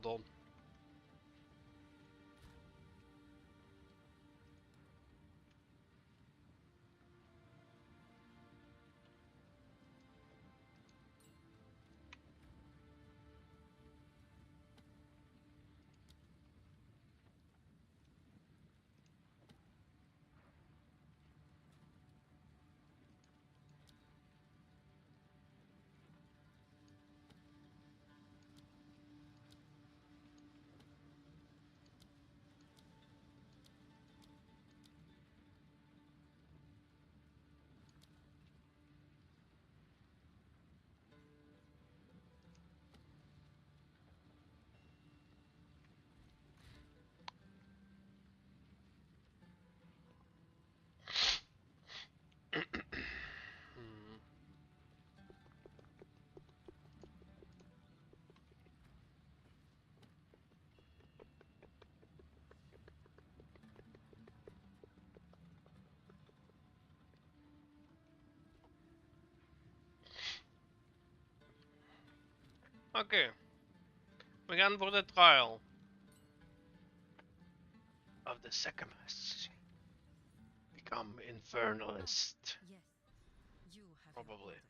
done. Hmm. Oké, we gaan voor de trial. Of the Secamus. Become Infernalist. Yes, you have Probably. your orders.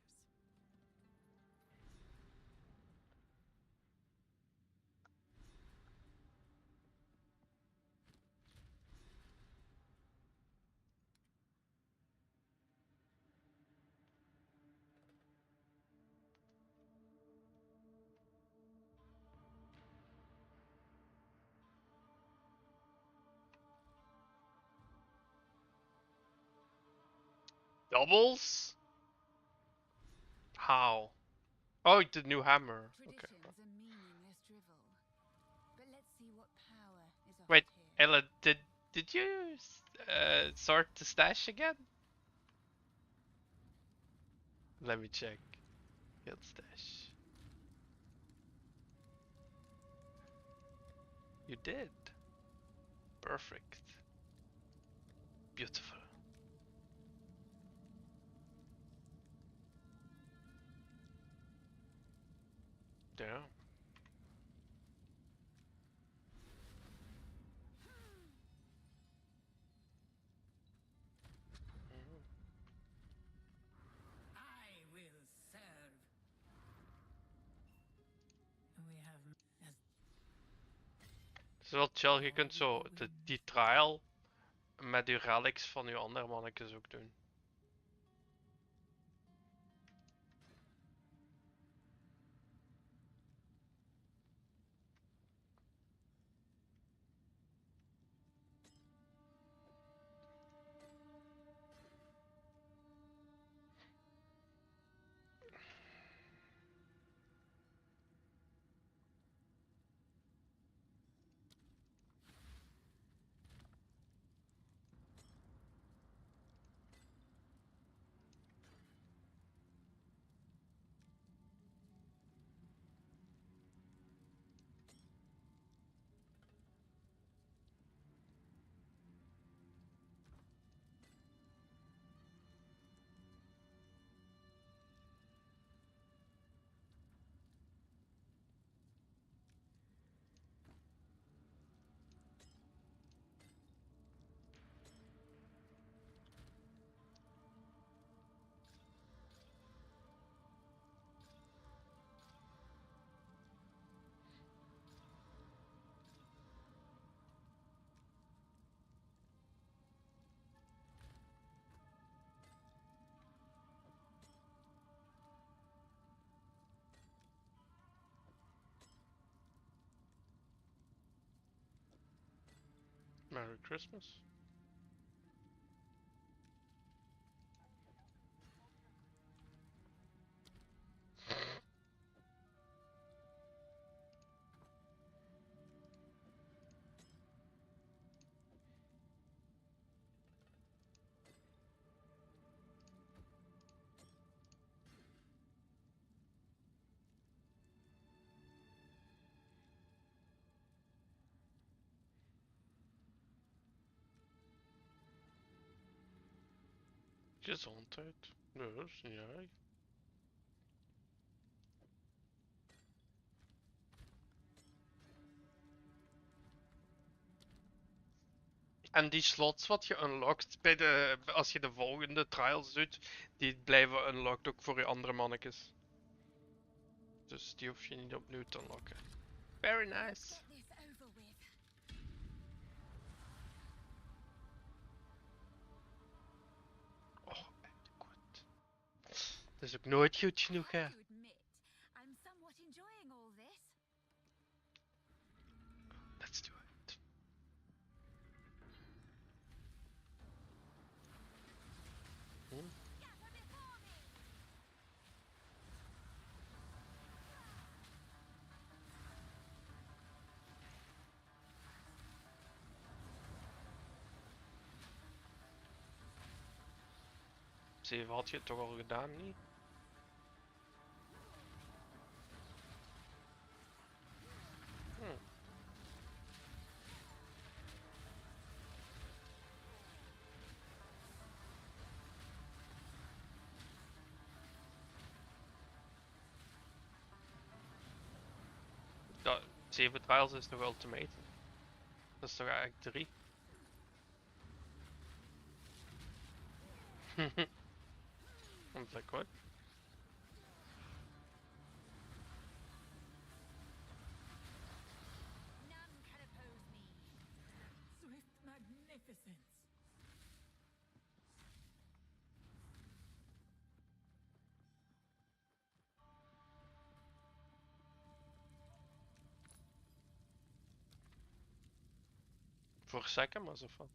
Doubles? How? Oh, the new hammer. Okay. Tradition's a meaningless drivel. But let's see what power is offered Wait, here. Ella, did you sort the stash again? Let me check. Guild stash. You did. Perfect. Beautiful. Yeah. Mhm. I will serve. We have as Het is wel chill, je kunt zo die trial met je relics van je andere mannetjes ook doen. Merry Christmas. Gezondheid. Nee, dat is niet erg. En die slots wat je unlockt bij als je de volgende trials doet, die blijven unlocked ook voor je andere mannetjes. Dus die hoef je niet opnieuw te unlocken. Very nice. Get this over with. Oh, echt goed. Dat is ook nooit goed genoeg, I hè. have to admit, I'm somewhat enjoying all this. Let's do it. Hm? Gather before me. Zeven had je het toch al gedaan, niet? Hm. Ja, 7 trials is toch ultimate? Dat is toch eigenlijk 3? Dat is goed. None can oppose me. Swift magnificence. Voor second, maar zo van.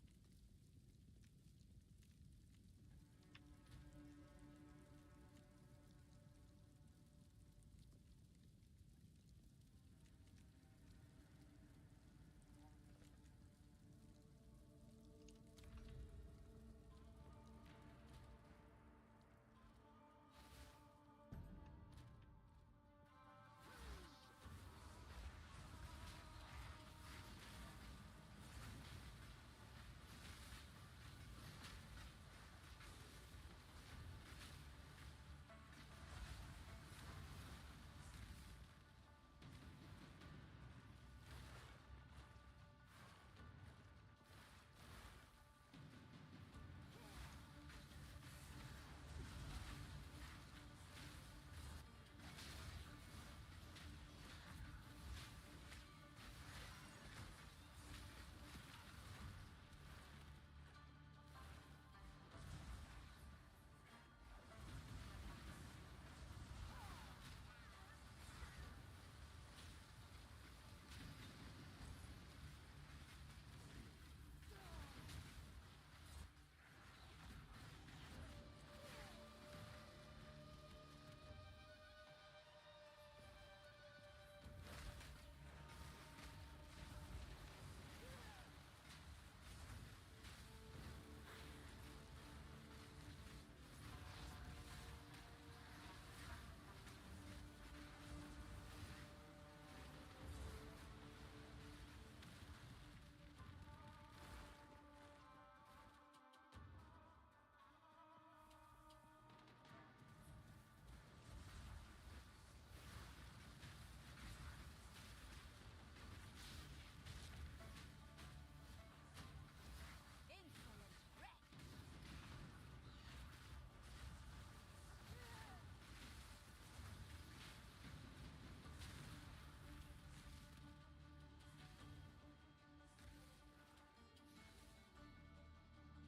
Insolent wreck.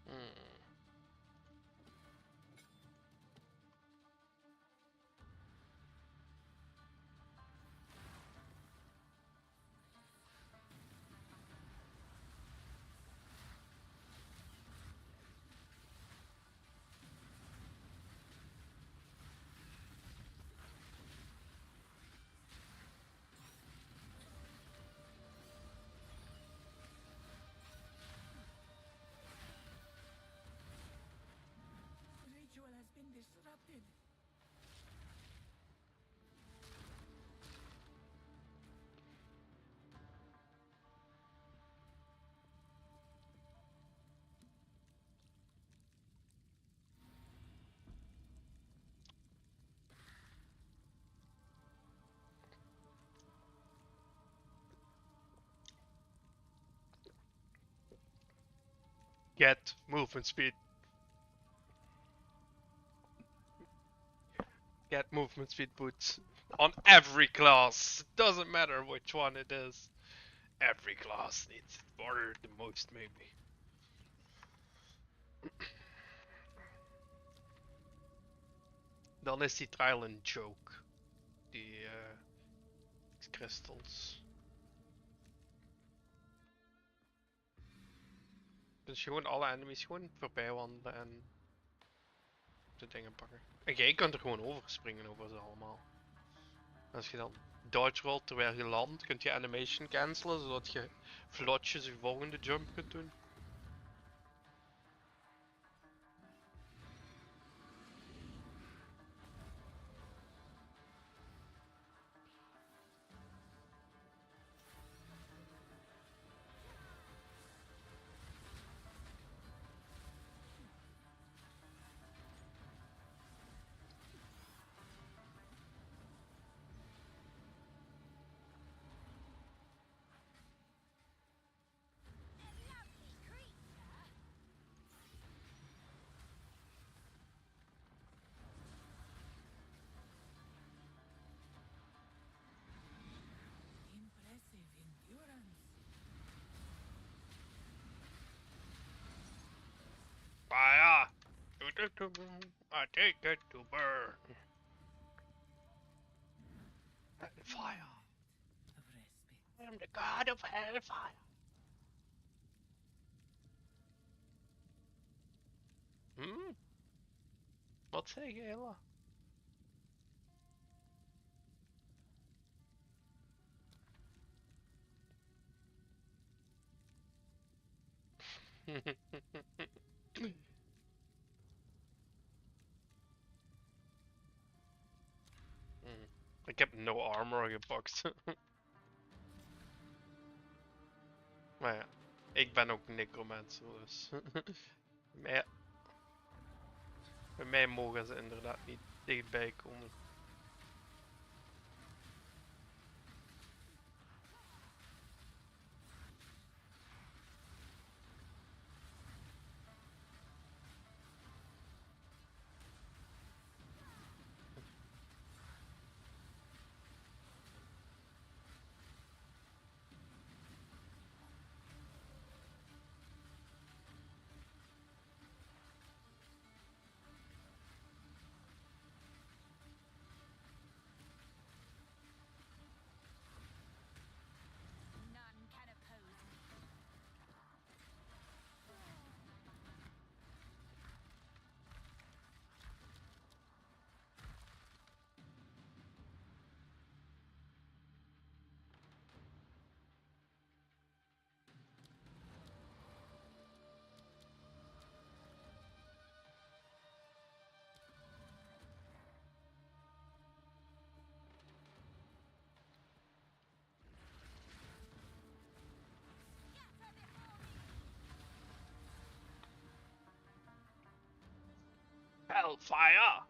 Hmm. Ritual has been disrupted. Get movement speed. Get movement speed boots. On every class. Doesn't matter which one it is. Every class needs it more the most maybe. Dan is die trial een joke. Die crystals. Dus gewoon alle enemies gewoon voorbij wandelen en de dingen pakken. En jij kunt er gewoon over springen over ze allemaal. Als je dan dodge rolt terwijl je landt, kunt je animation cancelen zodat je vlotjes je volgende jump kunt doen. Impressive endurance. Fire! I take it to burn. Fire! Of respect. I am the god of hellfire. Wat zeg je, Ella? Ik heb no armor gepakt. Maar ja, ik ben ook necromancer, dus... Maar ja, bij mij mogen ze inderdaad niet dichtbij komen. None can oppose me. Hellfire!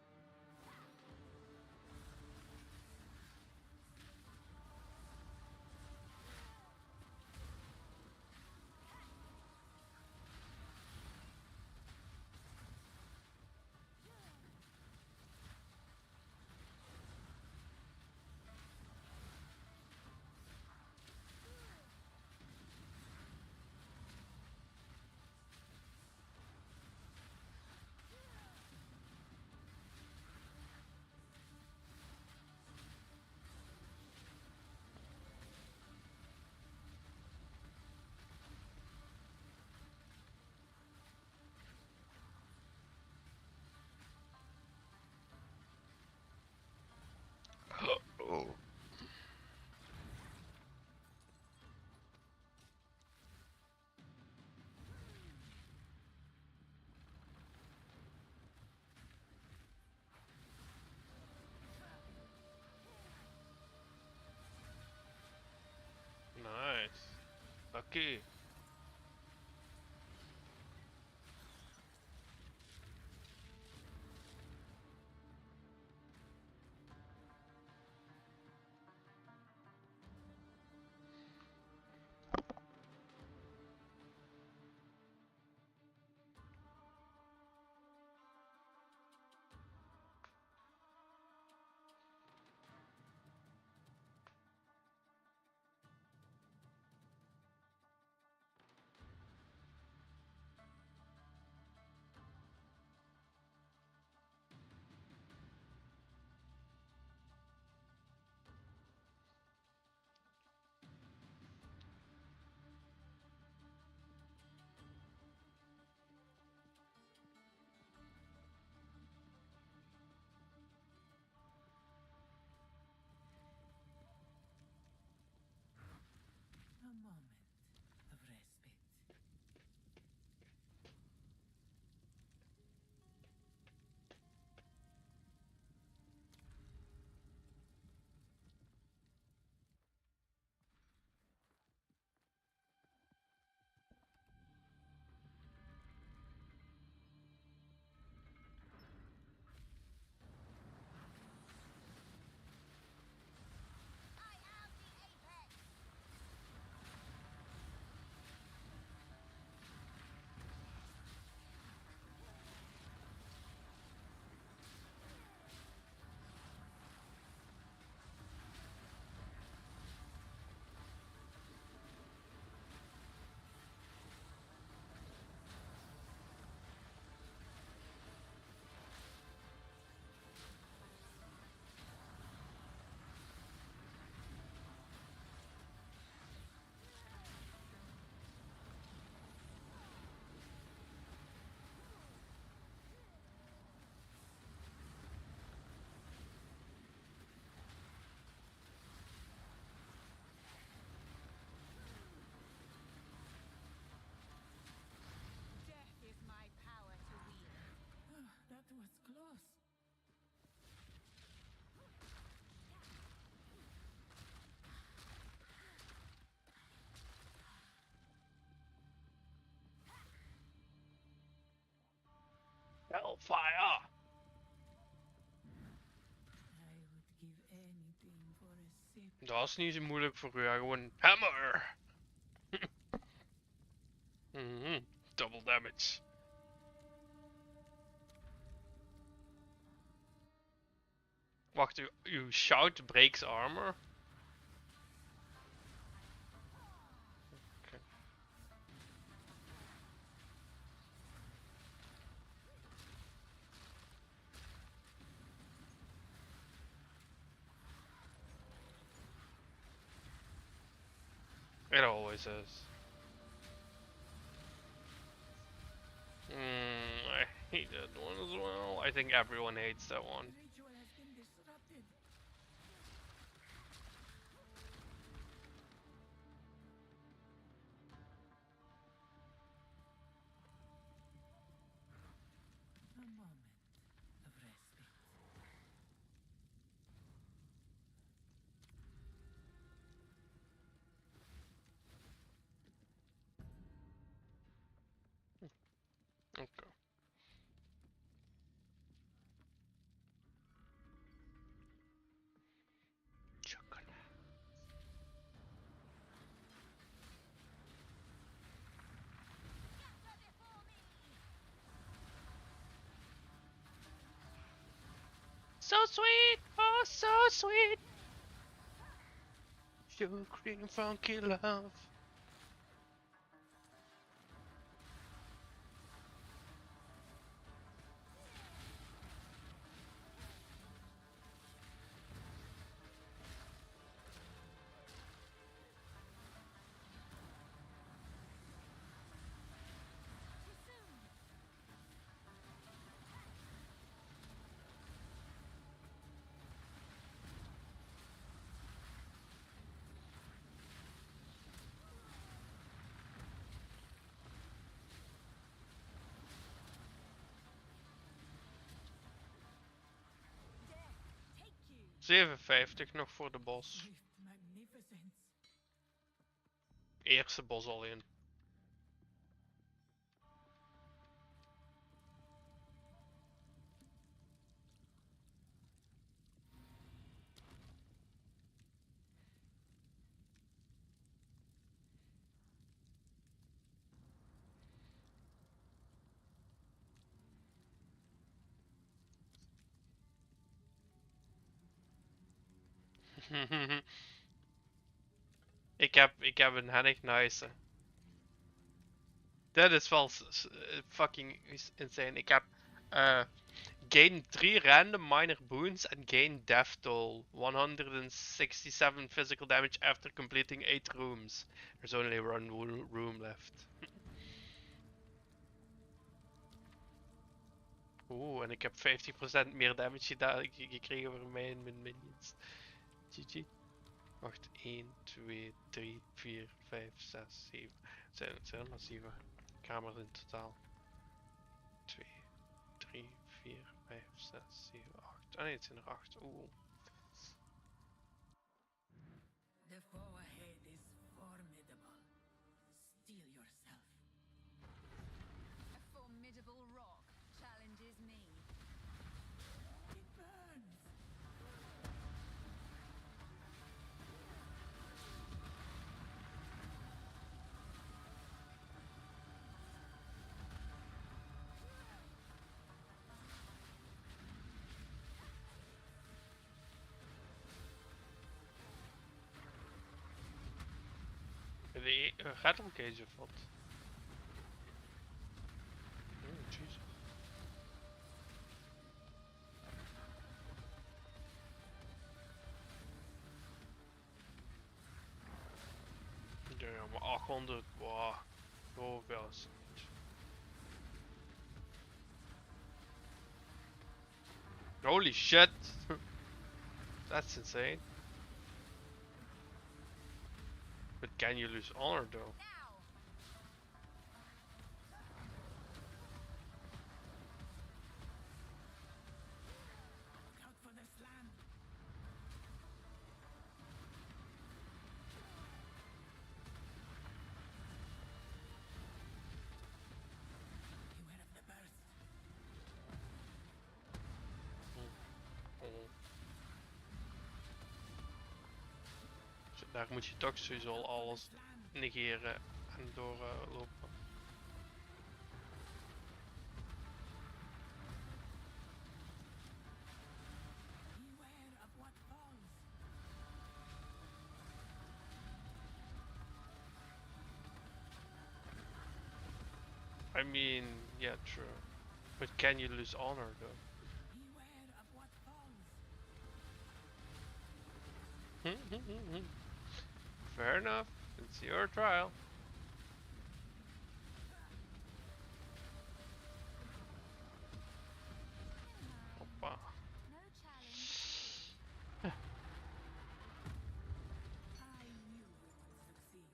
Oh. Nice. Okay. Hellfire! I would give anything for a sip. Dat is niet zo moeilijk voor u, ja, gewoon hammer! Double damage. Wacht, uw shout breaks armor? Okay. It always is. I hate that one as well. I think everyone hates that one. The ritual has been disrupted. A moment of respite. Okay. Chocolate. So sweet, oh so sweet. Sugar cream funky love. Take you. 57 nog voor de bos. With magnificence. Eerste bos al in. ik heb een hennig nice. Dat is wel fucking insane. Ik heb gain 3 random minor boons and gain death toll. 167 physical damage after completing 8 rooms. There's only one room left. Oeh, en ik heb 50% meer damage gekregen voor mij en mijn minions. GG. Wacht, 1, 2, 3, 4, 5, 6, 7. Het zijn er maar 7 kamers in totaal. 2, 3, 4, 5, 6, 7, 8. Ah nee, het zijn er 8. Oeh. The foe ahead is formidable. Steel yourself. A formidable rock challenges me. It burns. De rattle cage of wat? Oh, jeez. Ja, maar 800, wow. Zoveel is het niet. Holy shit! That's insane. But can you lose honor though? Now. Look out for the slam. Beware of the burst. Daar moet je toch sowieso al alles negeren en doorlopen. Beware of what falls. I mean, yeah, true. But can you lose honor though? Beware of what falls. Fair enough. It's your trial. Hoppa. No challenge. I knew you would succeed.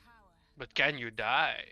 Power. But can you die?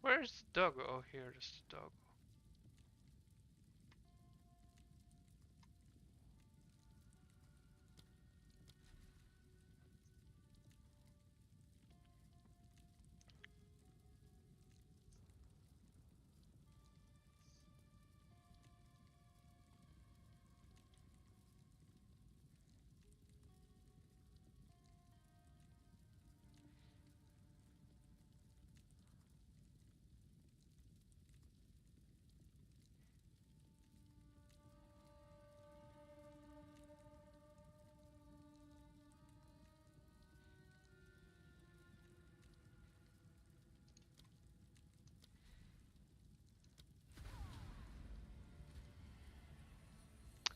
Where's the dog? Oh, here's the dog.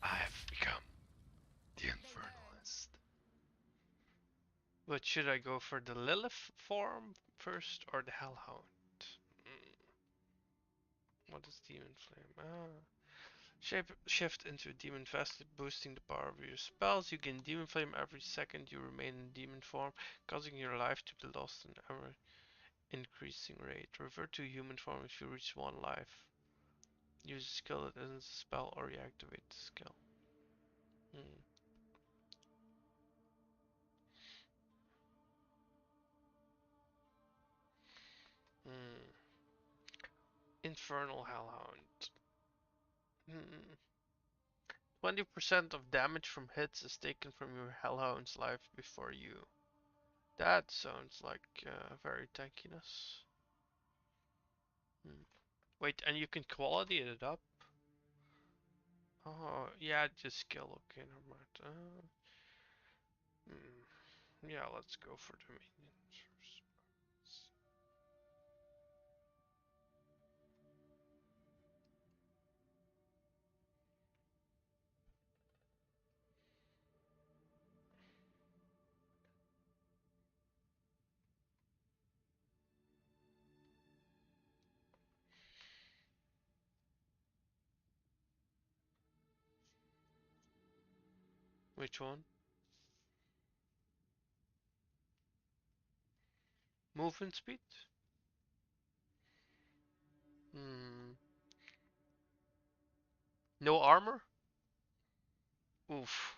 I have become the Infernalist. But should I go for the Lilith form first or the Hellhound? What is Demon Flame? Shift into a demon vested, boosting the power of your spells. You gain Demon Flame every second you remain in demon form, causing your life to be lost in ever increasing rate. Revert to human form if you reach 1 life. Use a skill that isn't a spell or reactivate the skill. Hmm. Hmm. Infernal Hellhound. 20% of damage from hits is taken from your Hellhound's life before you. That sounds like very tankiness. Hmm. Wait, and you can quality it up? Oh, yeah, just skill. Okay, never mind. Yeah, let's go for the minions first. Which one? Movement speed? Hmm. No armor? Oof.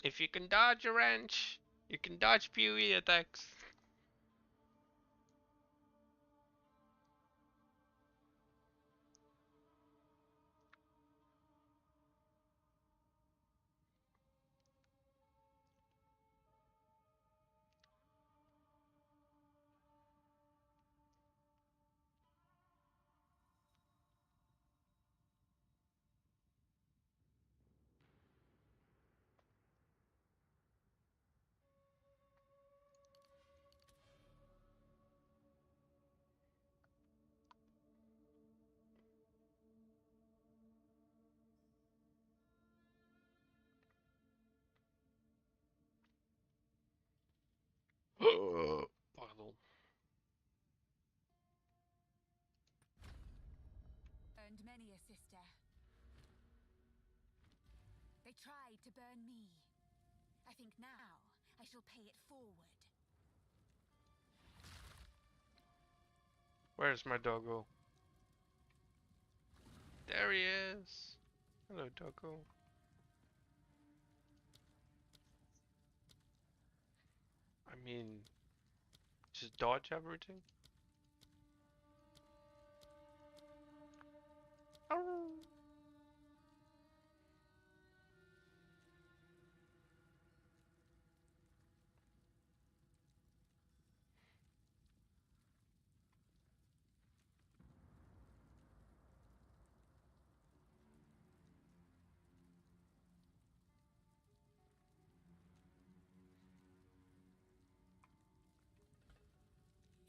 If you can dodge a wrench, you can dodge PoE attacks. Pardon. Earned many a sister. They tried to burn me. I think now I shall pay it forward. Where's my doggo? There he is. Hello, doggo. I mean, just dodge everything. Ow.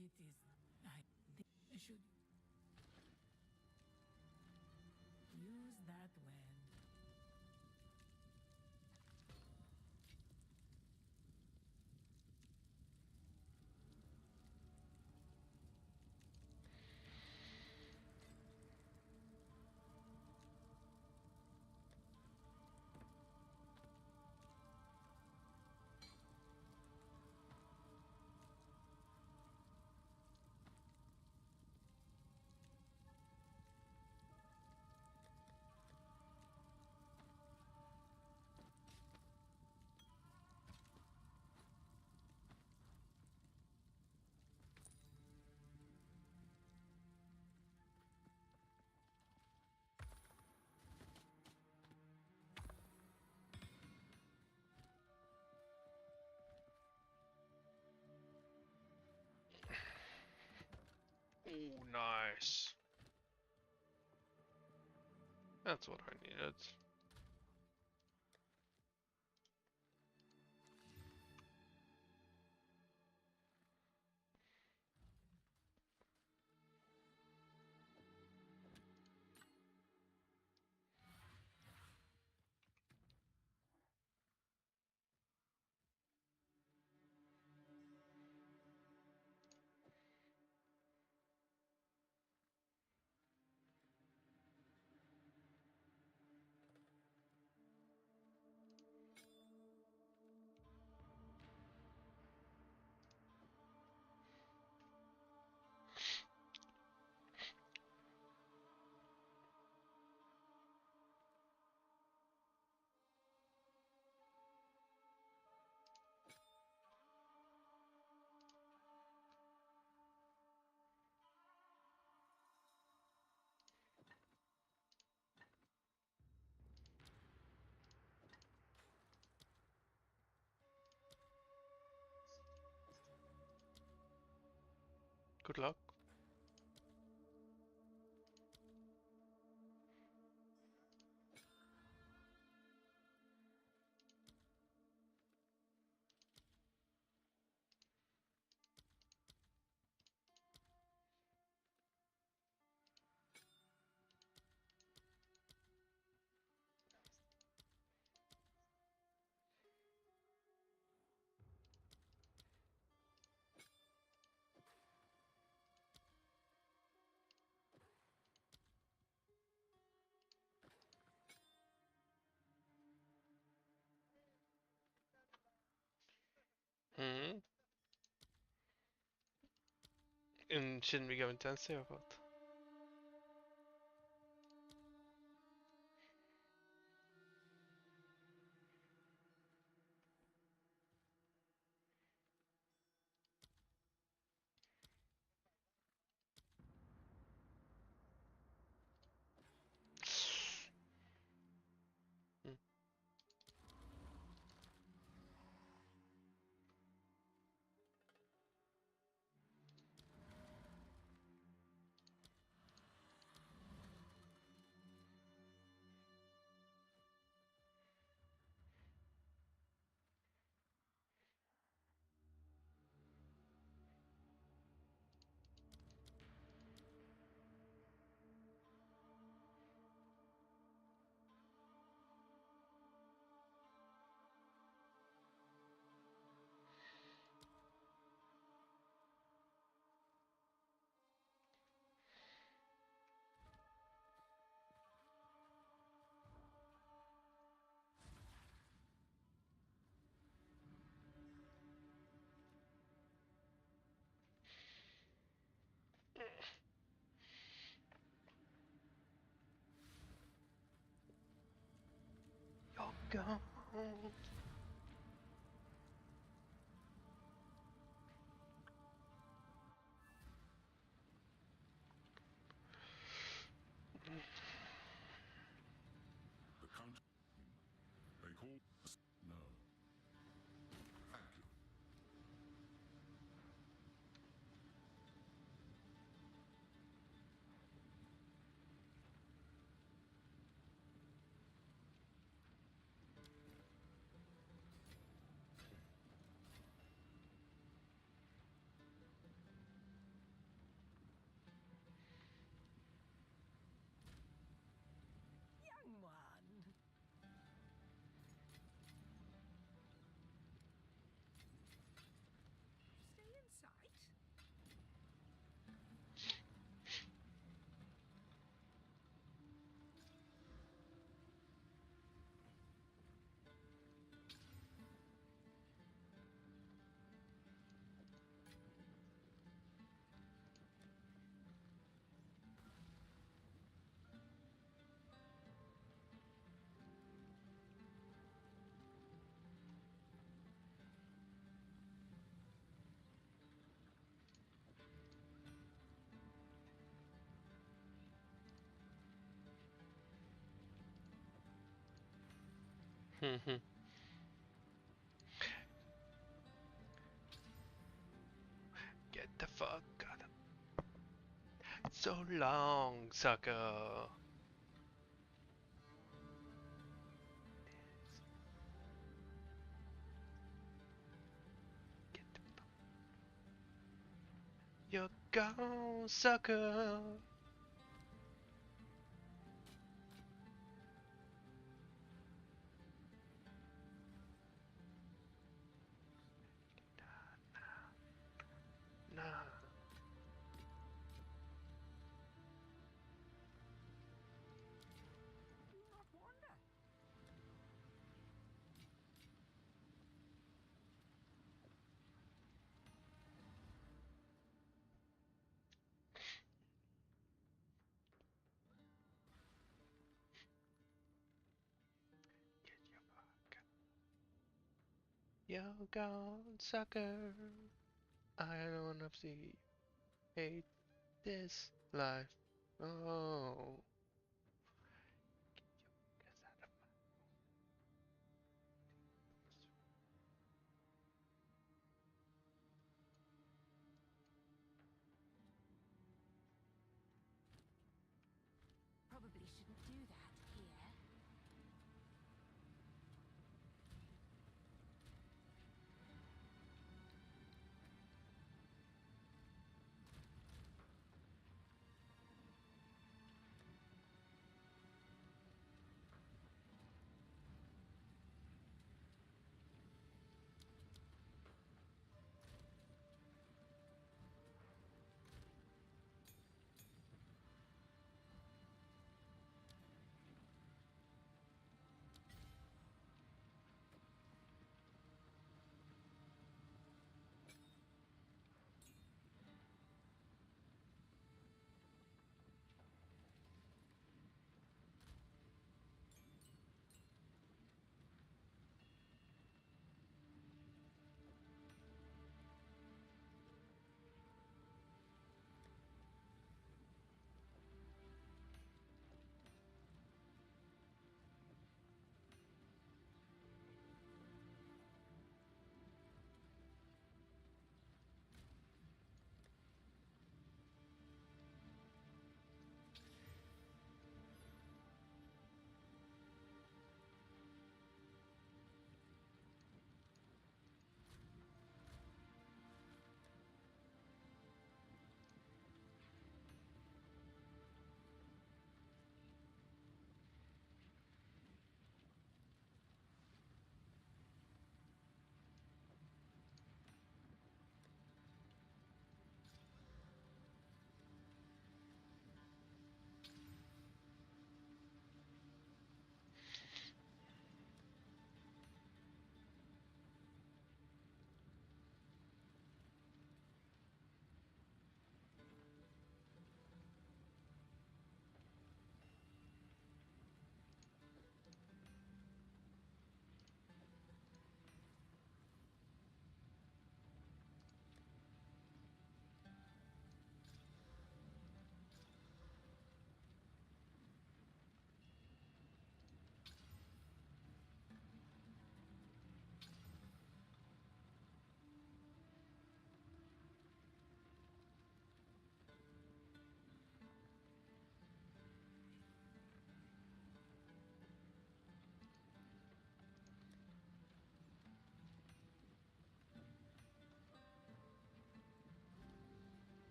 It is. I should use that well. Ooh, nice. That's what I needed. Good luck. Hmm. And shouldn't we go intensely or what? Hmm. gone. The count. They call us. No. Thank you. Young one. Stay in sight. Get the fuck out of. So long, sucker. Get the fuck. You're gone, sucker. Nah. Do not wander. Get your fuck. You're gone, sucker. I don't wanna see you hate this life. Oh. Get your ass out of my. Probably shouldn't do that here.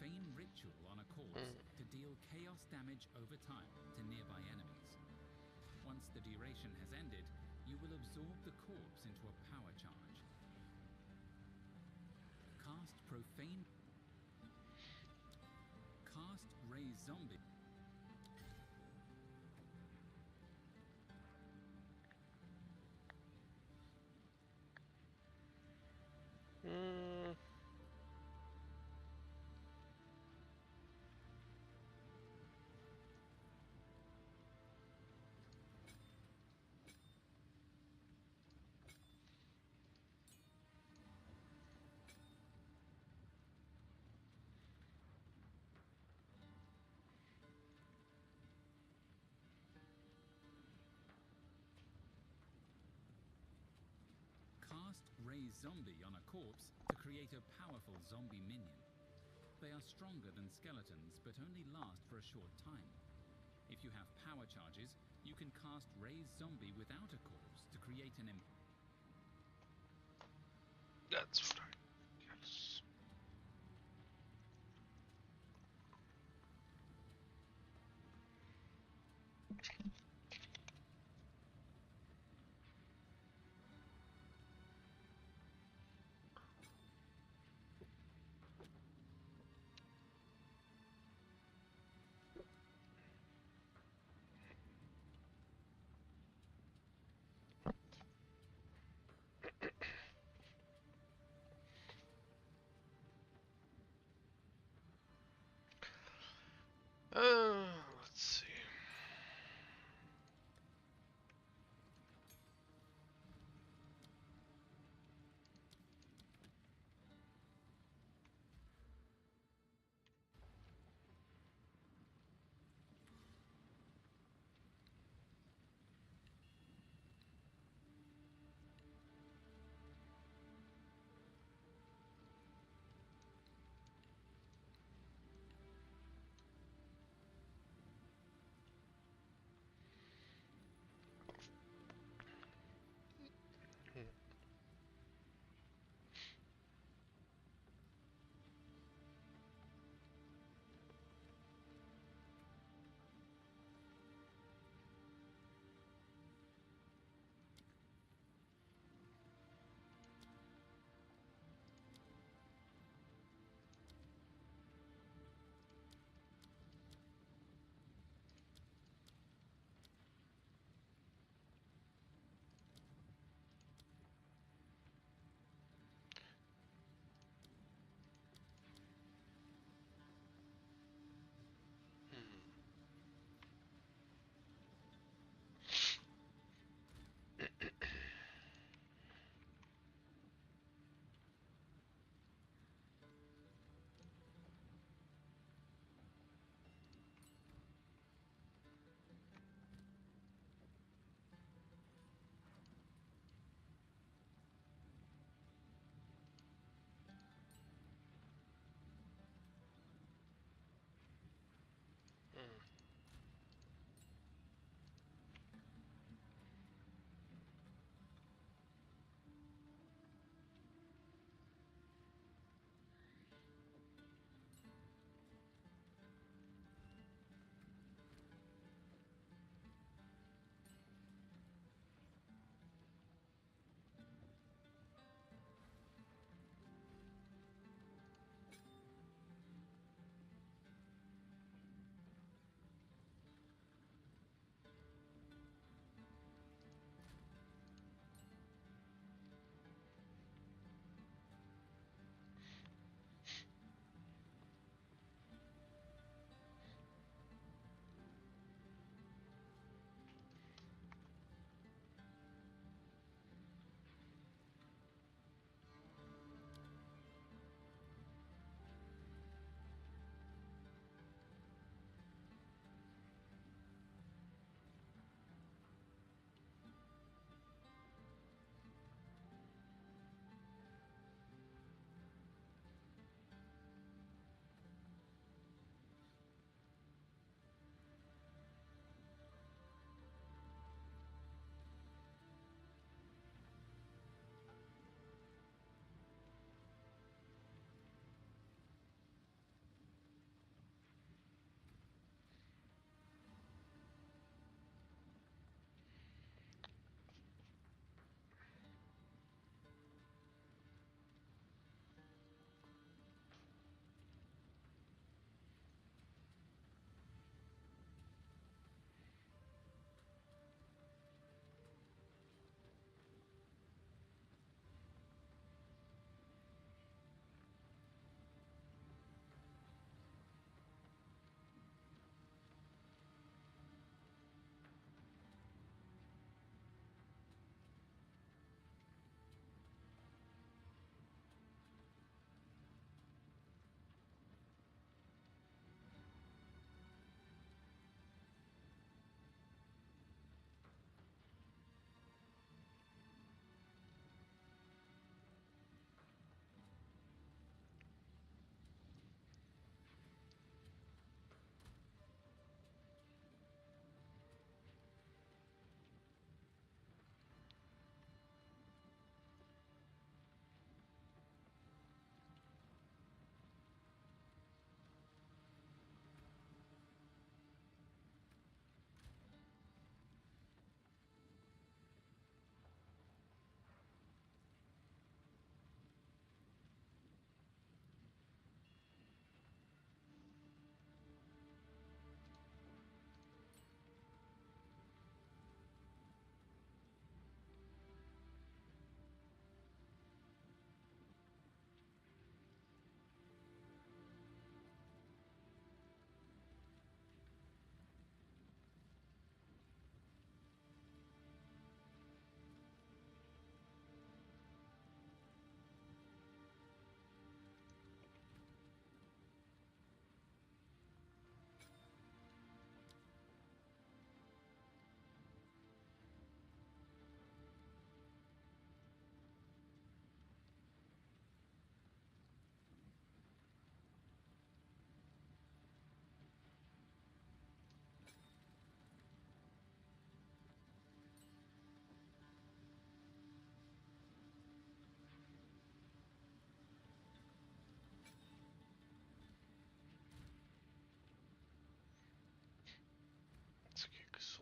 profane ritual on a corpse to deal chaos damage over time to nearby enemies. Once the duration has ended, you will absorb the corpse into a power charge. Cast profane. Cast raise zombie. Mm. Cast raise zombie on a corpse to create a powerful zombie minion. They are stronger than skeletons, but only last for a short time. If you have power charges, you can cast raise zombie without a corpse to create an That's right. Yes. Let's see.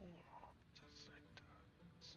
Oh, that's like that.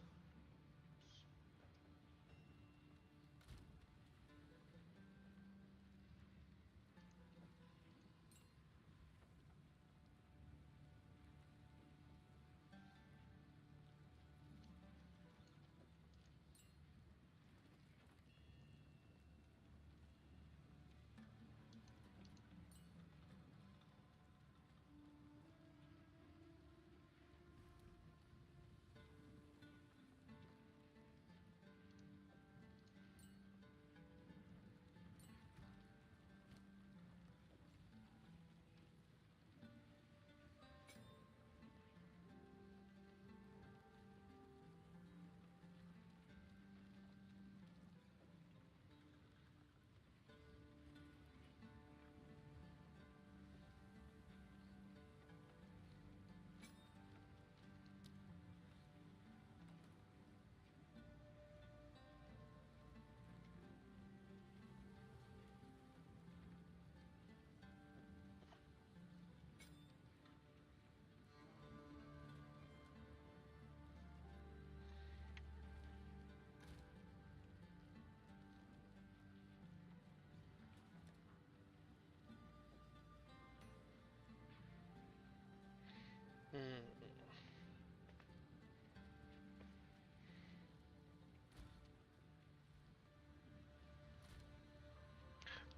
Hmm.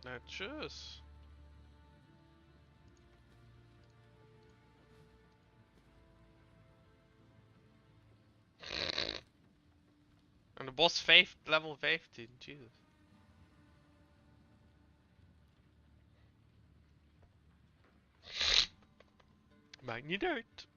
Matches. And the boss level 15, Jesus. Maakt niet uit.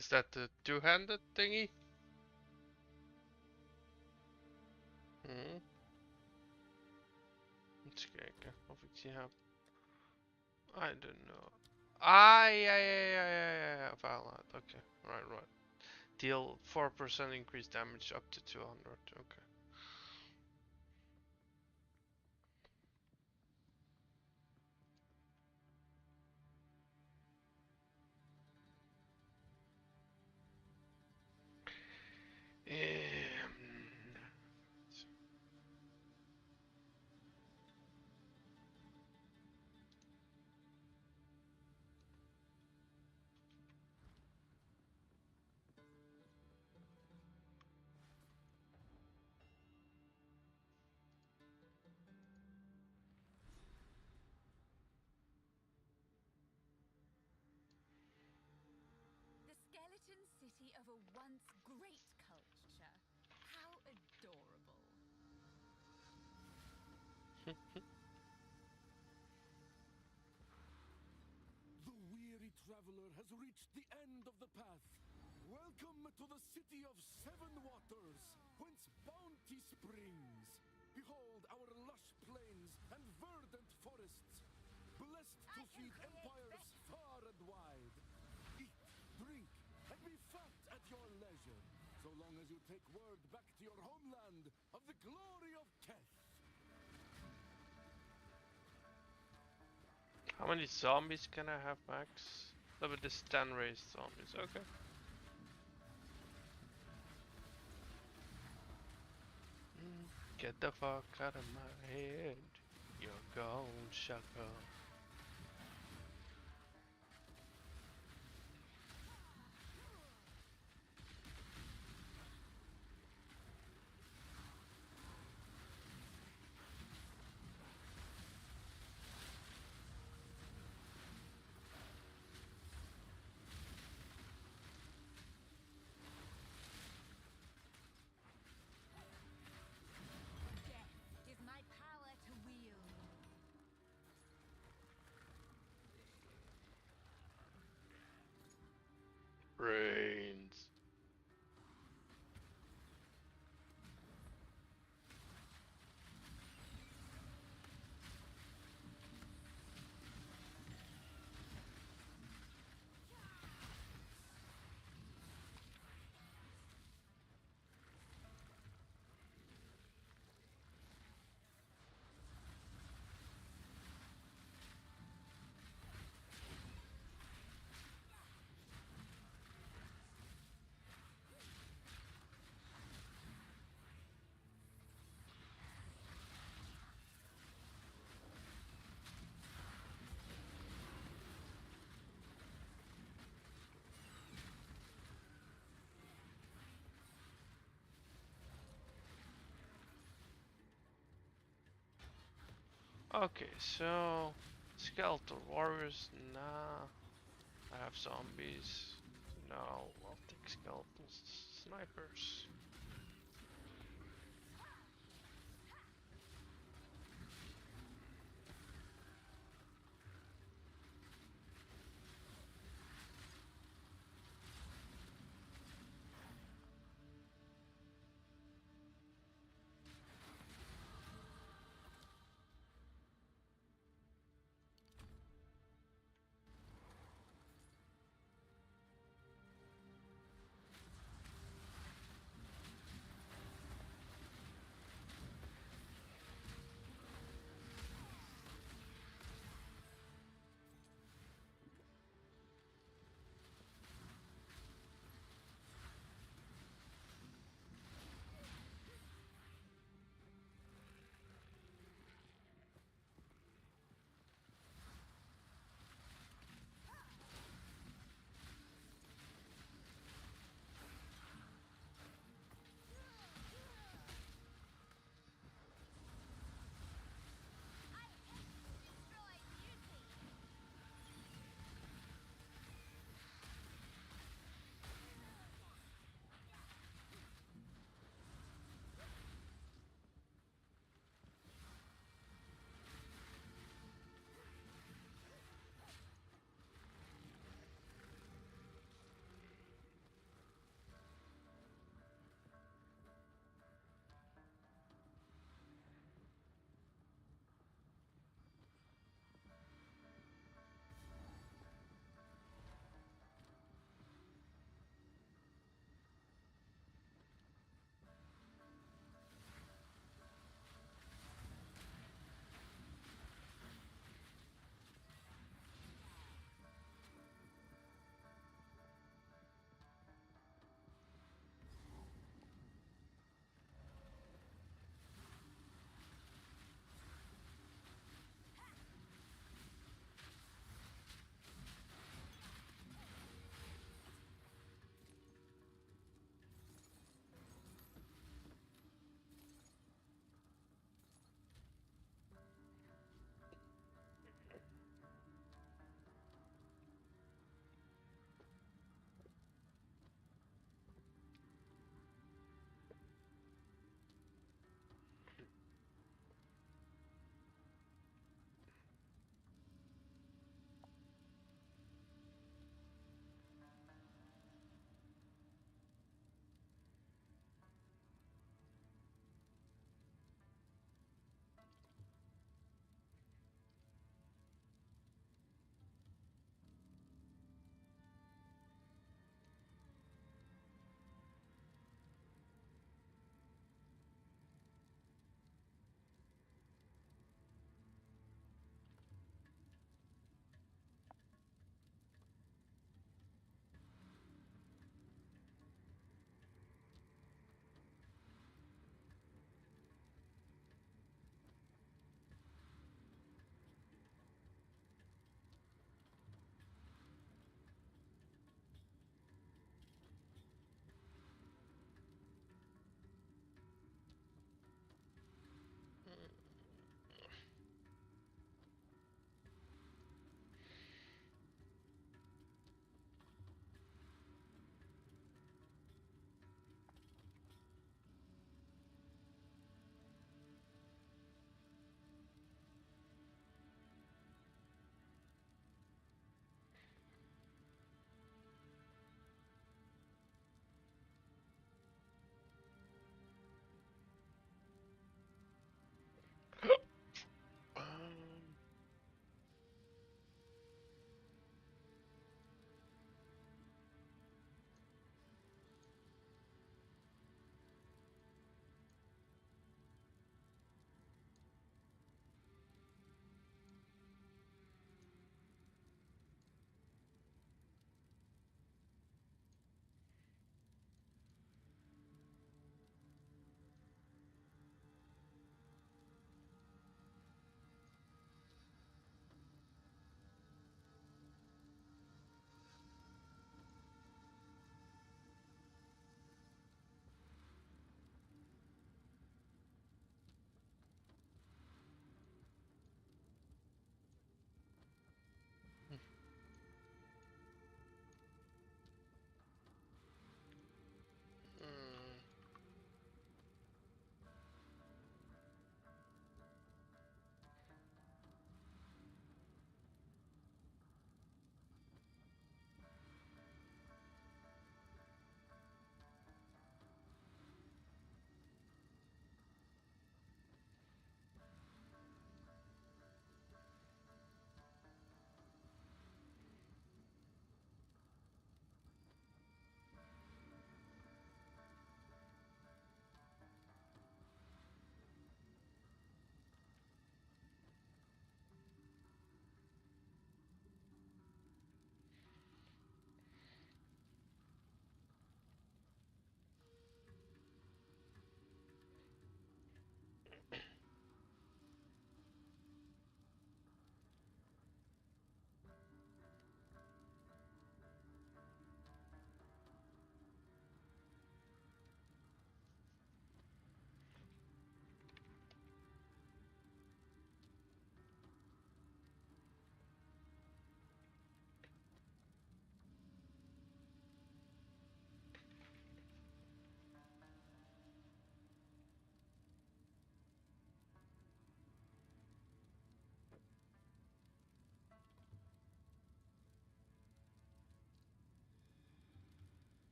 Is that the two-handed thingy? Hmm. Eens kijken of ik die heb. I don't know. Ah, yeah. Found that. Okay, right. Deal 4% increased damage up to 200. Okay. Um, The skeleton city of a once great culture. How adorable. The weary traveler has reached the end of the path. Welcome to the city of seven waters, whence bounty springs. Behold our lush plains feed empires far and wide. Eat, drink, and be fat at your leisure, so long as you take word back to your homeland of the glory of Keth. How many zombies can I have max? Level this 10 raised zombies, okay. Get the fuck out of my head. You're gone, Shaka. Death is my power to wield. Brains. Okay, so skeletal warriors, nah. I have zombies. No, I'll take skeletal snipers.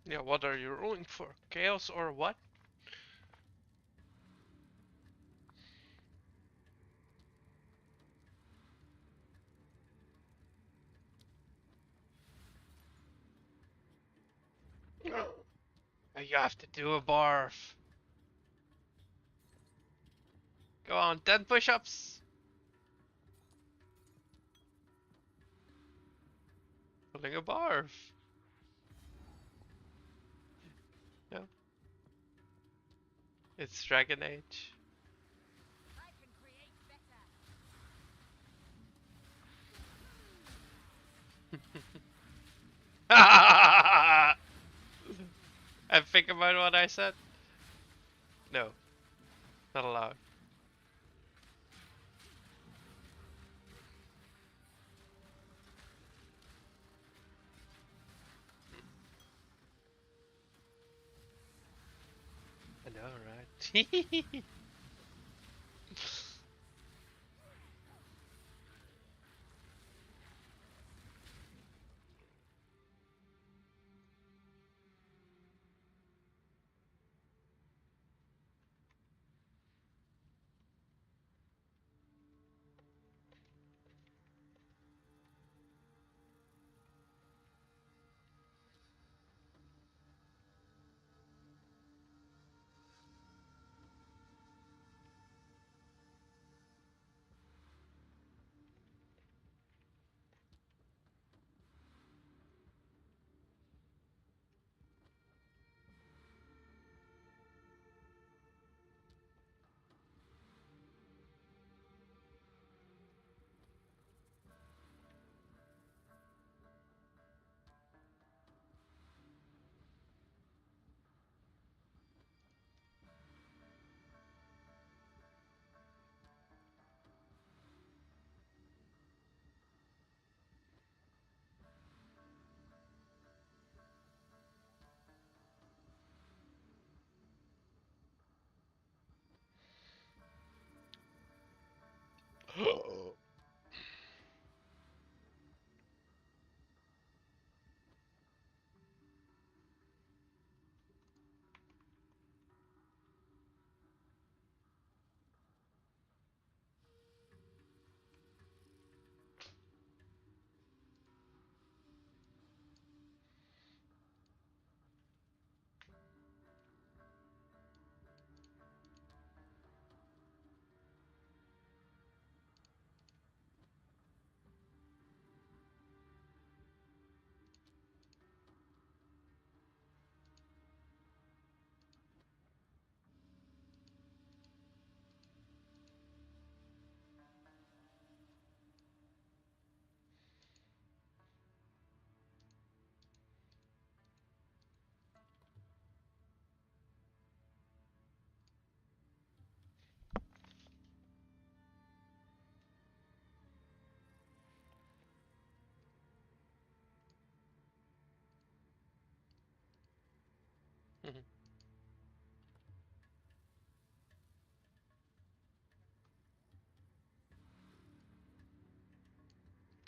Yeah, what are you rolling for? Chaos or what? You have to do a barf. Go on, 10 push-ups. Pulling a barf. Yeah. It's Dragon Age. I can create better. And think about what I said. No, not allowed. I know, right?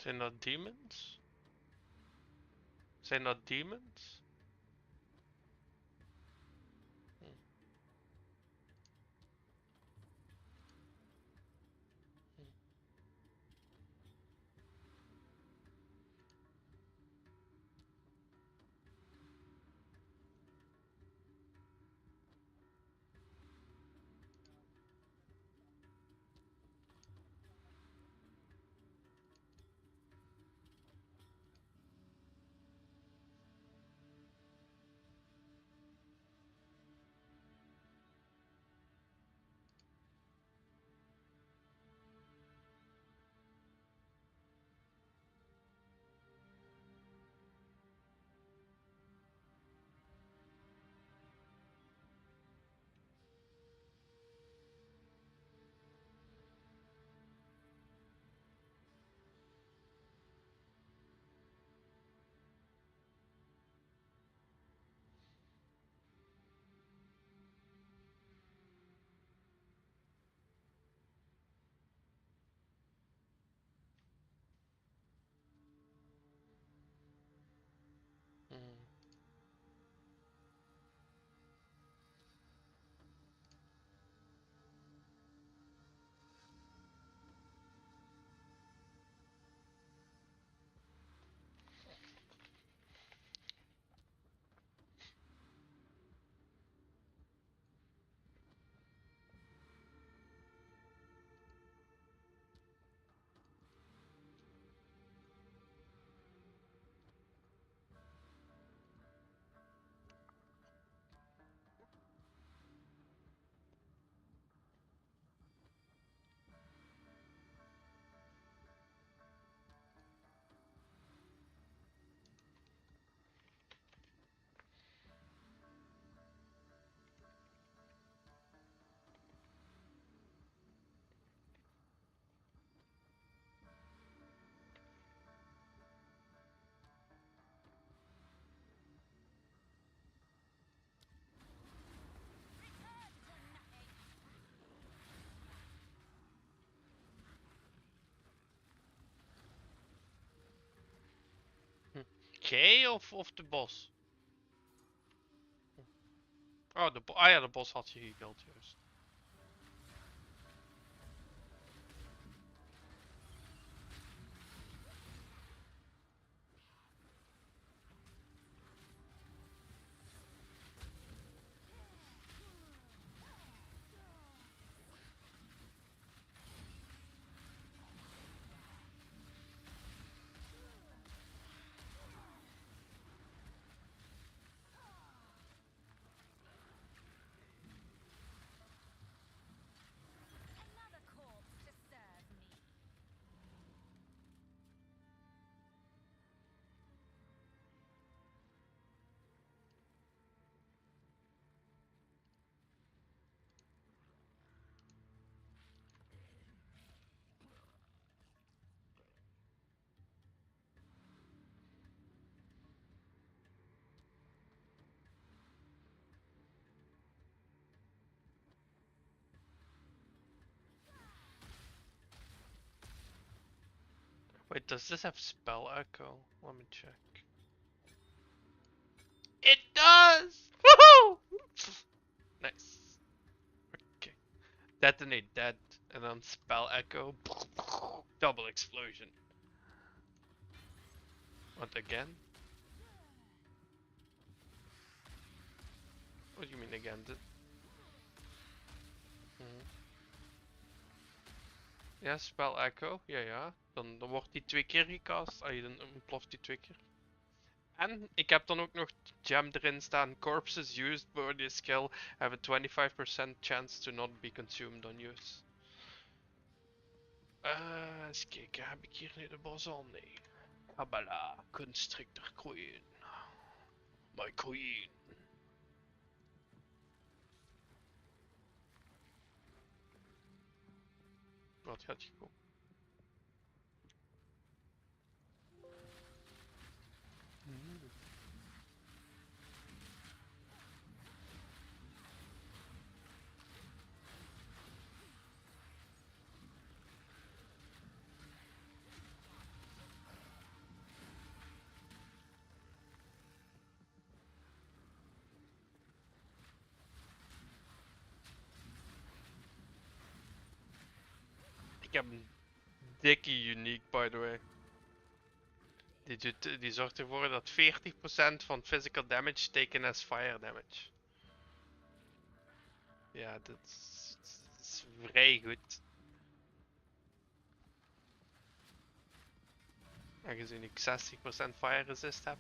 They're not demons? They're not demons? Kay of de bos? Oh, ah ja, de bos had je gekild, juist. Another corpse to serve me. Wait, does this have spell echo? Let me check. It does! Woohoo! Nice. Okay. Detonate dead, and then spell echo. Double explosion. What again? What do you mean again? Ja, spel echo. Ja, ja. Dan wordt die 2 keer gecast. Dan ontploft die 2 keer. En ik heb dan ook nog gem erin staan. Corpses used for this skill have a 25% chance to not be consumed on use. Eens kijken, heb ik hier nu de bos al? Nee. Habala, Constrictor Queen. My queen. Wat gaat je komen? Ik heb een dikke unique, by the way. Die zorgt ervoor dat 40% van physical damage taken as fire damage. Ja, dat is vrij goed. Aangezien ik 60% fire resist heb.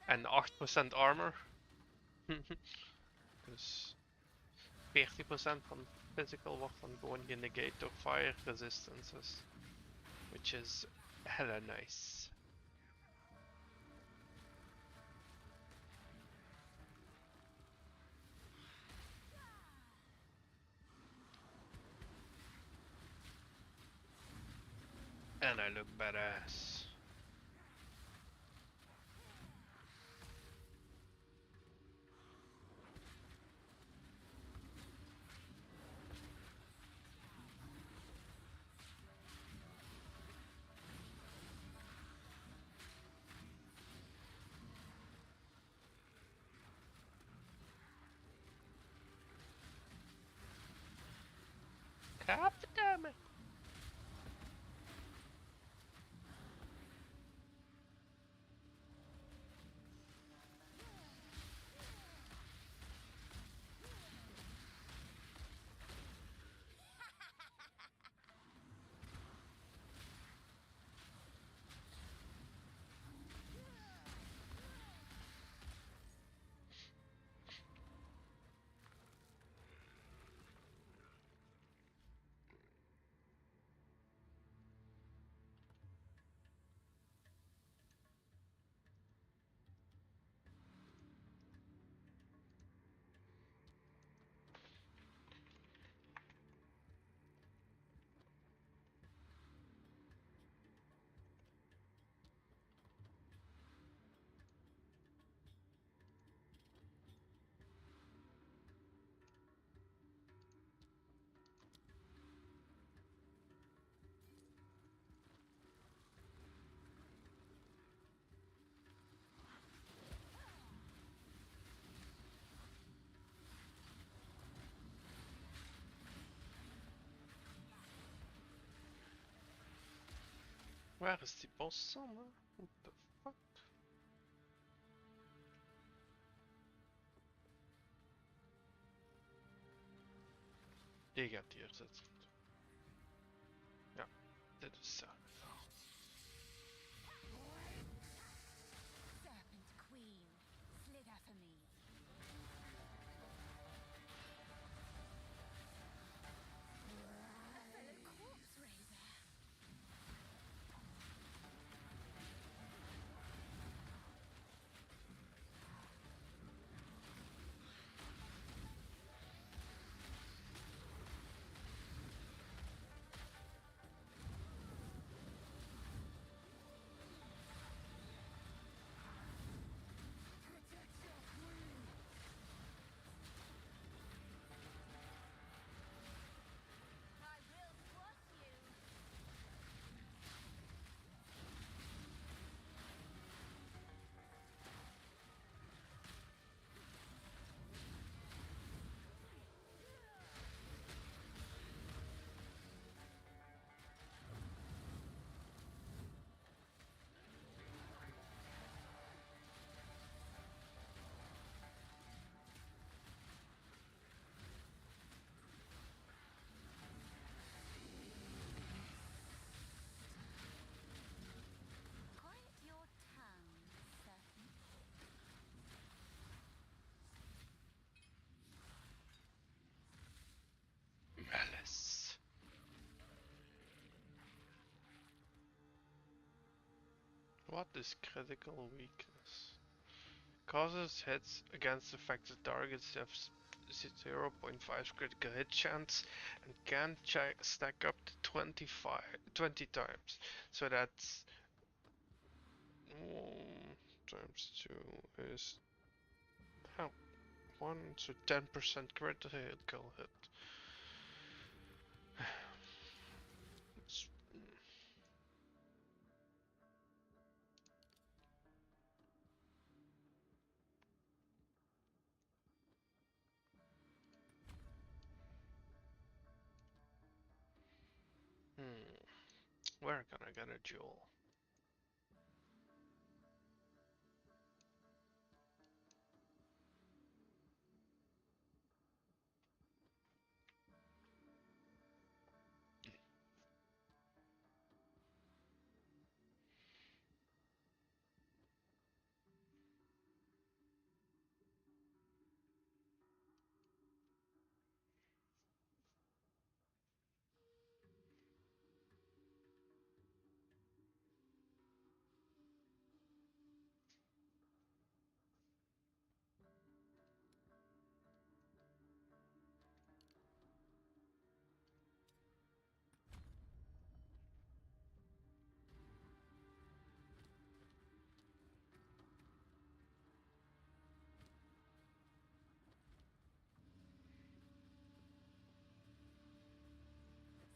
En 8% armor. Dus 40% van physical wordt dan gewoon genegate door fire resistances. Which is hella nice. And I look badass. Goddammit. Waar is die bos dan? Hè? What the fuck? Die gaat hier zitten. Ja, dit is zo. Serpent Queen, slither for me. A fellow corpse raiser. I will squash you. Quiet your tongue, serpent. Malice. What is critical weakness? Causes hits against affected targets have 0.5 critical hit chance and can stack up to 20 times. So that's times 2 is how 1, so 10% critical hit. It's- Where can I get a jewel?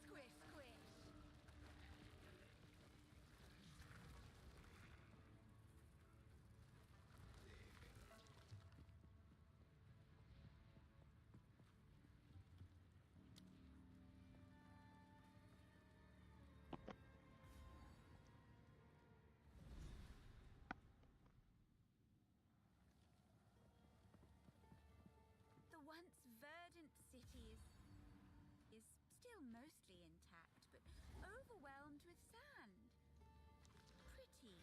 Squish, squish. The once verdant city is still mostly intact, but overwhelmed with sand. Pretty.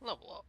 Level up.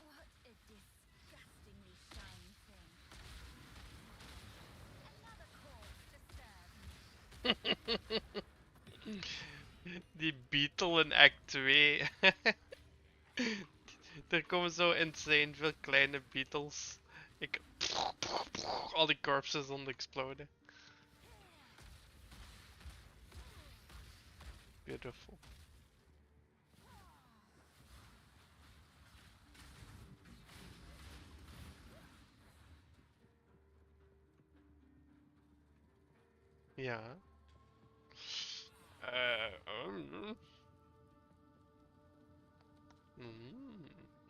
What a disgustingly shiny thing. Another corpse to serve me. Die Beetle in Act 2. Er komen zo insane veel kleine beetles. Ik... Al die corpses on exploden. Beautiful. Ja.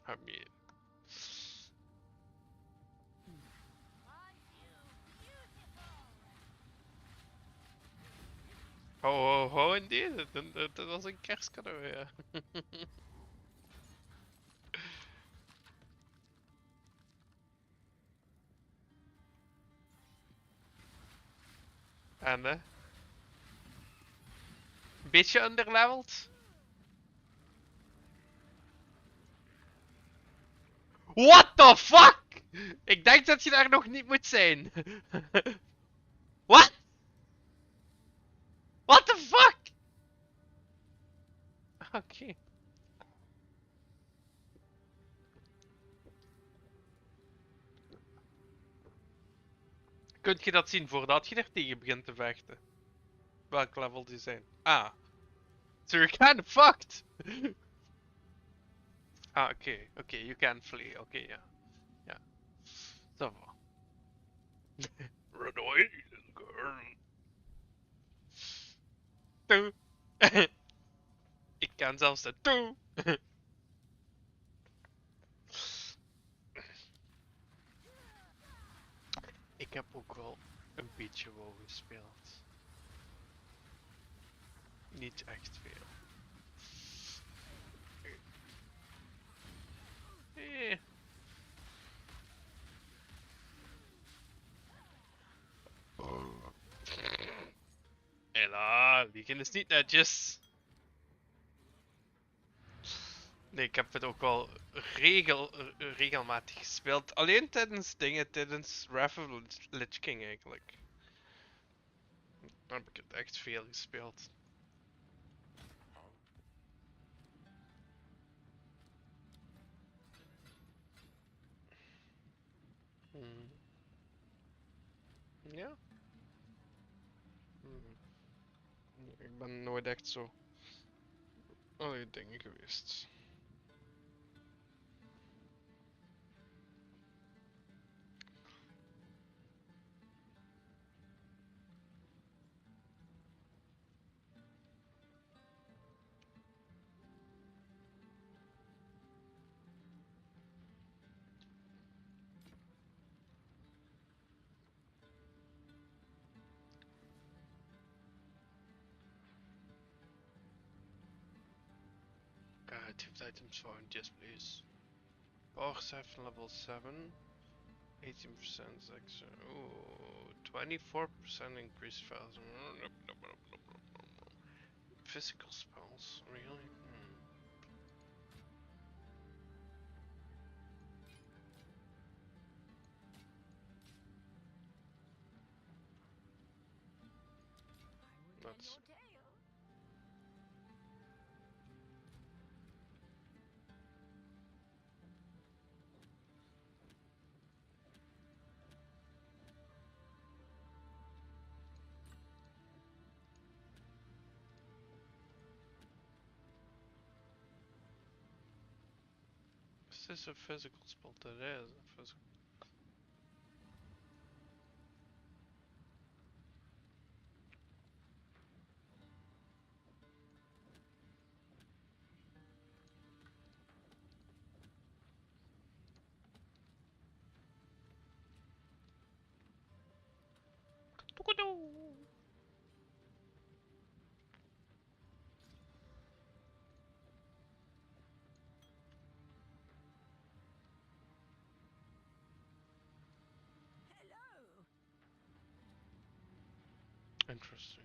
I mean... Ho ho ho, indeed. Dat was een kerstcadeau, ja. En beetje underleveld. What the fuck? Ik denk dat je daar nog niet moet zijn. What? What the fuck? Oké. Kunt je dat zien voordat je er tegen begint te vechten? Welk level die zijn? Ah. So you're kind of fucked. Ah, oké. Oké, you can flee. Oké, ja. Ja. Zo. Run away, girl. Toe. Ik kan zelfs de toe. Ik heb ook wel een beetje WoW gespeeld. Niet echt veel. Eh. Hela, liegen is niet netjes. Nee, ik heb het ook wel regelmatig gespeeld. Alleen tijdens dingen, tijdens Wrath of Lich King eigenlijk. Dan heb ik het echt veel gespeeld. Hmm. Ja? Hmm. Ik ben nooit echt zo alle dingen geweest. rarity items found, yes please. Power 7 level 7. 18% extra. Ooh, 24% increased faster. Physical spells, really? I would tell That's your tale. Is this a physical spell? That is a physical. Hello. Interesting.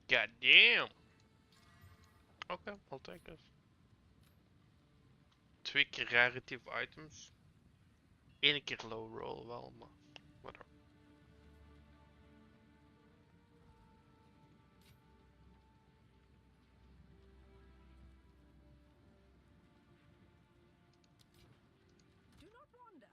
God damn! Okay, I'll take it. 2 keer rarity items. 1 keer low roll wel, maar whatever. Do not wander.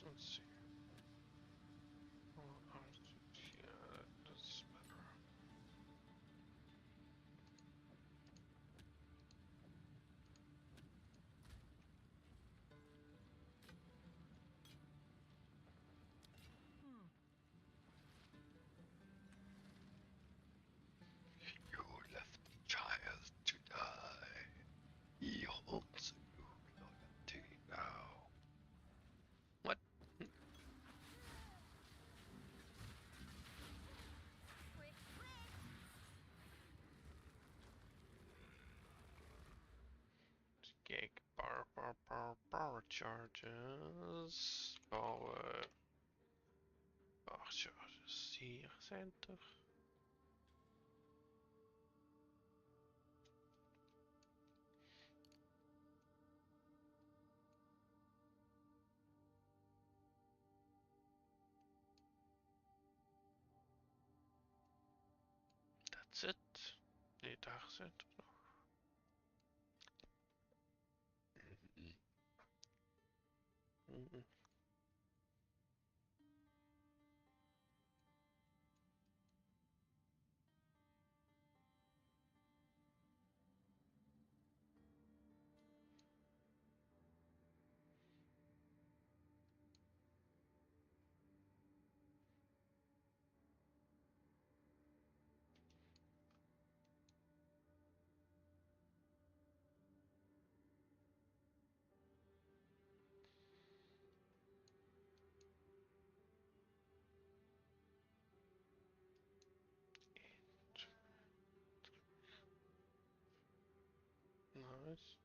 Let's see. Oh, yeah, that's better. You left the child to die. He holds you loyalty now. What? Quick, quick. Cake, power charges. Power charges. Hier zijn er. That's it. Nee, daar zijn er nog. nice.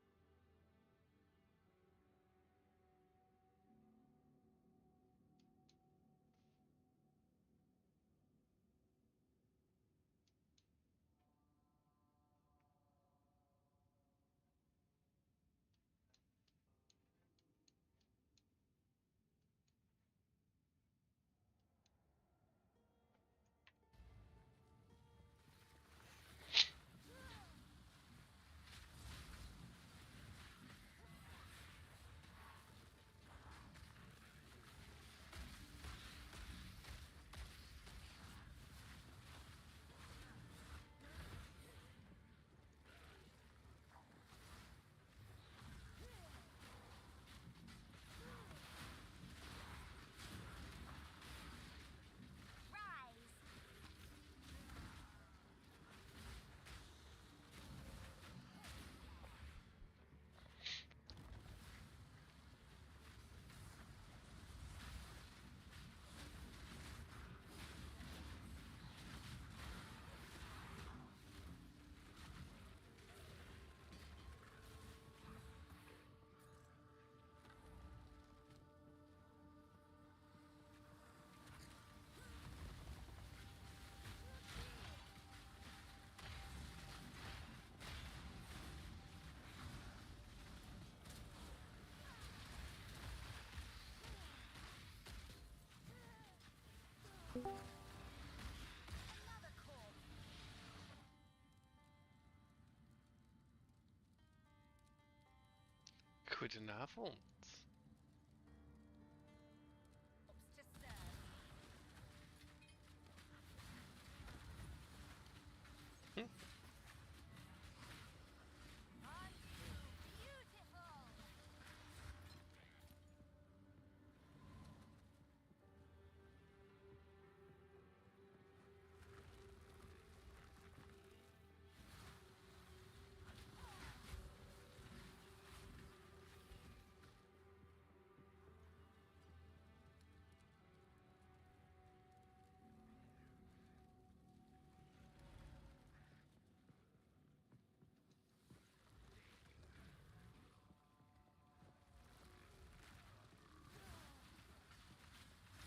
Goedenavond. To serve. Hm. Aren't you beautiful?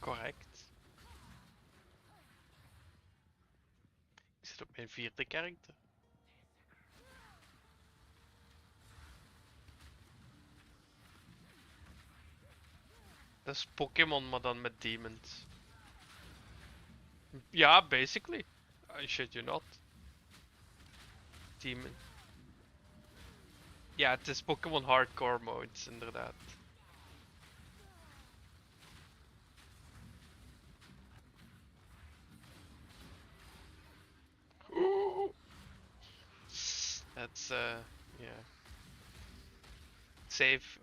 Correct. Ik zit op mijn 4e karakter. Dat is Pokémon, maar dan met demons. Ja, basically. I shit you not. Demon. Ja, het is Pokémon Hardcore modes, inderdaad. That's yeah. Save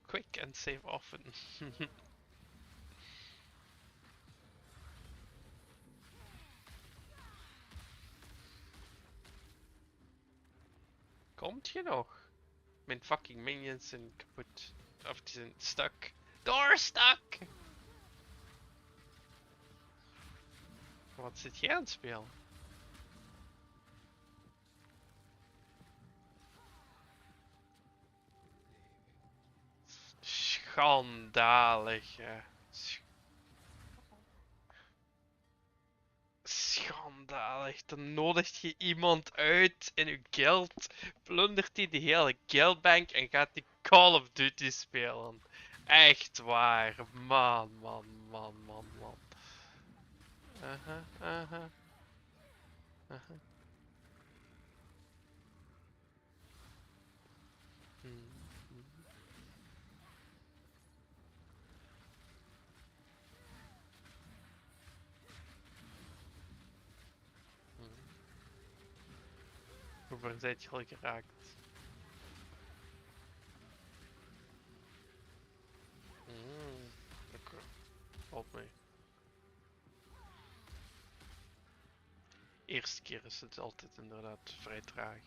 quick and save often. Komt je nog? Mijn fucking minions zijn kapot. Of die zijn stuck. Door stuck! Wat zit jij aan het spelen? Schandalig, ja. Schandalig. Dan nodigt je iemand uit in je guild, plundert hij de hele guildbank en gaat die Call of Duty spelen. Echt waar. Man, man, man, man, man. Aha, aha. Aha. Hmm. Hoe ver zijt je al geraakt? Oké, valt mee. Eerste keer is het altijd inderdaad vrij traag.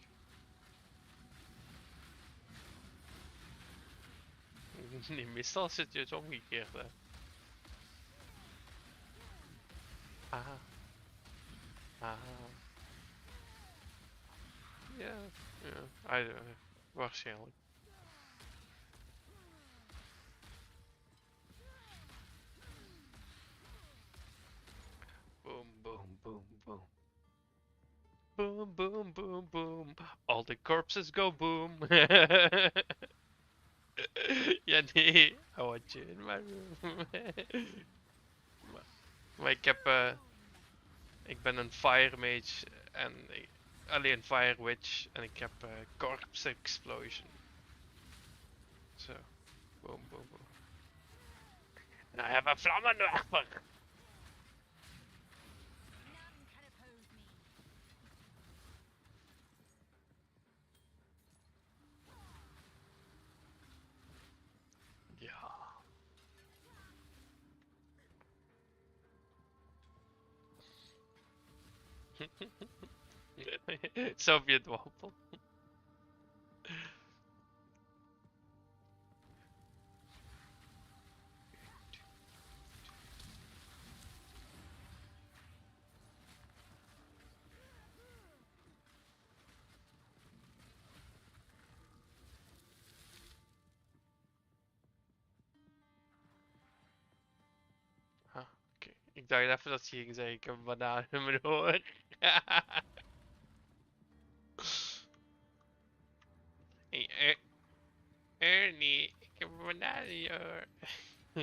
Nee, meestal zit je het omgekeerd, hè. Aha. Aha. Ja, ja. I don't know. Waarschijnlijk. Boom, boom, boom, boom. Boom, boom, boom, boom. All the corpses go boom. Ja, nee. I want you in my room. Maar ik ben een fire mage en alleen fire witch en ik heb corpse explosion. Zo. Boom, boom, boom. Nou, I have a vlammenwerper. None can oppose me. Ja. Soviet wappel. Ah, oké. Ik dacht even dat je ging zeggen, ik heb een banaan in mijn oor. Hey, Ernie, ik heb een banaan in je oor. I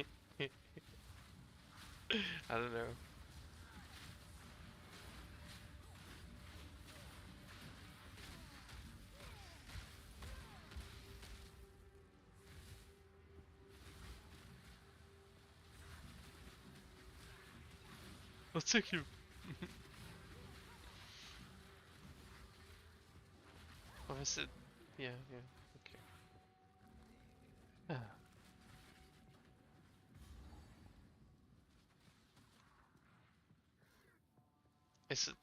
don't know. Wat zeg je? Of is het? Ja, ja, oké. Ah. Is het?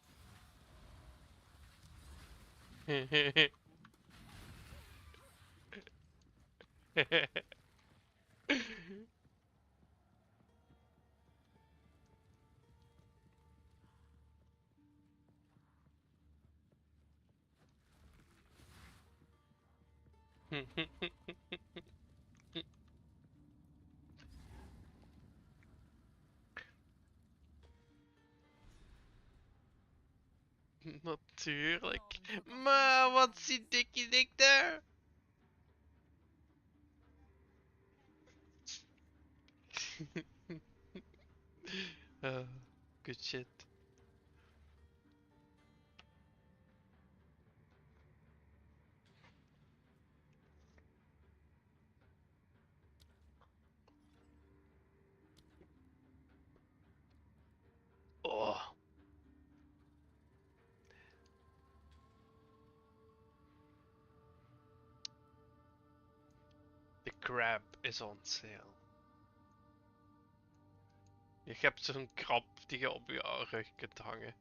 Natuurlijk. Maar wat ziet Dikkie Dik daar? Good shit. Oh, the crab is on sale. Je hebt zo'n krab die je op je rug kunt hangen.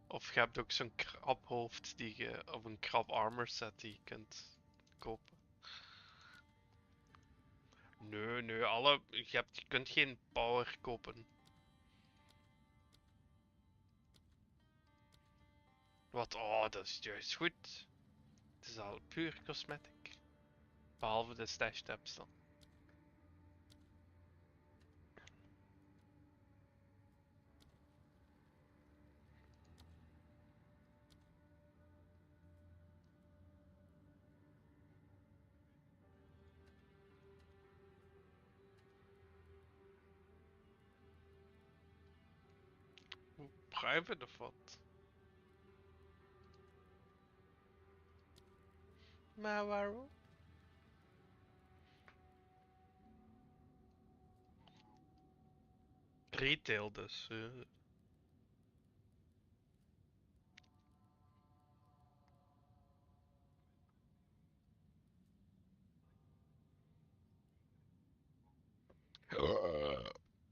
Of je hebt ook zo'n krabhoofd die je op een krab armor set die je kunt kopen. Nee, nee, je kunt geen power kopen. Wat? Oh, dat is juist goed. Het is al puur cosmetic. Behalve de stash tabs dan. Private of wat? Maar waarom? Retail dus.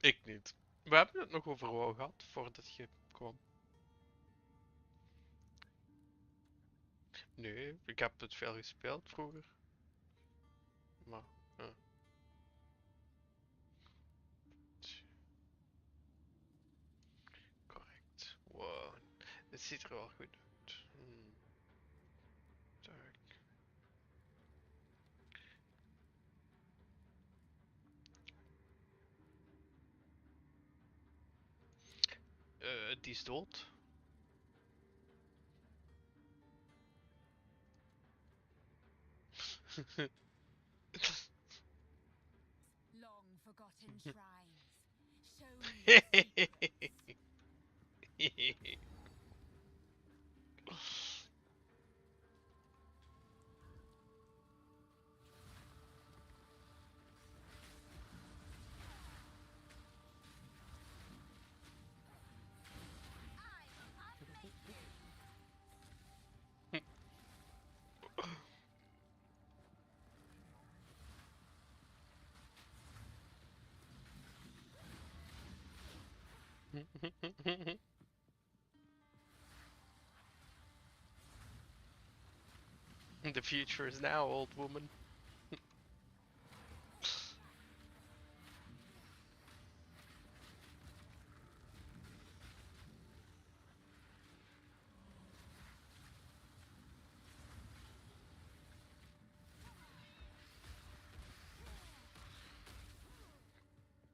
Ik niet. We hebben het nog over WoW gehad voordat je kwam. Nee, ik heb het veel gespeeld vroeger. Maar, correct. Wow, het ziet er wel goed uit. die is dood. Long forgotten shrines. Show me your secrets. I will unmake you. The future is now, old woman.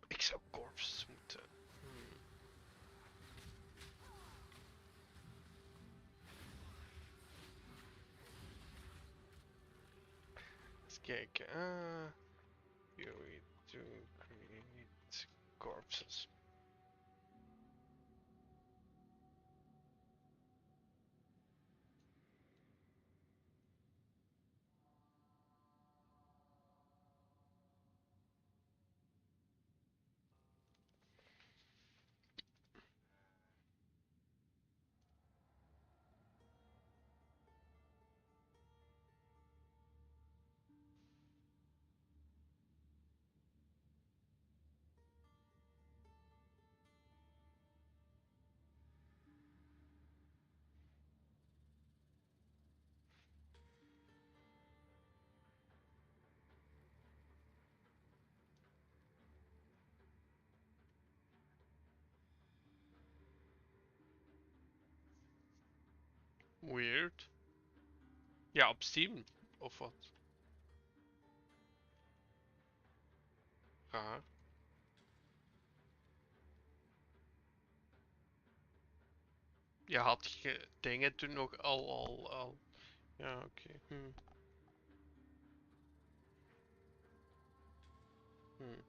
Ik zou corpses moeten. Eens kijken. You need to create corpses. Weird. Ja, op Steam. Of wat? Raar. Je had dingen toen nog al. Ja, oké. Mhm. Hmm.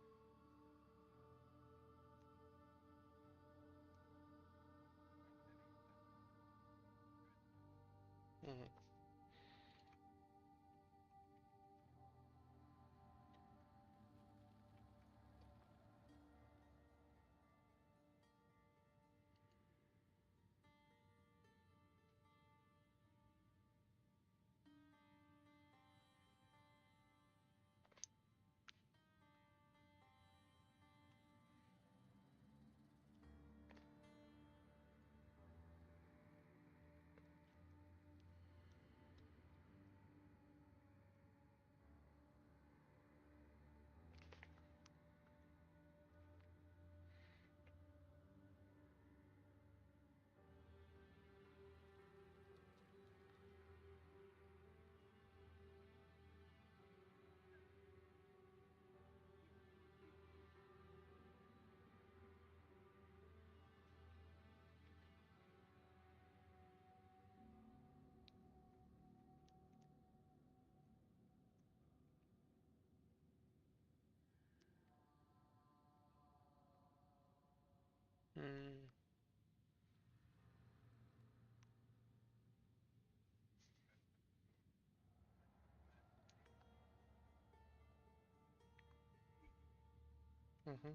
Mhm.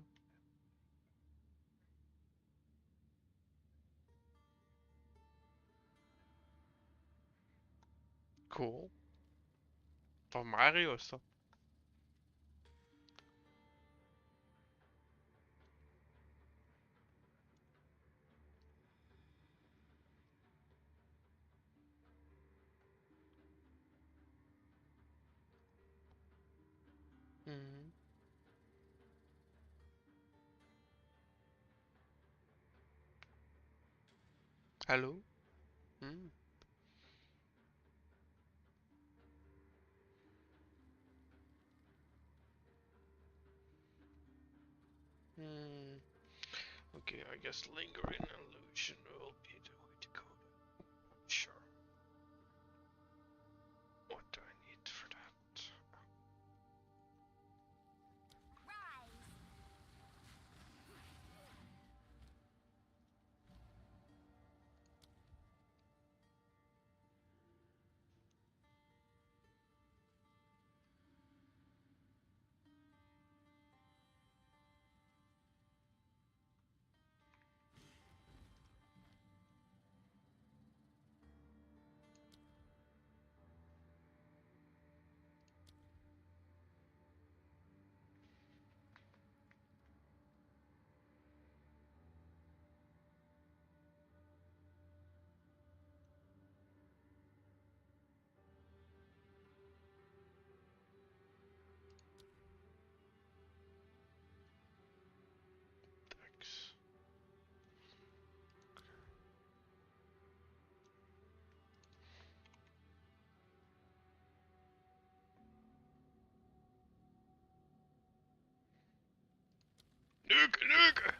Cool. Van Mario is dat. Mhm. Hallo? Hmm. Hmm. Okay, I guess lingering and potion will be the way to go. Sure. What do I need for that? Rise! Thanks. Nuke, nuke!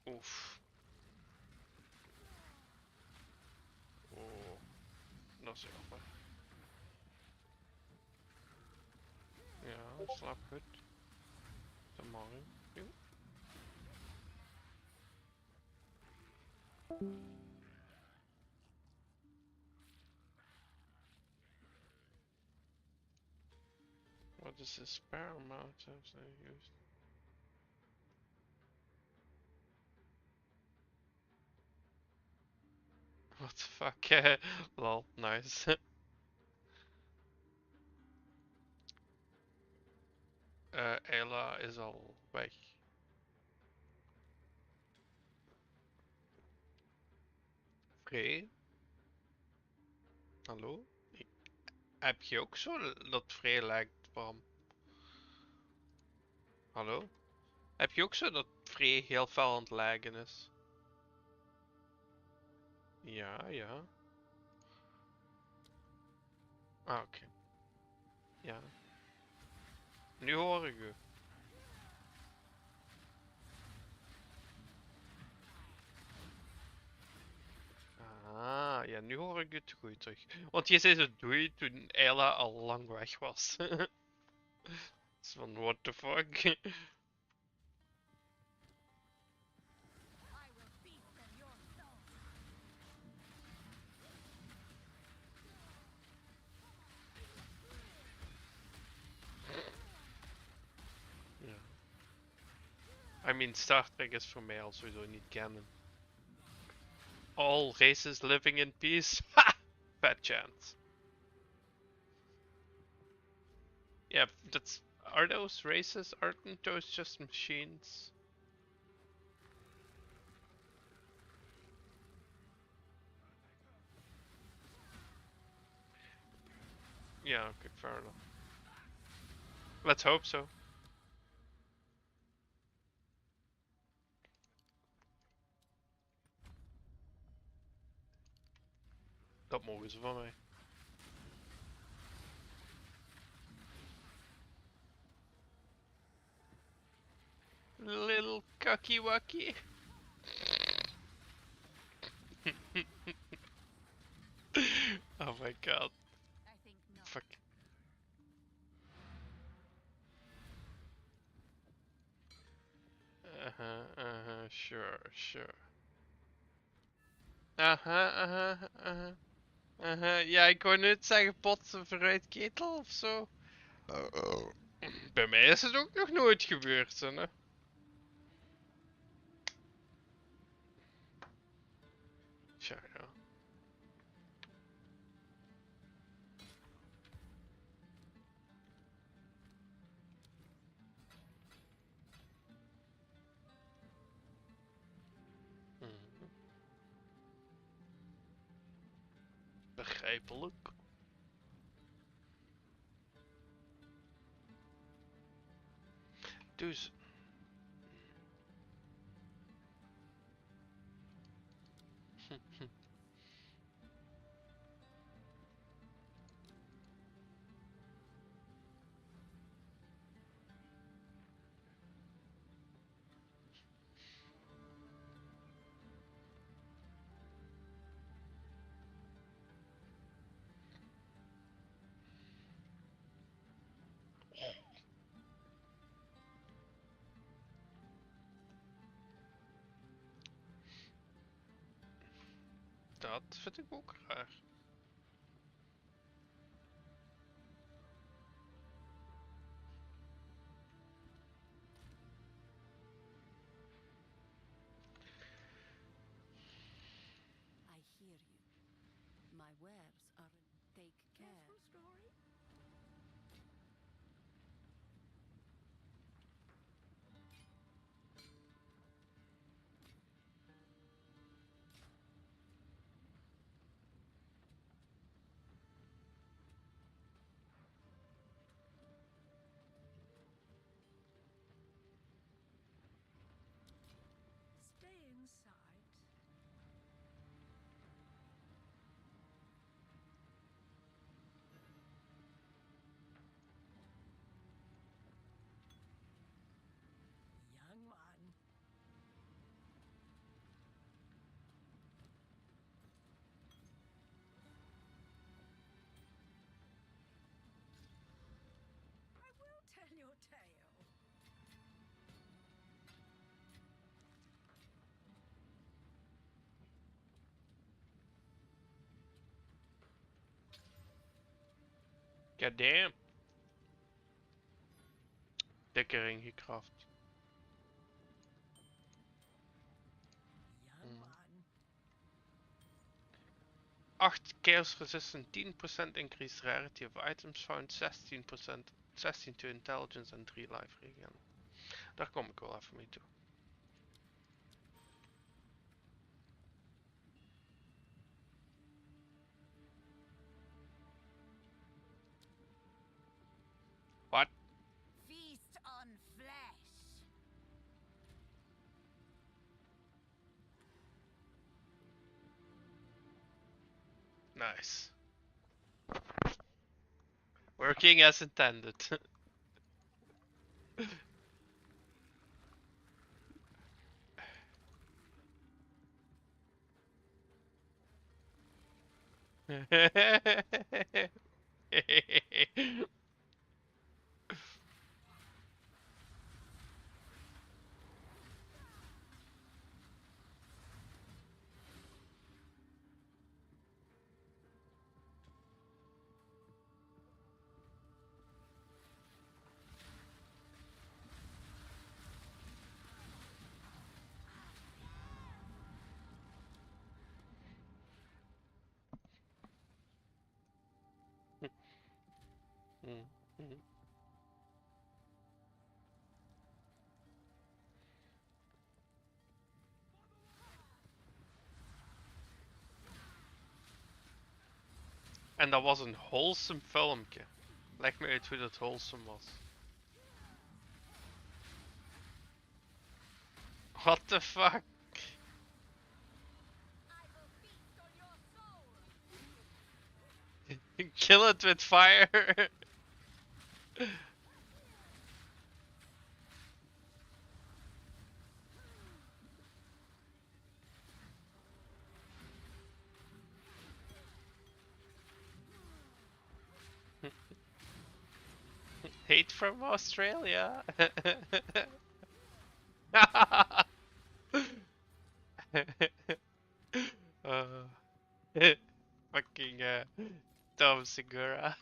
Oef. Oh, dat is jammer. Ja, slaap goed. Dan morgen. Jo. What is the spare amount of they used? What the fuck? Lol, nice. Ela is al weg. Free? Hallo? Heb je ook zo dat vrij lijkt, Bram? Hallo? Heb je ook zo dat vrij heel fel aan het lijken is? Ja, ja. Ah, oké. Ja. Nu hoor ik u. Ah, ja, nu hoor ik het goed terug. Want je zei zo doei toen Ella al lang weg was. Dus van, what the fuck? I will feast on your soul. Ja. I mean, Star Trek is voor mij al sowieso niet canon. All races living in peace? Ha! Fat chance. Yeah, that's... Are those races? Aren't those just machines? Yeah, okay, fair enough. Let's hope so. Dat mogen ze van mij. Little cucky wucky. Oh my god. I think not. Fuck. Sure, sure. Ja, ik wou net zeggen potsen vooruit ketel of zo. Bij mij is het ook nog nooit gebeurd, hè. Tja, ja. Begrijpelijk. Dus. Dat vind ik ook raar. I hear you. My wares are take care. Story? Stay in sight. Young man. I will tell your tale. God damn. Dikke ring gecraft. Young man. 8 chaos resistant, 10% increased rarity of items found, 16%, 16 to intelligence en 3 life regen. Daar kom ik wel even mee toe. What? Feast on flesh. Nice. Working as intended. En dat was een wholesome filmpje. Leg me uit hoe dat wholesome was. What the fuck? I will feast on your soul. Kill it with fire. Hate from Australia. uh, fucking Tom Segura.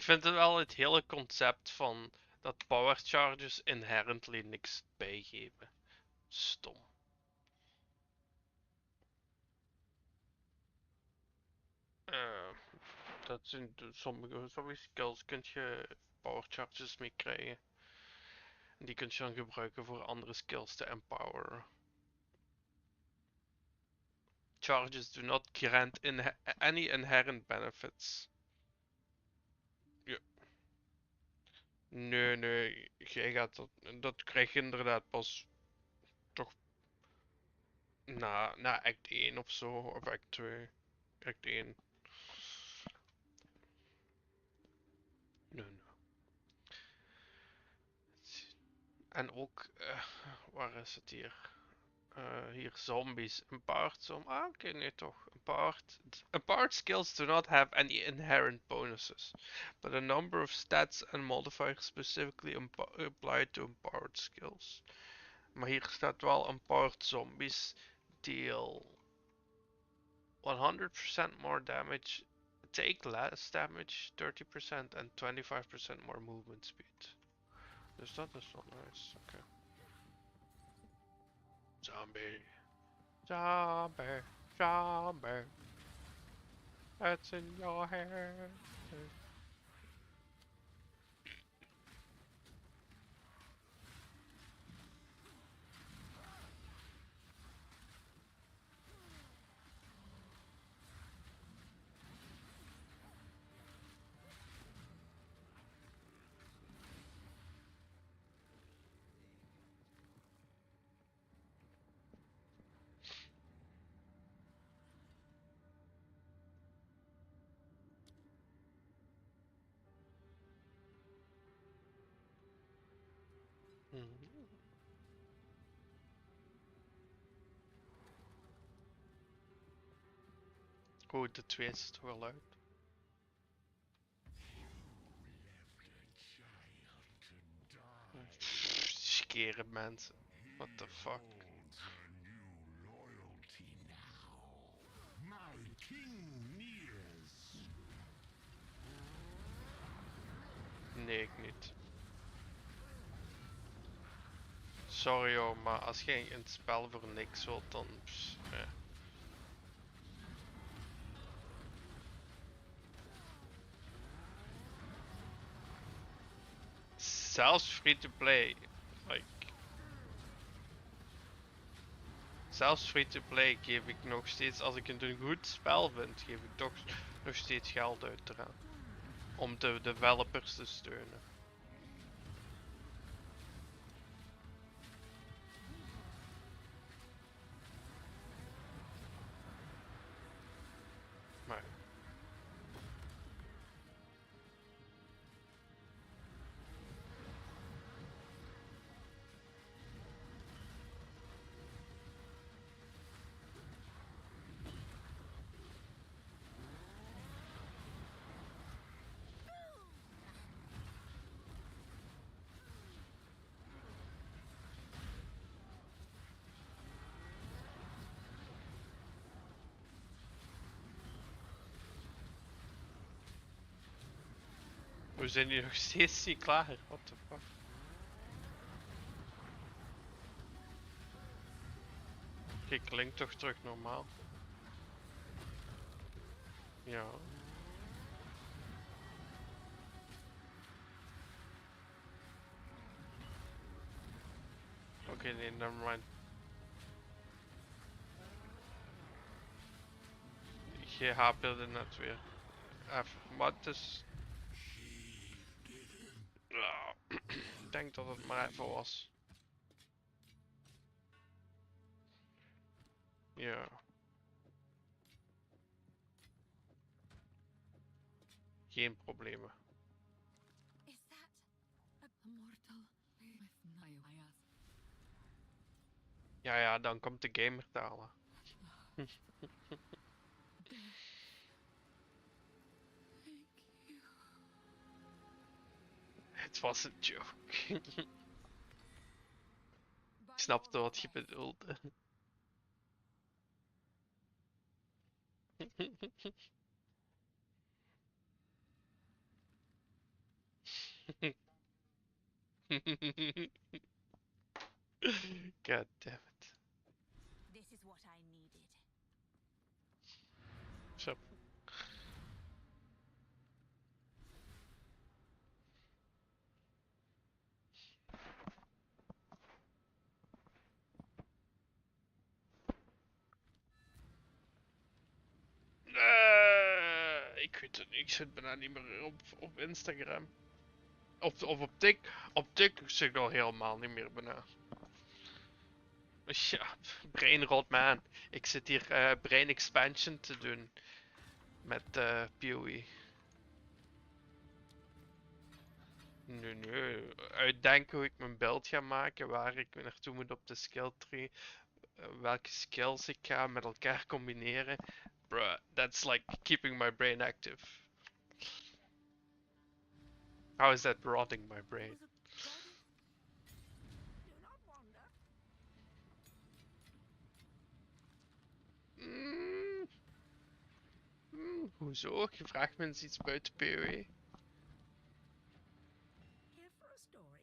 Ik vind het wel het hele concept van dat power charges inherently niks bijgeven. Stom. Dat zijn sommige skills kun je power charges mee krijgen. En die kun je dan gebruiken voor andere skills te empoweren. Charges do not grant any inherent benefits. Ja. Nee, jij gaat dat krijg je inderdaad pas toch na act 1 of zo, of act 2. Act 1. Nee. En ook, waar is het hier? Hier zombies. Empowered zombie. Ah, oké, nee toch. Empowered skills do not have any inherent bonuses, but a number of stats and modifiers specifically applied to empowered skills. Maar hier staat wel empowered zombies deal 100% more damage, take less damage, 30% and 25% more movement speed. Dus dat is wel nice. Oké. Zombie. Zombie. It's in your head. Goed, de twee is toch wel uit. Skere mensen. What the fuck? Nee, ik niet. Sorry hoor, maar als jij in het spel voor niks wilt, dan... Zelfs free to play. Like... Zelfs free to play geef ik nog steeds, als ik het een goed spel vind, geef ik toch nog steeds geld uit eraan. Om de developers te steunen. Maar... We zijn hier nog steeds niet klaar. What the fuck? Kijk, klinkt toch terug normaal? Ja. Oké, nee, nevermind. Je hapelde net weer. Even, maar het is... Ja, ik denk dat het maar even was. Ja. Geen problemen. Is that a mortal with Naias? Ja, dan komt de gamer te halen. Het was een joke. Ik snapte wat je bedoelde. God damn it. This is what I needed. Zo. Ik weet het niet, ik zit bijna niet meer op Instagram. Of op TikTok zit ik al helemaal niet meer bijna. Ja, brain rot man. Ik zit hier brain expansion te doen met PoE. Nee. Uitdenken hoe ik mijn beeld ga maken, waar ik naartoe moet op de skill tree, welke skills ik ga met elkaar combineren. Bruh, that's like keeping my brain active. How is that rotting my brain? Was a goddess? Do not wander. Hoezo? Je vraagt me eens iets buiten PoE. Here for a story?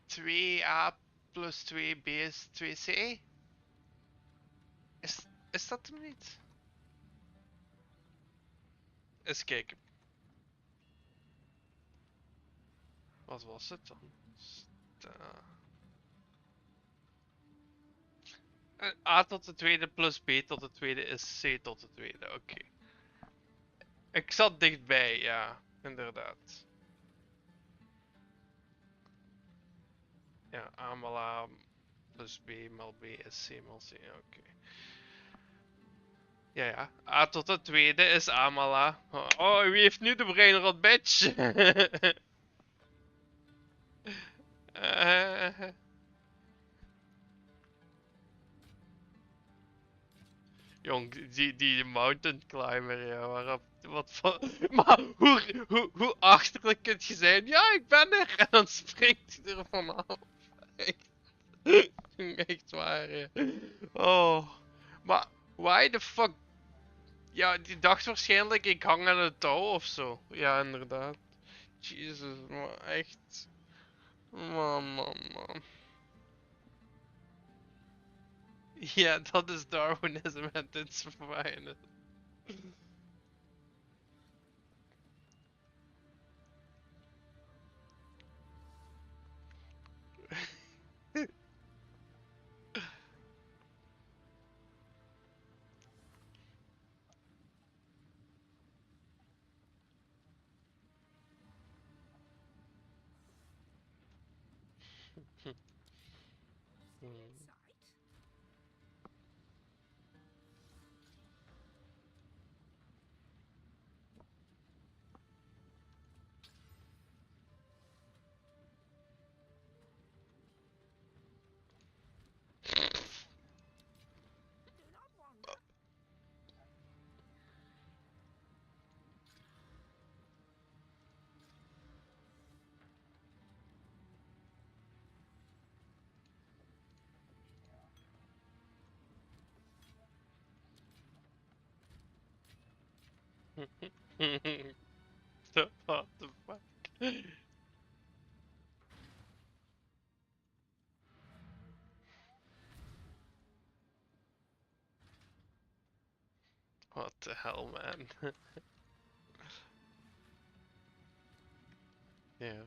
2a plus 2b is 2c? Is dat hem niet? Eens kijken. Wat was het dan? A tot de tweede plus b tot de tweede is c tot de tweede, oké. Ik zat dichtbij, ja, inderdaad. Ja, A mal A plus B mal B is C mal C, oké. Ja, A tot de tweede is A mal A. Oh, wie heeft nu de brainrot, bitch? Jong, die mountain climber, ja, waarop, wat van, maar hoe achterlijk kunt je zijn? Ja, ik ben er! En dan springt hij er vanaf. Echt, echt waar, ja. Oh, maar why the fuck? Ja, die dacht waarschijnlijk ik hang aan het touw of zo. Ja, inderdaad. Jezus, maar echt. Man. Ja, dat is Darwinisme at its finest. Sight? Do not wander. What the fuck? What the hell, man? Yeah.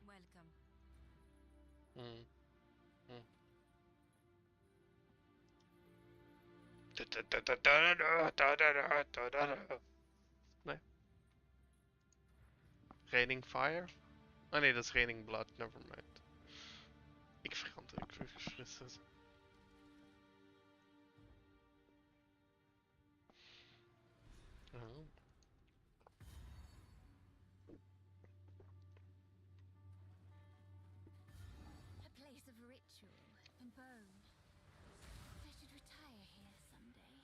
Welcome. Mm. Nee. Raining Fire? Oh nee, dat is Raining Blood, never mind. Ik verfris het. Oh. A place of ritual and bone. I should retire here someday.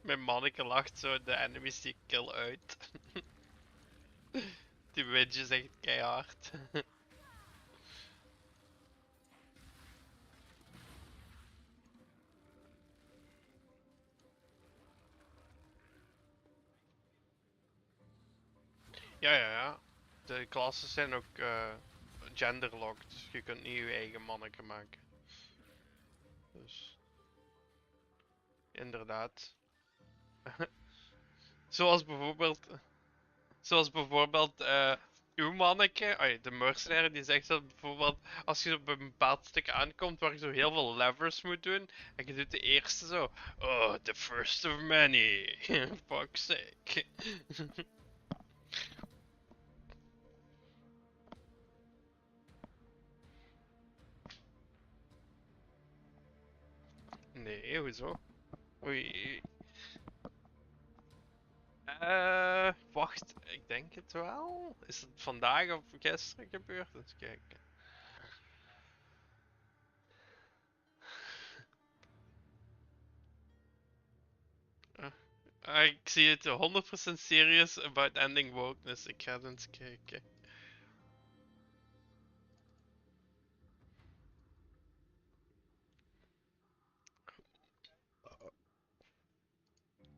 Mijn manneke lacht zo de enemies die ik kill uit. Die wedge is echt keihard. Ja, ja, ja. De klassen zijn ook genderlocked. Dus je kunt niet je eigen manneke maken. Dus. Inderdaad. Zoals bijvoorbeeld. Zoals bijvoorbeeld uw manneke, de mercenary, die zegt dat bijvoorbeeld als je op een bepaald stuk aankomt waar je zo heel veel levers moet doen, en je doet de eerste zo, oh, the first of many, fuck's sake. Nee, hoezo? Oei. Wacht, ik denk het wel. Is het vandaag of gisteren gebeurd? Eens kijken. Ik zie het 100% serious about ending wokeness. Ik ga eens kijken.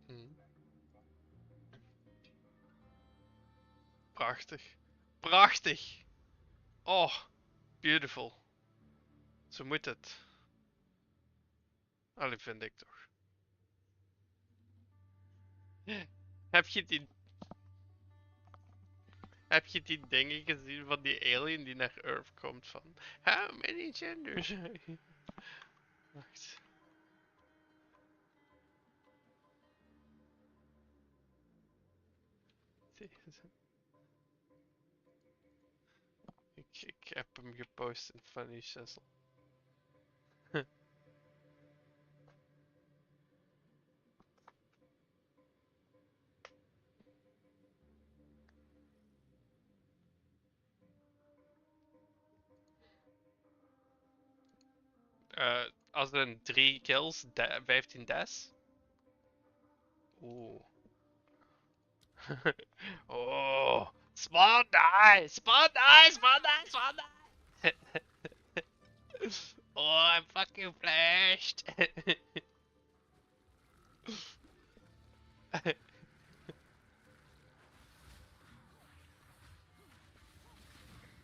Hm. Prachtig. Prachtig! Oh, beautiful. Zo moet het. Allee, vind ik toch. Heb je die, heb je die dingen gezien van die alien die naar Earth komt van? How many genders? Wacht. Ik heb hem gepost in Funny Shizzle. Als er een 3 kills, 15 deaths. Oeh. Oh, spawn die! Spawn die! Spawn die! Spawn die! Oh, I'm fucking flashed!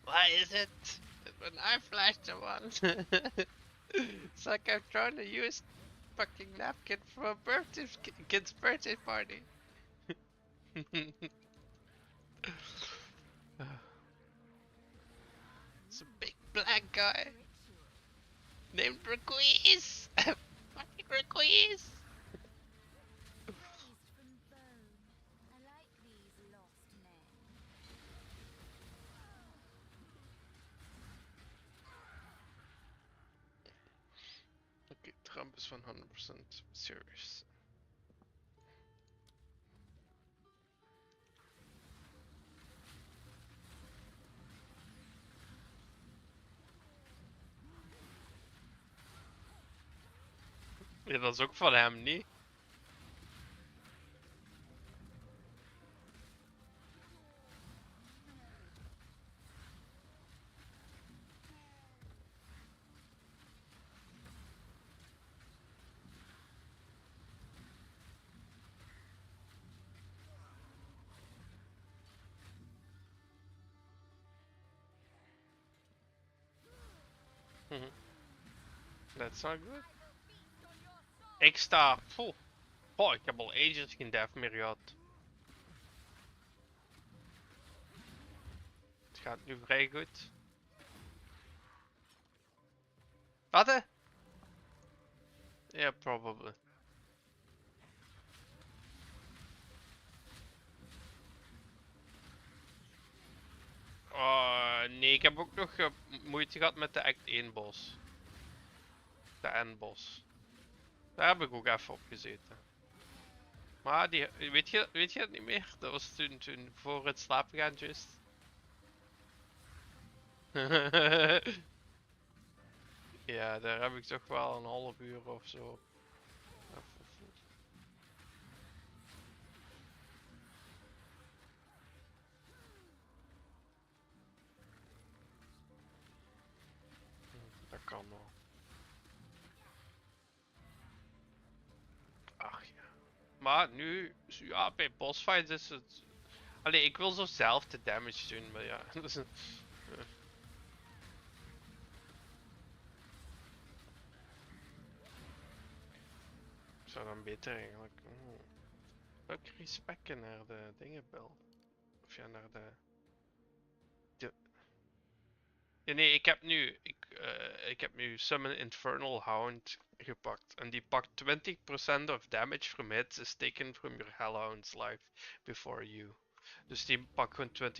Why is it when I flash someone? It's like I'm trying to use fucking napkin for a birthday kid's birthday party. It's a big black guy named Requise. Fucking Requise. Raised from bone. I like these lost men. Okay, Trump is 100% serious. Ja, dat is ook van hem, niet? That's not good. Ik sta vol. Oh, ik heb al ages geen death meer gehad. Het gaat nu vrij goed. Wat? Hè? Ja, probably. Oh, nee, ik heb ook nog moeite gehad met de Act 1 boss. De N-boss. Daar heb ik ook even op gezeten. Maar die, weet je het niet meer? Dat was toen voor het slapen gaan, just. Ja, daar heb ik toch wel een half uur of zo. Dat kan wel. Ach ja. Maar nu, ja, bij bossfights is het. Allee, ik wil zo zelf de damage doen, maar ja. Dat is een... Zou dan beter eigenlijk. Zou ik respecten naar de dingenbel? Of ja, naar de. Ja, nee, ik heb nu Summon Infernal Hound gepakt. En die pakt 20% of damage from hits is taken from your Hellhound's life before you. Dus die pakt gewoon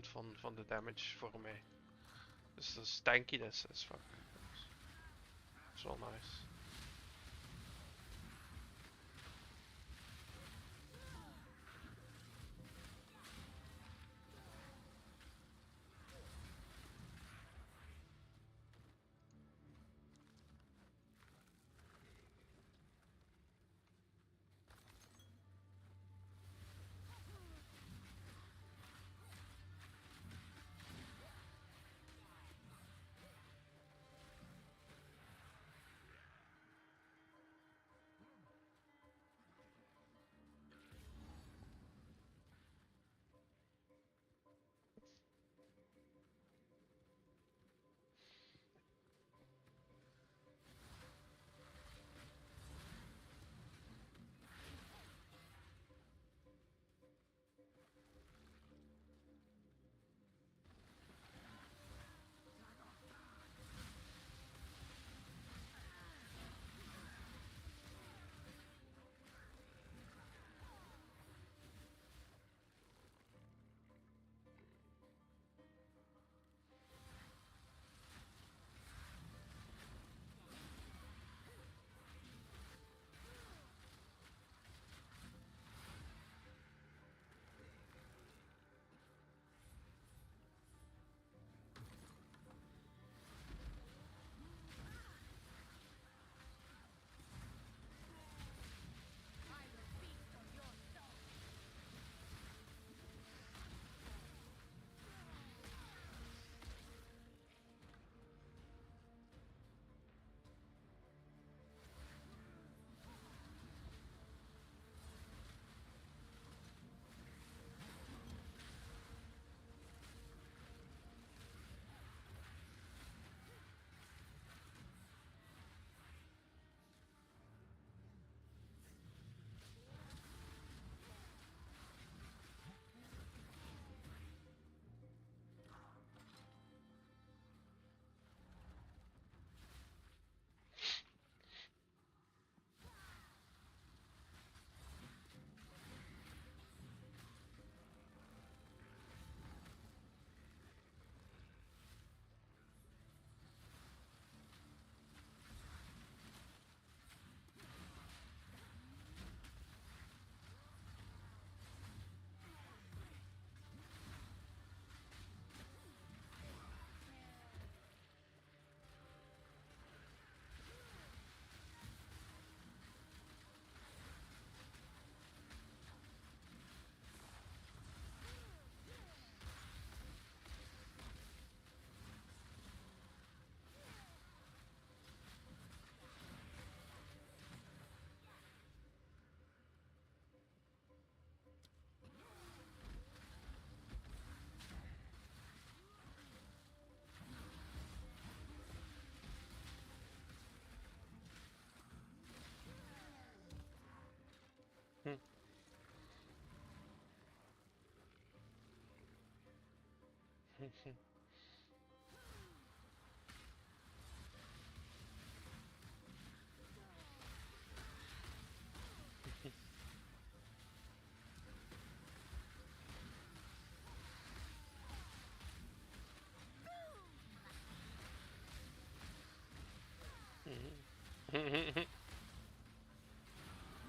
20% van de damage voor mij. Dus dat is tanky, dat is fuck. Dat is wel nice.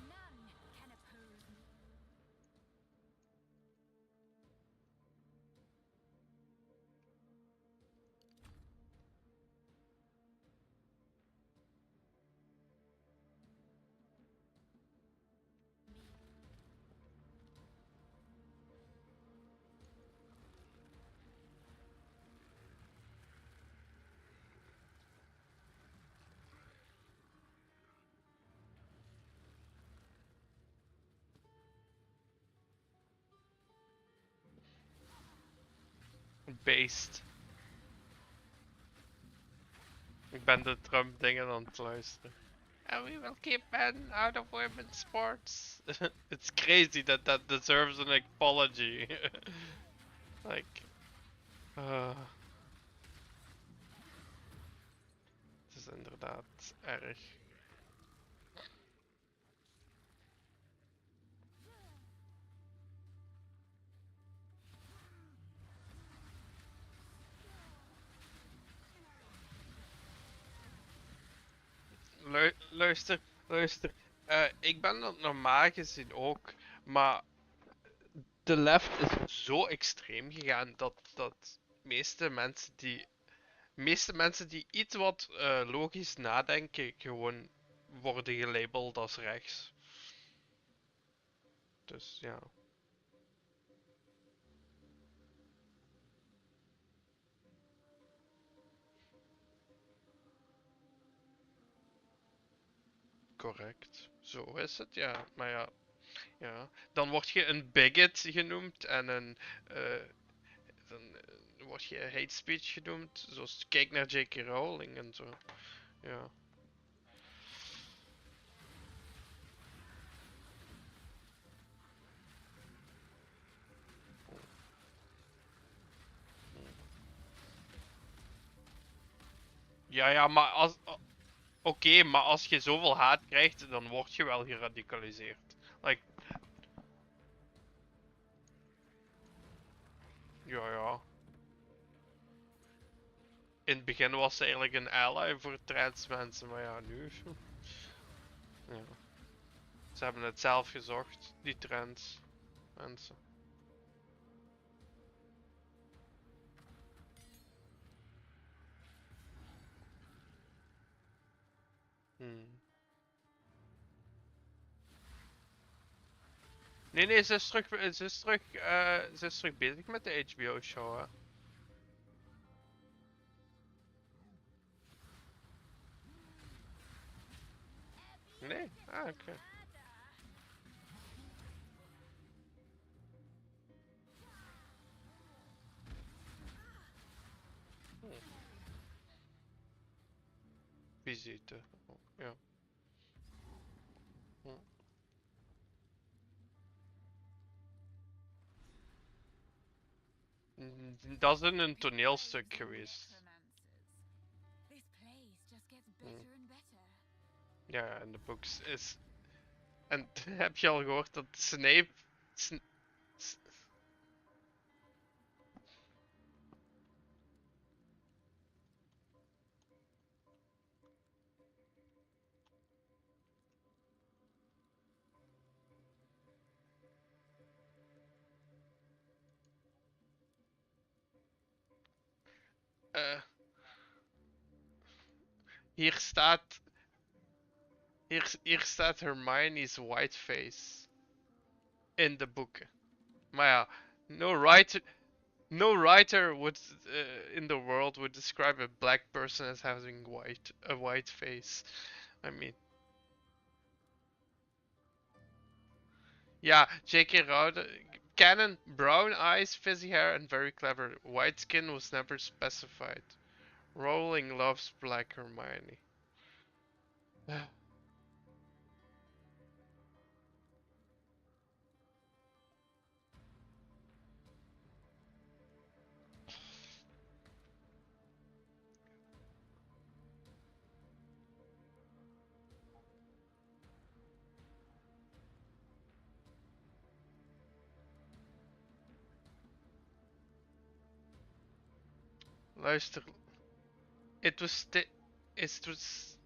None can oppose me. Beest. Ik ben de Trump dingen aan het luisteren. And we will keep men out of women's sports. It's crazy that that deserves an apology. Like, het is inderdaad erg. Luister, luister. Ik ben dat normaal gezien ook, maar de left is zo extreem gegaan dat meeste mensen die iets wat logisch nadenken, gewoon worden gelabeld als rechts. Dus ja. Correct. Zo is het, ja. Maar ja, ja. Dan word je een bigot genoemd en dan word je hate speech genoemd. Zoals kijk naar J.K. Rowling en zo. Ja. Ja, ja, maar als. Oké, maar als je zoveel haat krijgt, dan word je wel geradicaliseerd. Like, ja, ja. In het begin was ze eigenlijk een ally voor trans mensen, maar ja, nu. Ja. Ze hebben het zelf gezocht, die trans mensen. Hmm. Nee, nee, ze is terug bezig met de HBO-show, hè. Nee? Ah, oké. Hmm. Visite. Oh, ja. Hmm. Dat is een toneelstuk geweest. This place just gets Hmm. better and better. Ja, en de books is. En heb je al gehoord dat Snape. Sn- S- eh, hier staat. Hier staat Hermione's white face. In de boeken. Maar ja, no writer. No writer would in the world would describe a black person as having a white face. I mean, yeah, J.K. Rowling, canon, brown eyes, fizzy hair, and very clever. White skin was never specified. Rowling loves Black Hermione. Luister. It was it was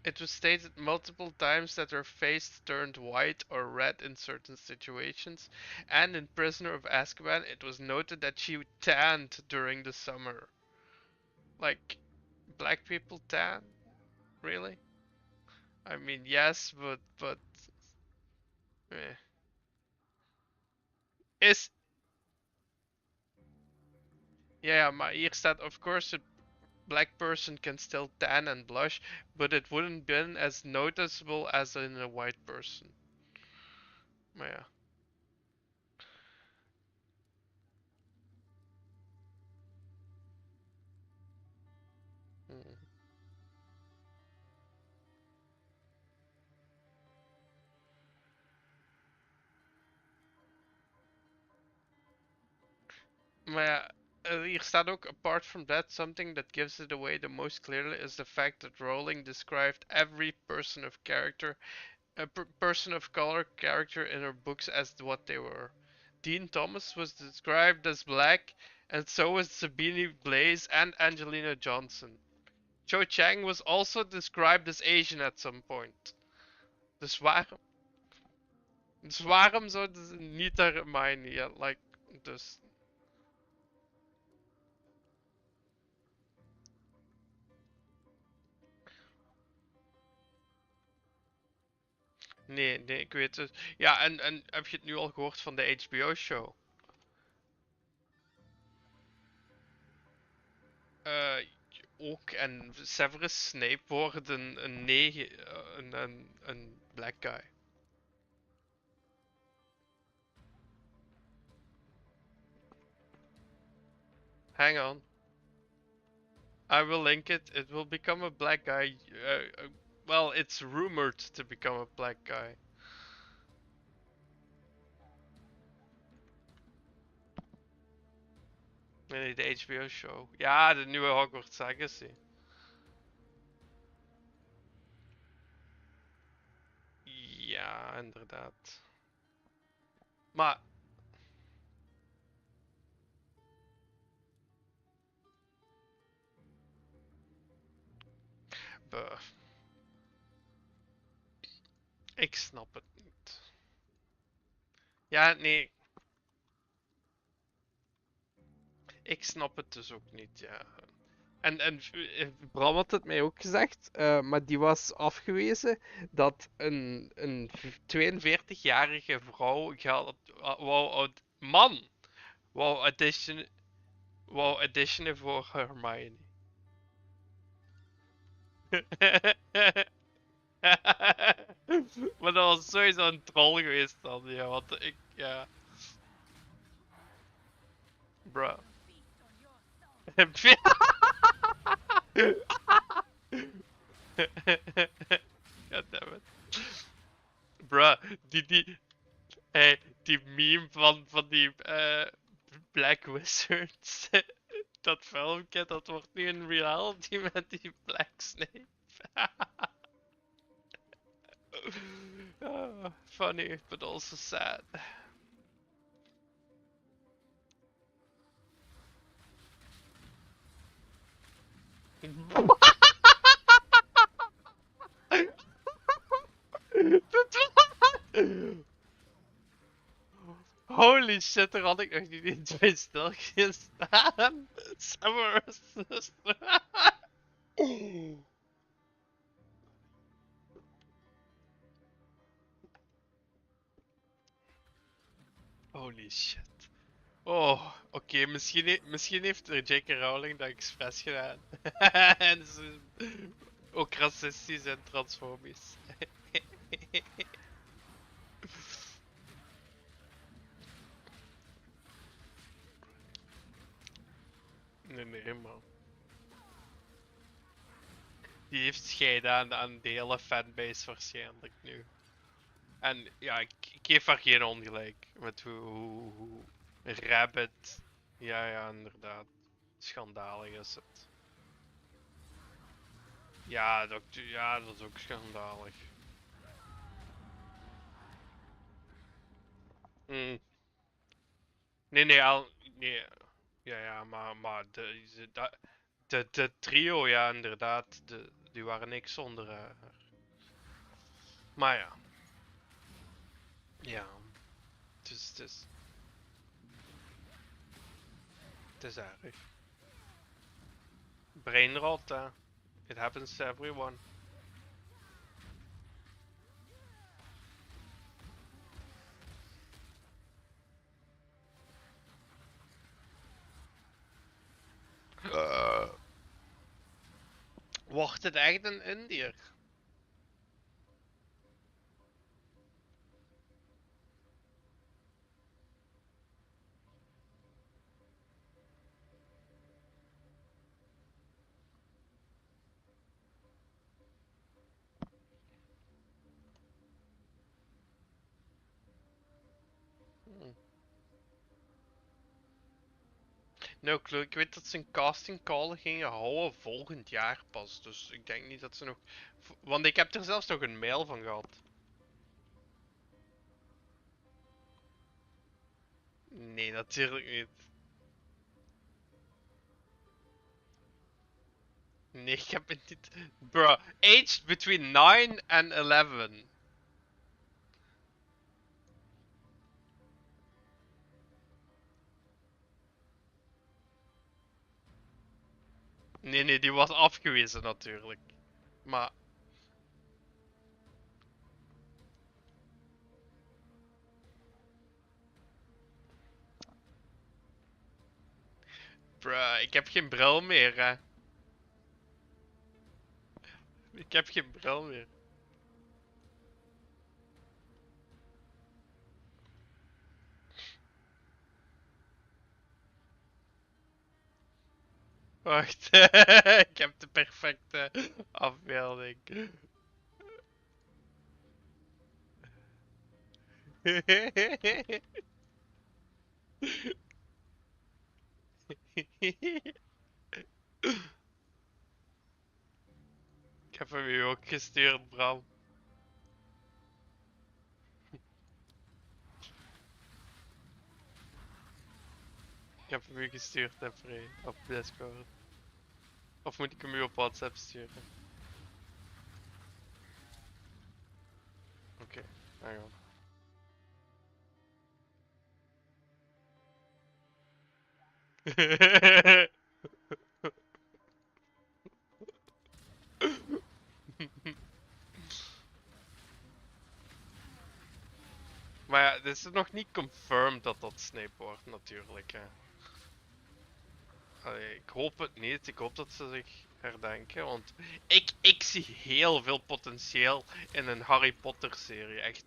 it was stated multiple times that her face turned white or red in certain situations, and in Prisoner of Azkaban it was noted that she tanned during the summer. Like, black people tan? Really? I mean, yes, but eh. Is yeah, maar hier staat, of course, a black person can still tan and blush, but it wouldn't been as noticeable as in a white person. Maar ja. Hmm. Maar ja, hier staat ook, apart from that, something that gives it away the most clearly is the fact that Rowling described every person of character, a person of color character in her books as what they were. Dean Thomas was described as black, and so was Sabine Blaze and Angelina Johnson. Cho Chang was also described as Asian at some point. Dus waarom zouden ze niet daar mine? Ja, like, dus. Nee, nee, ik weet het. Ja, en heb je het nu al gehoord van de HBO-show? Eh, ook, en Severus Snape wordt een negen, een black guy. Hang on. I will link it. It will become a black guy. Well, it's rumored to become a black guy. Nee, de HBO-show. Ja, de nieuwe Hogwarts Legacy. Ja, inderdaad. Maar, buh, ik snap het niet. Ja, nee, ik snap het dus ook niet, ja. En Bram had het mij ook gezegd, maar die was afgewezen dat een 42-jarige vrouw man wou auditionen voor Hermione. Maar dat was sowieso een troll geweest dan, ja, want ik, ja. Bro. Goddammit. Bruh, hey, die meme van die Black Wizards. Dat filmpje, dat wordt nu een reality met die Black Snape. Funny, but also sad. Holy shit, daar had ik nog niet eens bij stilgestaan. Severus. Holy shit. Oh, oké, misschien heeft J.K. Rowling dat expres gedaan. En ze ook racistisch en transfobisch. Nee, nee, man. Die heeft scheiden aan de hele fanbase waarschijnlijk nu. En ja, ik geef haar geen ongelijk met hoe Rabbit. Ja, ja, inderdaad. Schandalig is het. Ja, dat is ook schandalig. Mm. Nee, nee, nee. Ja, maar de trio, ja, inderdaad, die waren niks zonder haar. Maar ja, ja, het is erg. Brain rot, hè. It happens to everyone. Wordt het echt een Indiër? Hm. No clue. Ik weet dat ze een casting call gingen houden volgend jaar pas. Dus ik denk niet dat ze nog... Want ik heb er zelfs nog een mail van gehad. Nee, natuurlijk niet. Nee, ik heb het niet... Bro, aged between 9 and 11. Nee, die was afgewezen natuurlijk. Maar... Bruh, ik heb geen bril meer, hè. Ik heb geen bril meer. Wacht, ik heb de perfecte afbeelding. Ik heb hem u ook gestuurd, Bram. Ik heb hem u gestuurd, hè, Frey, op Discord. Of moet ik hem u op WhatsApp sturen? Oké, hang on. Maar ja, dit is nog niet confirmed dat dat Snape wordt, natuurlijk. Hè. Allee, ik hoop het niet. Ik hoop dat ze zich herdenken. Want ik zie heel veel potentieel in een Harry Potter serie. Echt.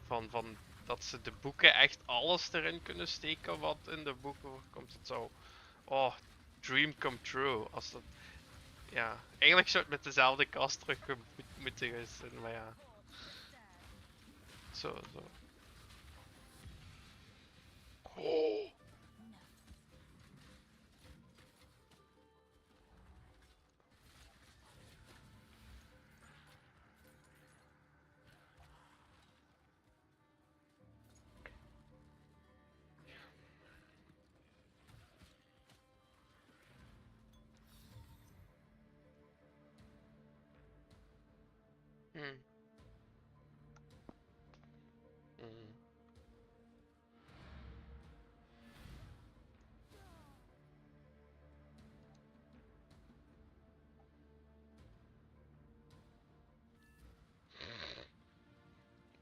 Van dat ze de boeken echt alles erin kunnen steken wat in de boeken voorkomt. Het zou. Oh, dream come true. Als dat. Ja, eigenlijk zou het met dezelfde cast terug moeten geweest zijn. Maar ja. Zo. Oh. Hmm. Hmm.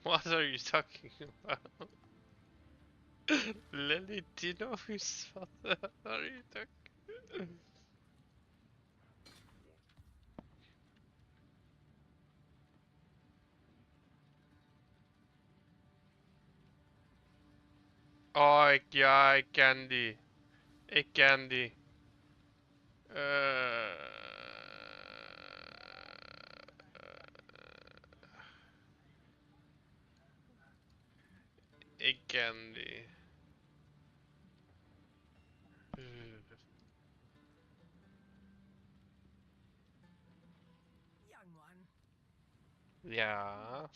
What are you talking about? Lily, do you know whose father are you talking? Oh, ik ken die. Ik ken die. Eh, ik ken die. Young one. Ja.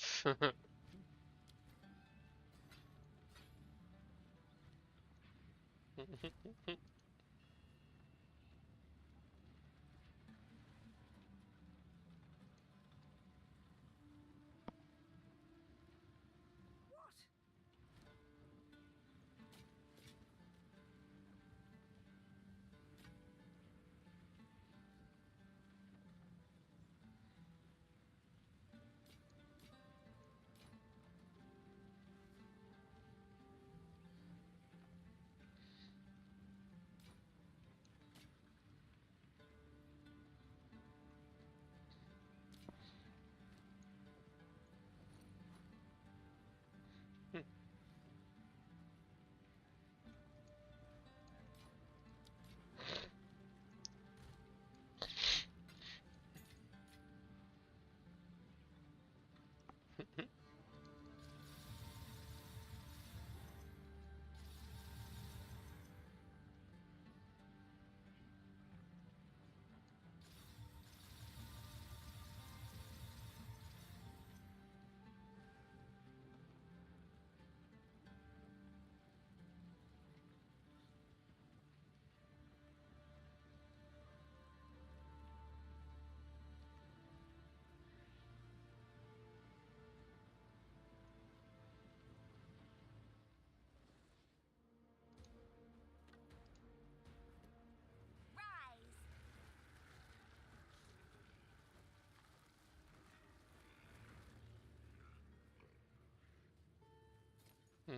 Mm.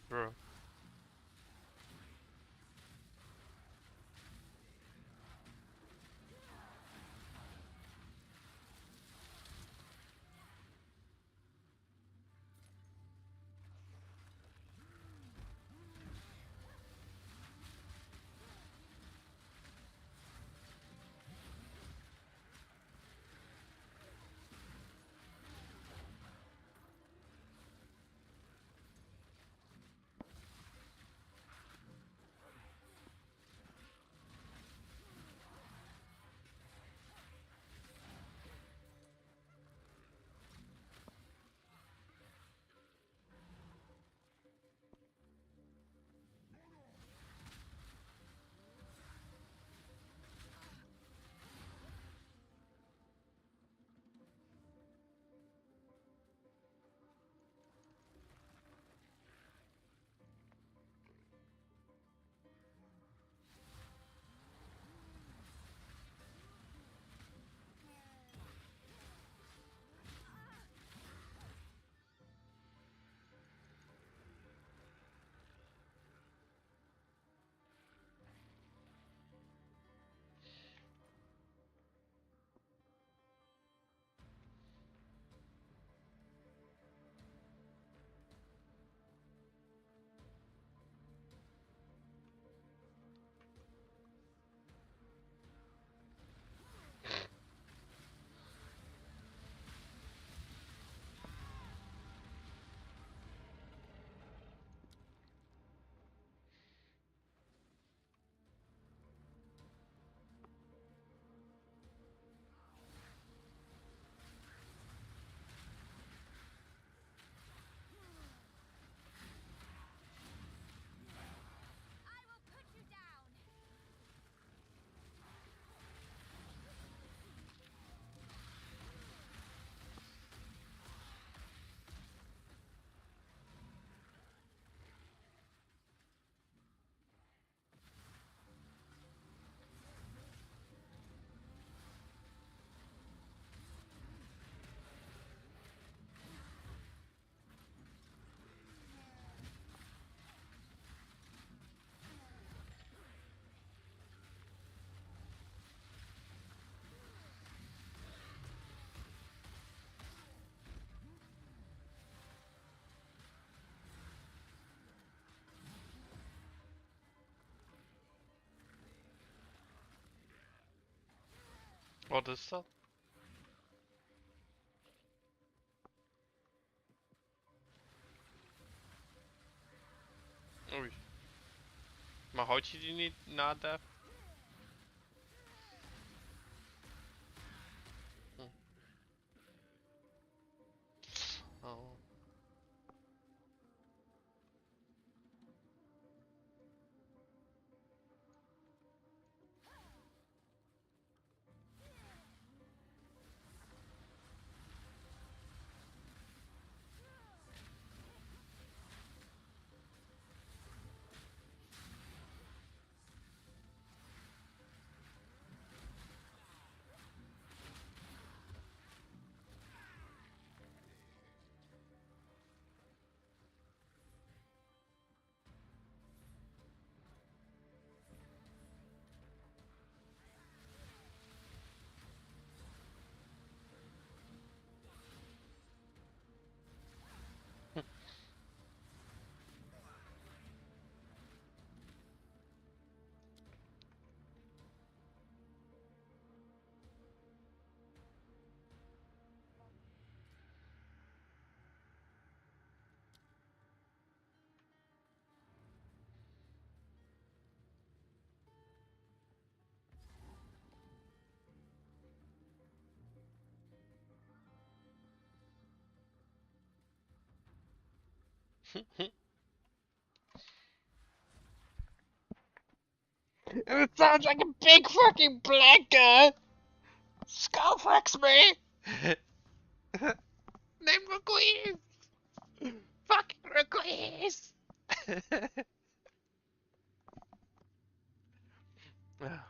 Bro. I will put you down. Wat is dat? Oei. Maar houd je die niet na daar? Hm. Oh. And it sounds like a big fucking black guy! Skullfucks me! Name for queen! Fuck a quiz! Ah.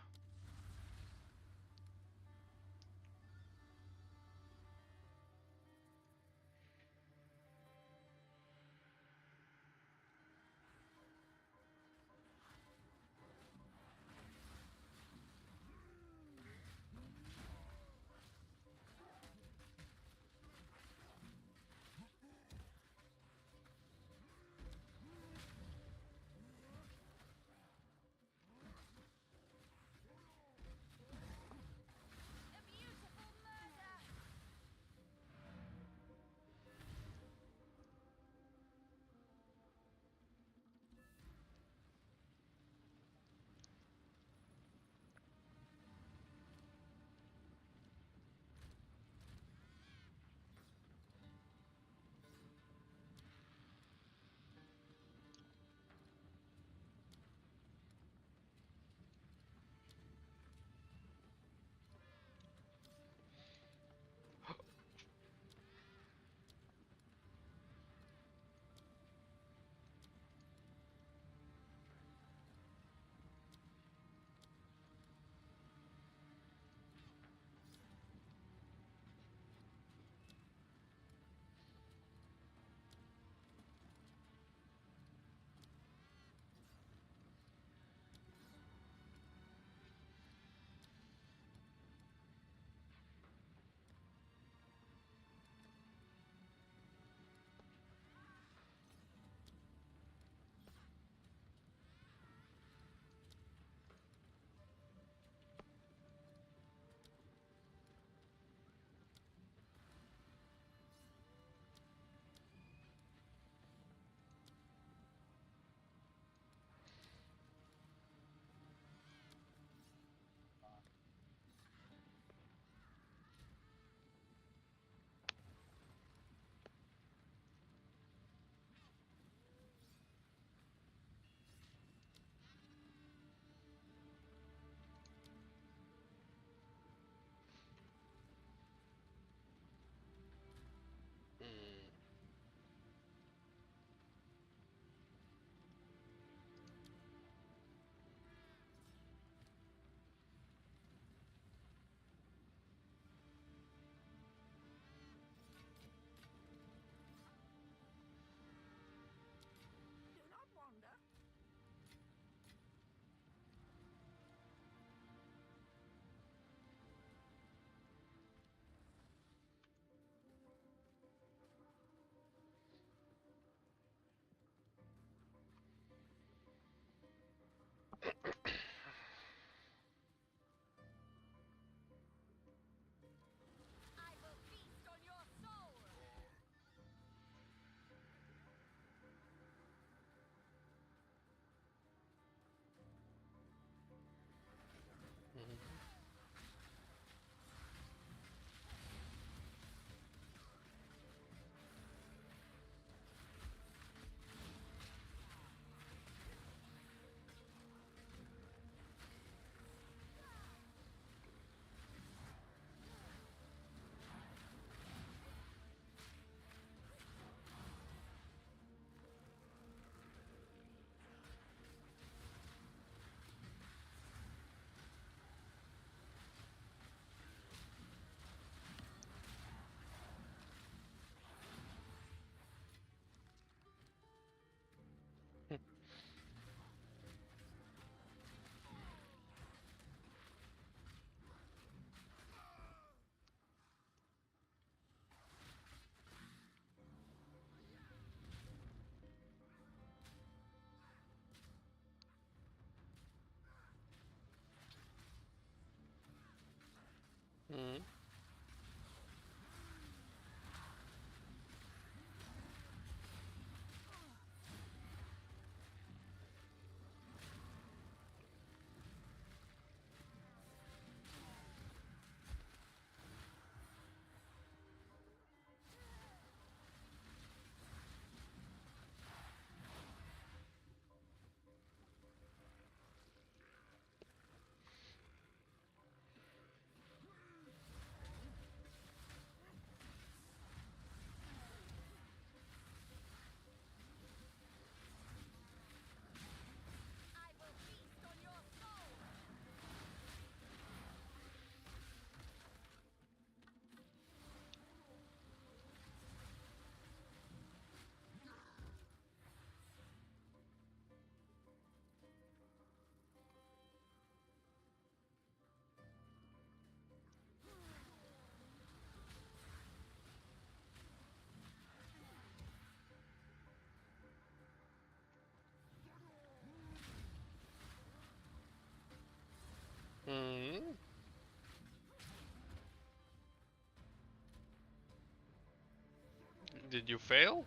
Did you fail?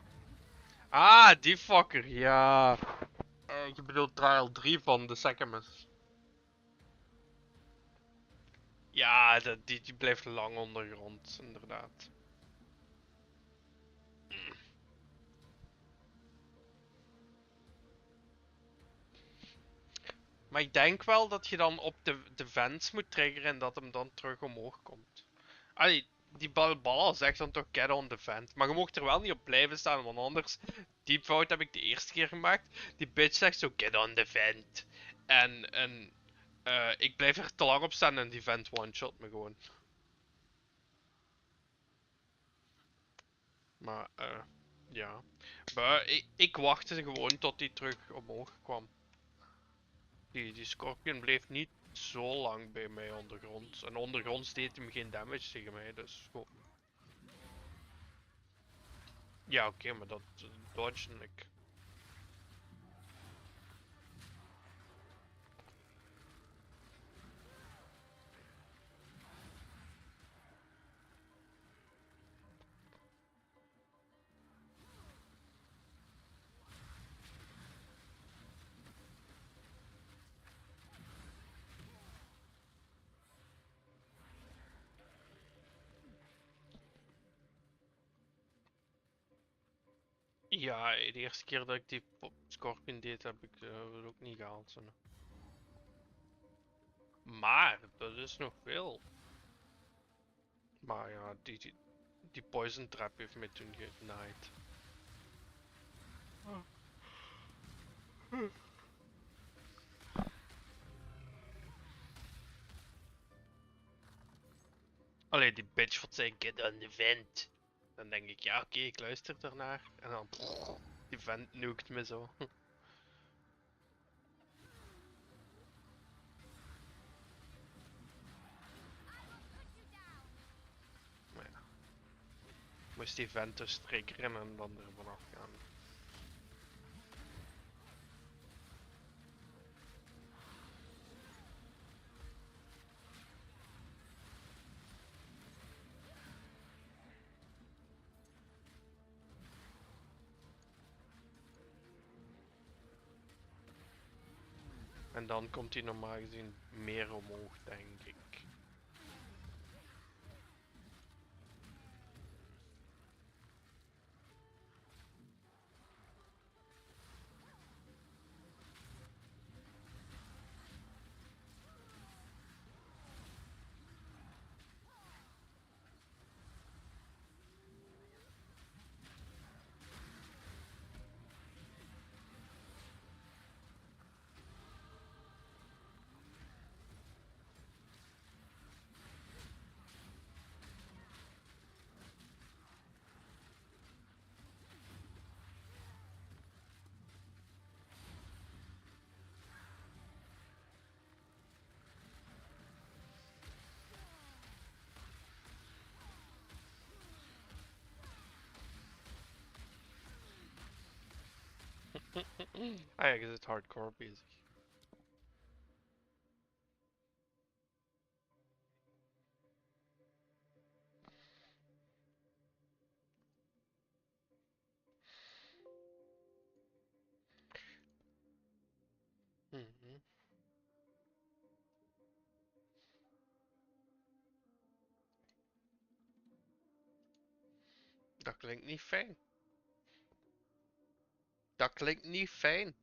Ah, die fucker, ja. Je bedoelt trial 3 van de Sekamus. Ja, die blijft lang ondergrond, inderdaad. Maar ik denk wel dat je dan op de vents moet triggeren en dat hem dan terug omhoog komt. Allee, die Balbala zegt dan toch get on the vent. Maar je mocht er wel niet op blijven staan, want anders... Die fout heb ik de eerste keer gemaakt. Die bitch zegt zo get on the vent. En ik blijf er te lang op staan en die vent one-shot me gewoon. Maar ja. Maar ik wachtte gewoon tot hij terug omhoog kwam. Die Scorpion bleef niet zo lang bij mij ondergrond. En ondergronds deed hij geen damage tegen mij, dus goed. Ja, oké, maar dat dodge ik. Ja, de eerste keer dat ik die Scorpion deed, heb ik het ook niet gehaald. Zo. Maar, dat is nog veel. Maar ja, die poison trap heeft mij toen genaaid. Allee, die bitch wat zei get on the vent. Dan denk ik, ja oké, ik luister ernaar. En dan, die vent nukt me zo. Maar ja, moest die vent dus triggeren en dan er vanaf gaan. En dan komt hij normaal gezien meer omhoog, denk ik. Ah ja, je zit hardcore bezig. Mhm. Dat klinkt niet fijn. Dat klinkt niet fijn.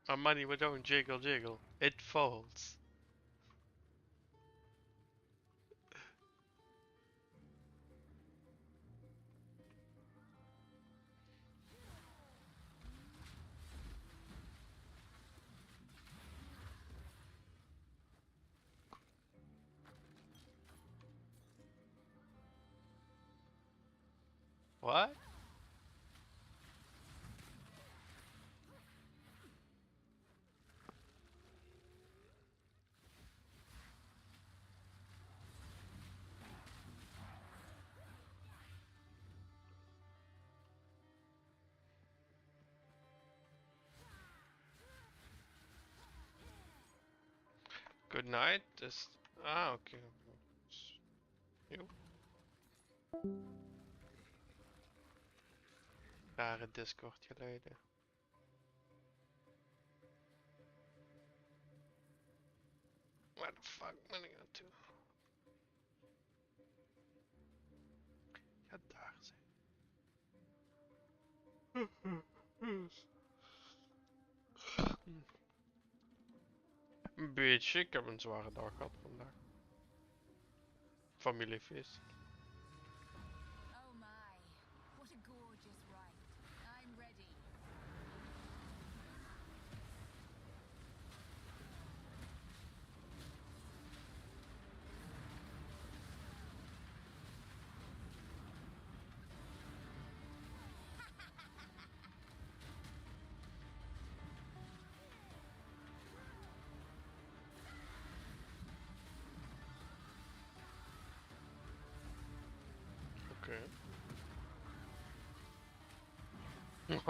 My money we don't jiggle jiggle. It falls. What? Good night. Is okay. Jo. Rare Discord geluiden. Where the fuck ben ik naartoe? Ga daar zijn. Een beetje, ik heb een zware dag gehad vandaag. Familiefeest. Oh my, what a gorgeous rite. I'm ready. Oké. Ja,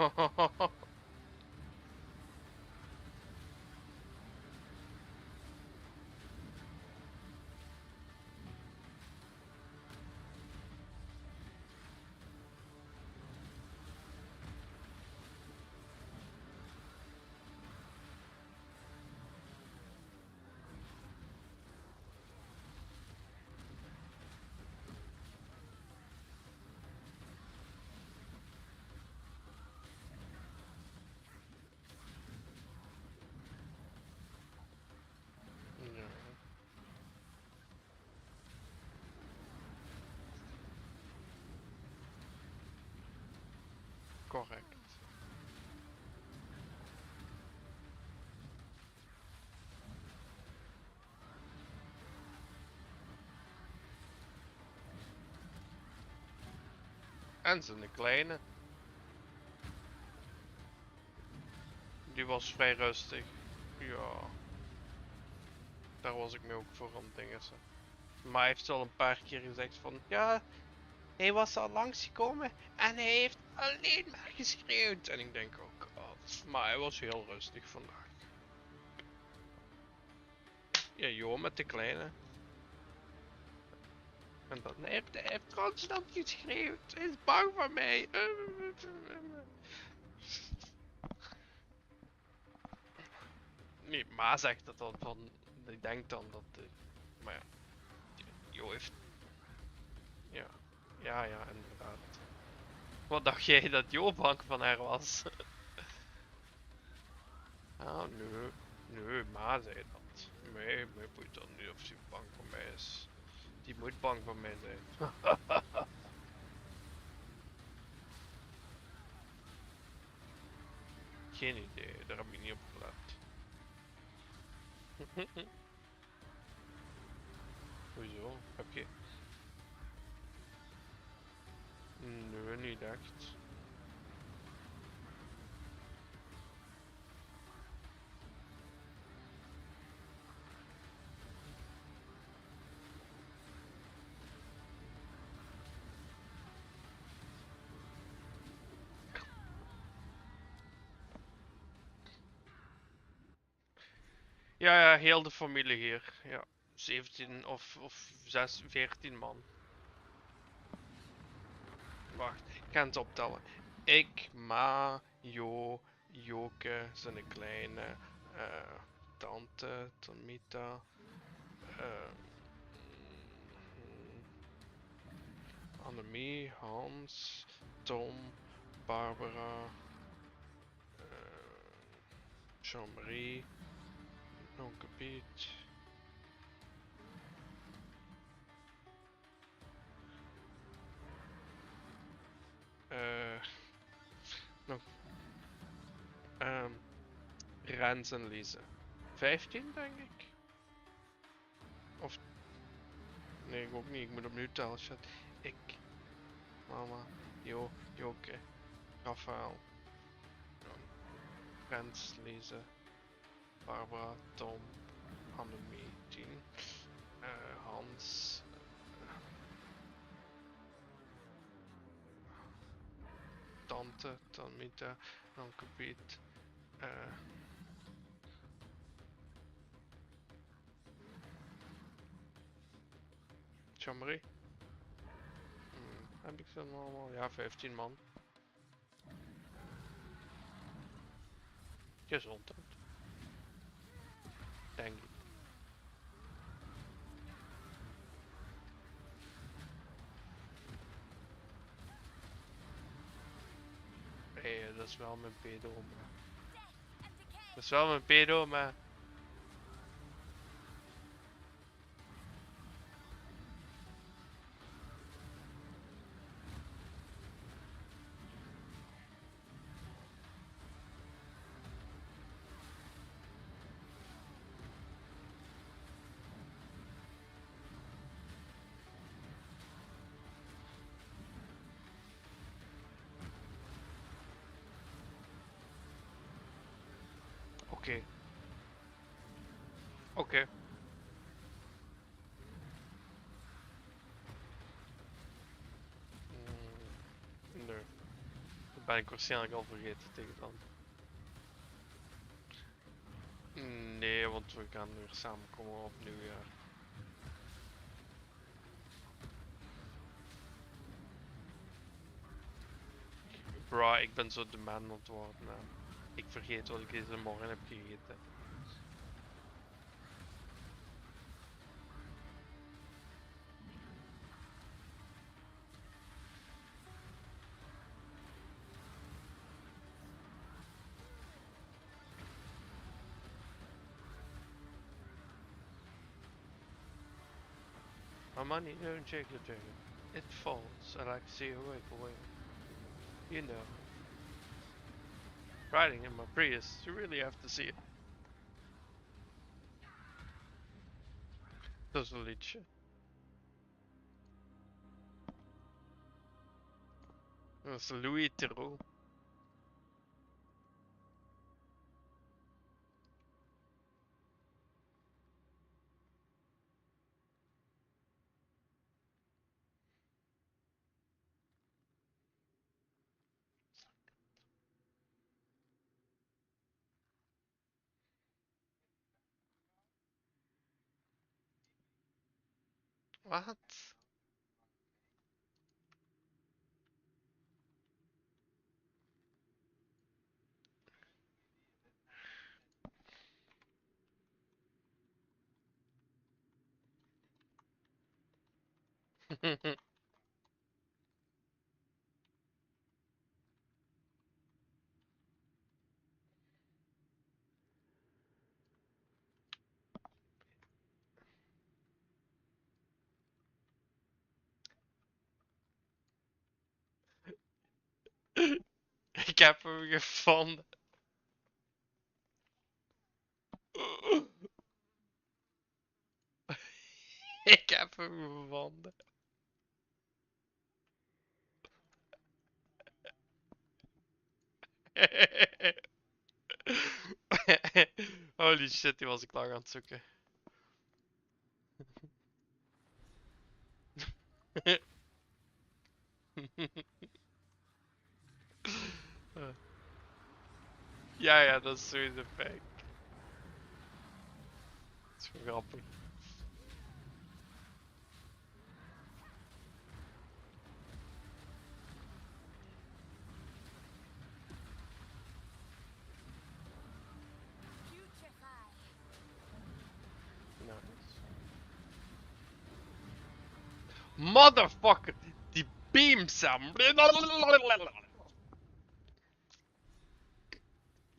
correct. En zijn kleine. Die was vrij rustig. Ja. Daar was ik me ook voor aan het dingen. Maar hij heeft wel een paar keer gezegd van ja, hij was al langsgekomen en hij heeft alleen maar geschreeuwd. En ik denk ook, oh, maar hij was heel rustig vandaag. Ja, joh, met de kleine. En dan hij heeft constant geschreeuwd. Hij is bang voor mij. Nee, ma zegt dat dan van. Ik denk dan dat. Maar ja, Jo heeft. Ja, ja, inderdaad. Wat dacht jij dat Jo bang van haar was? Ah, nee. Nee, ma zei dat. Nee, mij boeit dan niet of ze bang voor mij is. Die moet bang voor mij zijn. Geen idee, daar heb ik niet op gelet. Hoezo? Heb je? Nee, niet echt. Ja, heel de familie hier. Ja, 17 of 6, 14 man. Wacht, ik ga het optellen. Ik, Ma, Jo, Joke, zijn kleine, tante, Tomita, eh, Annemie, Hans, Tom, Barbara. Jean-Marie. Onkel Piet. Nog. Rens en Lise. 15 denk ik. Of. Nee, ik ook niet. Ik moet opnieuw tellen. Shit. Ik. Mama. Jo. Joke. Rafael. Rens, Lise. Barbara. Tom. Annemie. 10. Hans. Tante. Tanmita. Onkel Piet. Jean-Marie. Heb ik ze dan allemaal? Ja, 15 man. Gezondheid. Denk ik. Hé, dat is wel mijn pedo, maar. Dat is wel mijn pedo, maar. Oké. Oké. Nee. Dat ben ik waarschijnlijk al vergeten tegen dan. Nee, want we gaan weer samenkomen op nieuwjaar. Bro, ik ben zo de man aan het worden. Ik vergeet wat ik deze morgen heb gegeten. My money don't shake the dragon. It falls. I like to see it wake away. You know. Riding in my Prius, you really have to see it. Dat is een liedje. Dat is Louis Theroux. Wat? Ik heb hem gevonden. Ik heb hem gevonden. Holy shit, die was ik lang aan het zoeken. Ja, dat is sowieso fake. Dat is wel grappig. Nice. Motherfucker! Die beam Sam!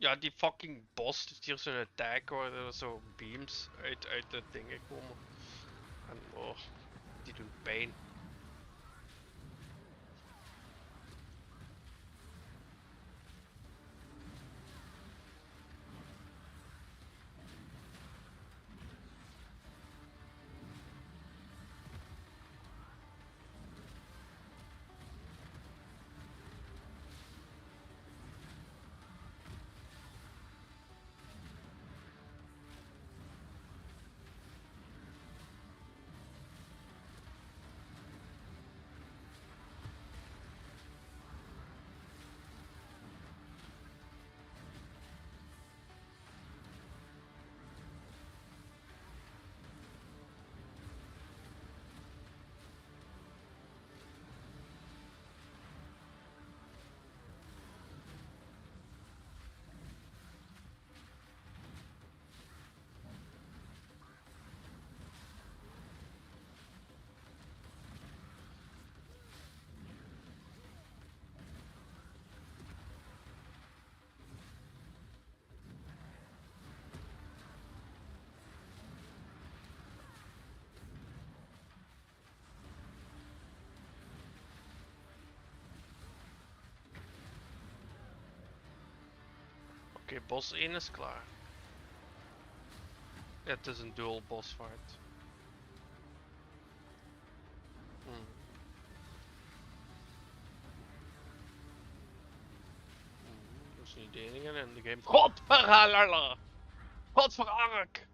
Ja, die fucking boss doet hier zo'n attack waar er zo beams uit de dingen komen. En oh, die doen pijn. Oké, boss 1 is klaar. Ja, het is een dual boss fight. Dat is niet de enige in de game. Godverhalala! Godverark!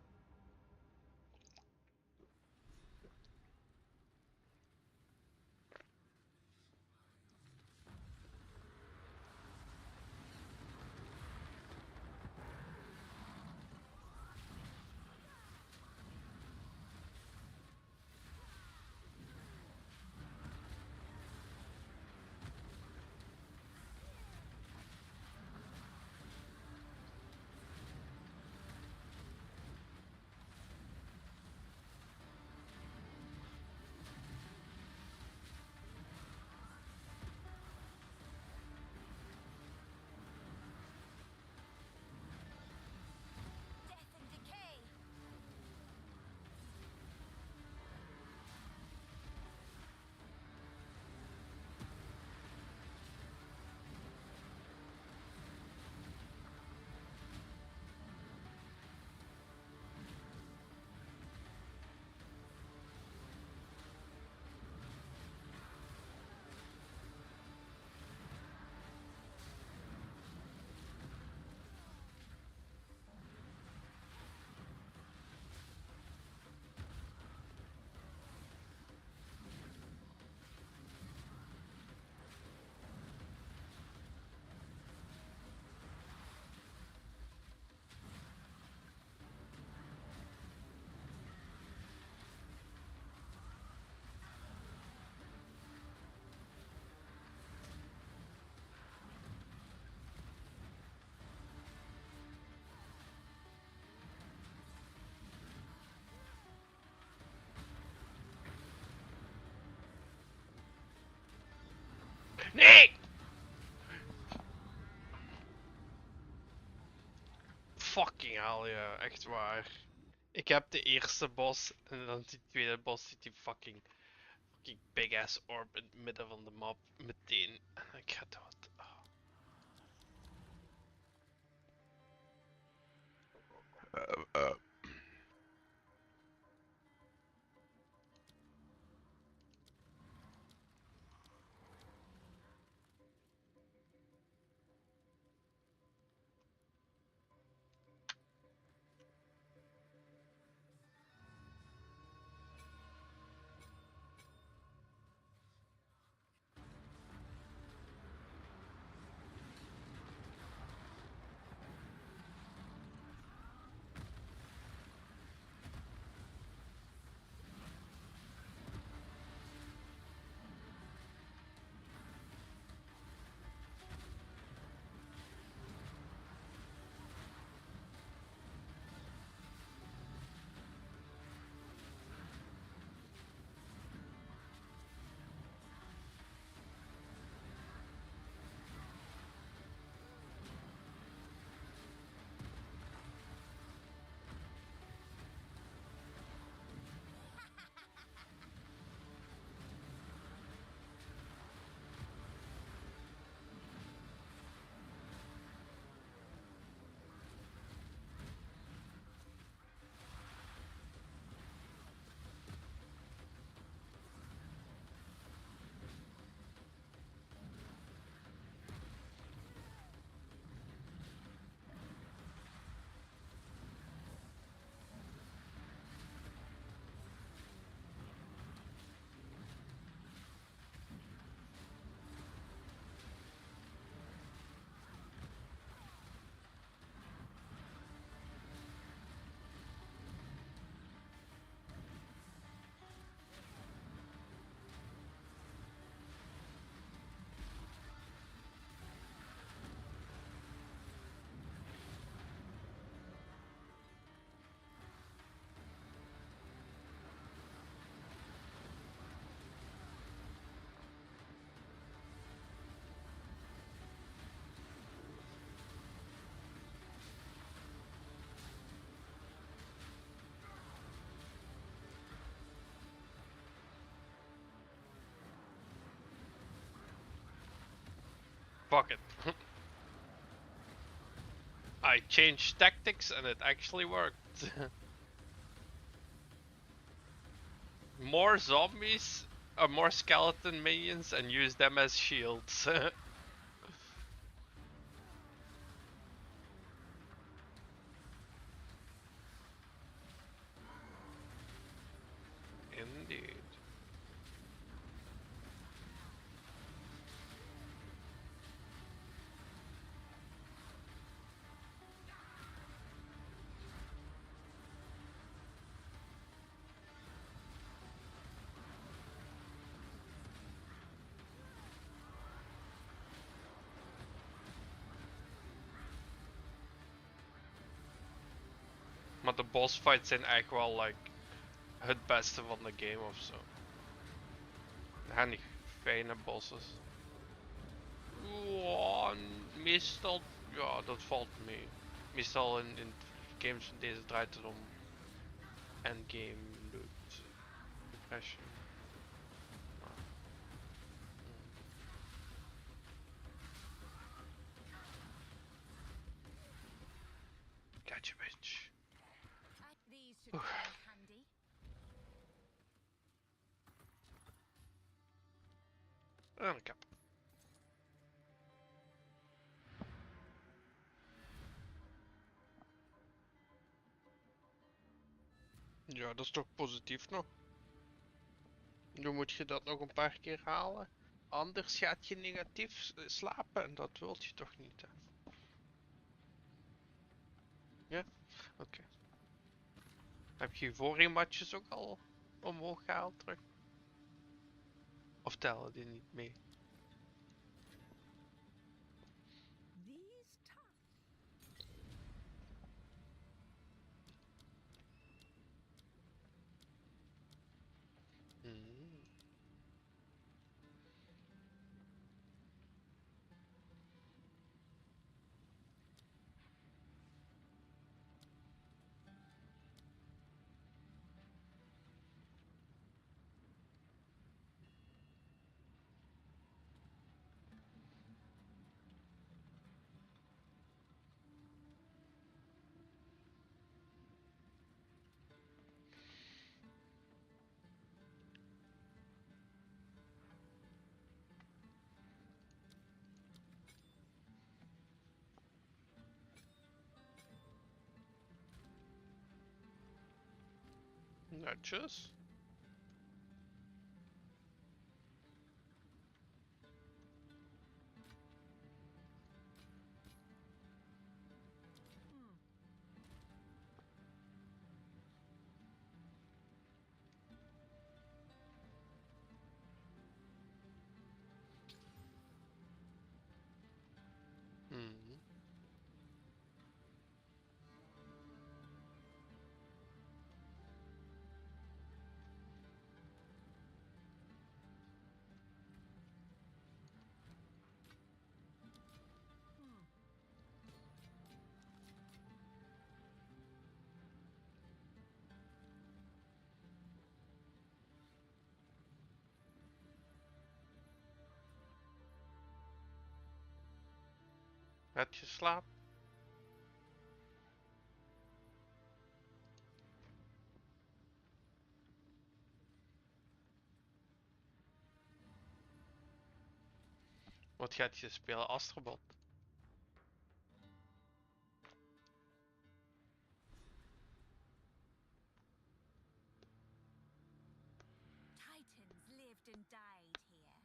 Death and decay. Nee! Fucking hell, ja, echt waar. Ik heb de eerste boss en dan die tweede boss zit die fucking big ass orb in het midden van de map meteen. En ik ga dood. fuck it. I changed tactics and it actually worked. More zombies, more skeleton minions, and use them as shields. Indeed. Maar de boss fights zijn echt wel like het beste van de game of zo. Ja, niet fijne bosses. Wow, meestal, ja, dat valt mee. Meestal in games van deze draait het om endgame loot, depression. Gotcha, bitch. These should come in handy. En ik heb. Ja, dat is toch positief nog. Dan moet je dat nog een paar keer halen. Anders gaat je negatief slapen en dat wilt je toch niet, hè? Ja? Oké. Heb je je vorige matches ook al omhoog gehaald terug? Of tellen die niet mee? These tough. Hmm. Netjes. Hmm. Heb je slaap? Wat gaat je spelen? Astrobot? Titans lived and died here.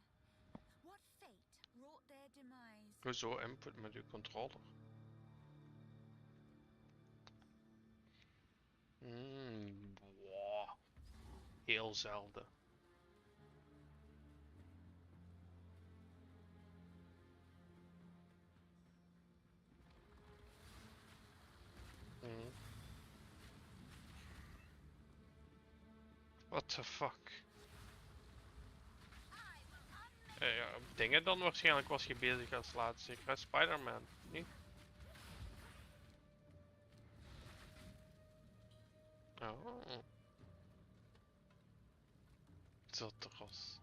What fate wrought their demise? Hoezo input met uw controller? Wow. Heel zelden. Hmm. What the fuck? Ja, dingen dan waarschijnlijk was je bezig als laatste. Zeker als Spider-Man, niet? Oh. Zotros.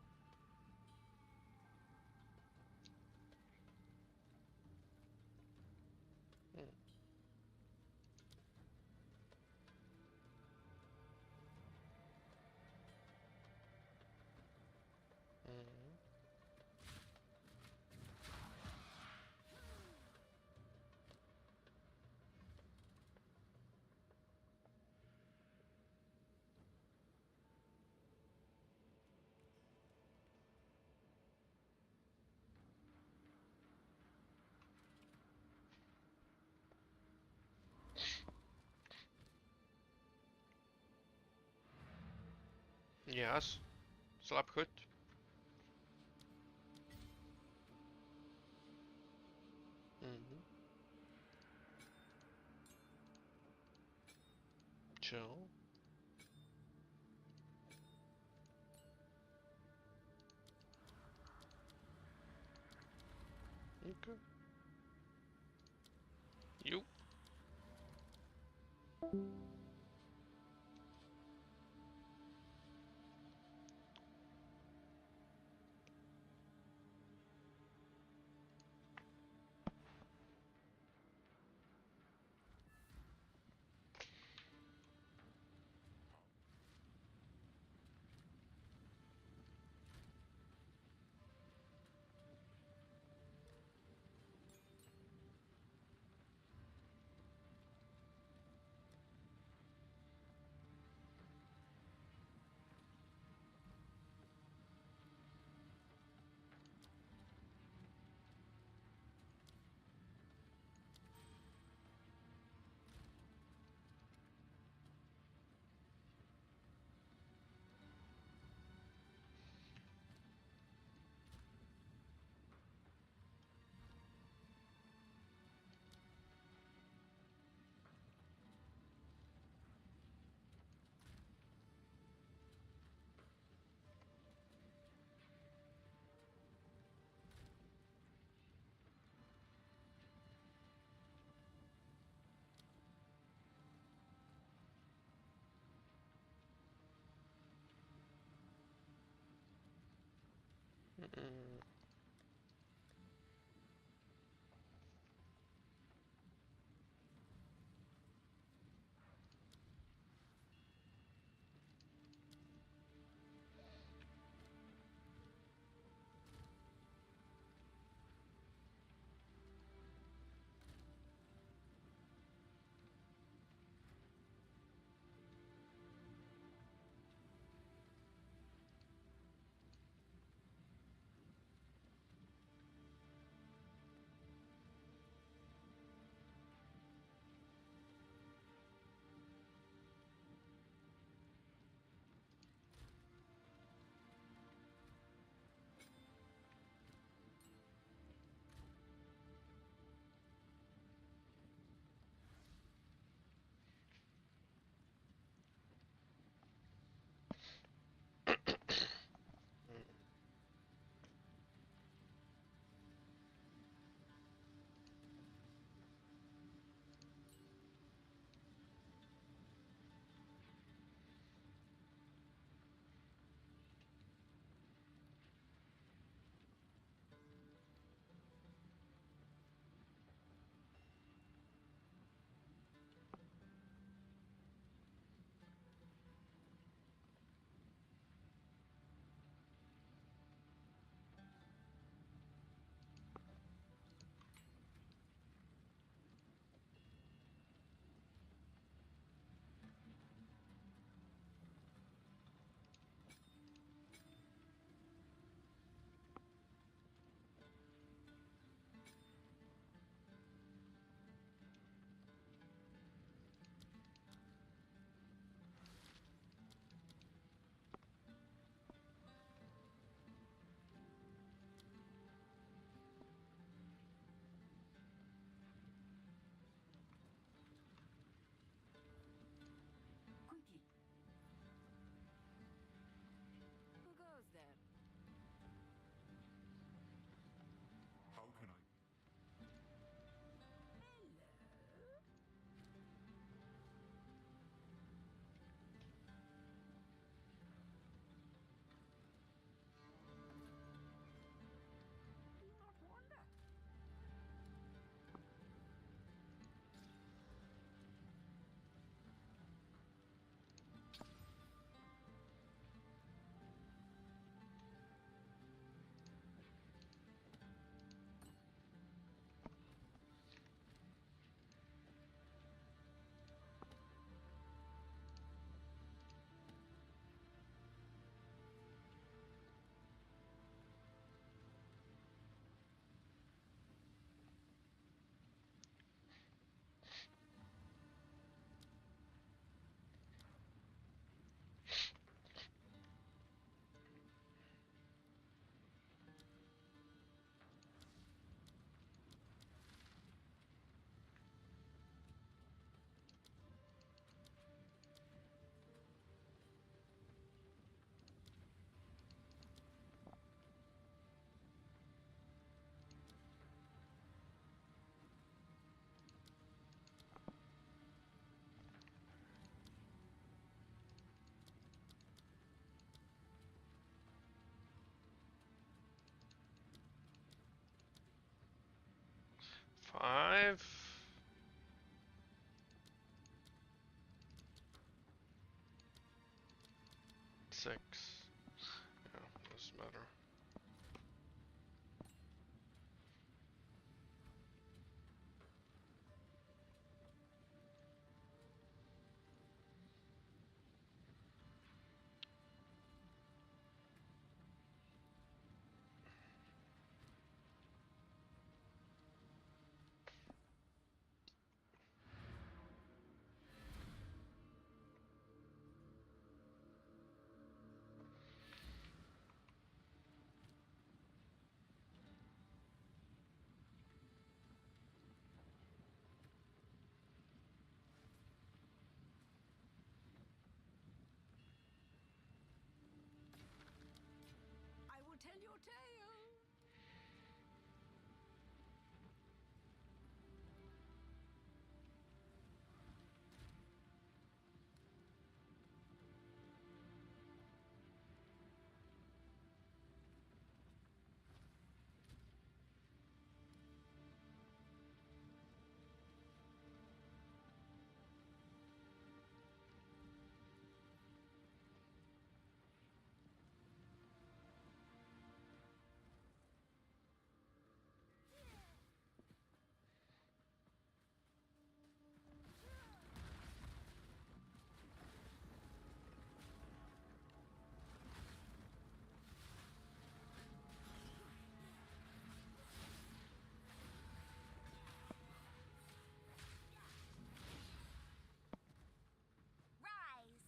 Ja, slaap goed. Mhm. Chill. Okay. You. Mm. 6. Yeah, doesn't matter. I will tell your tale. Rise!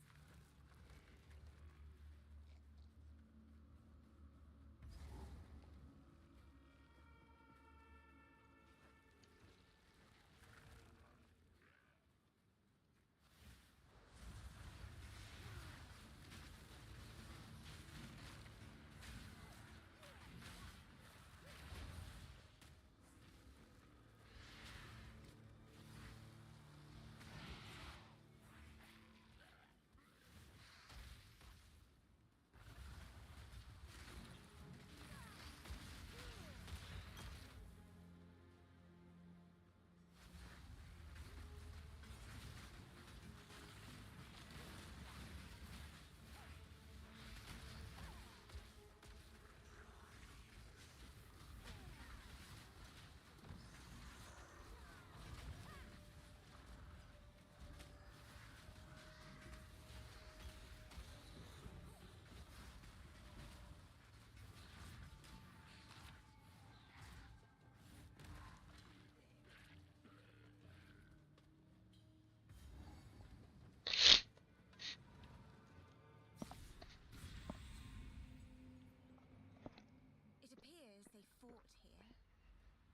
It appears they fought here,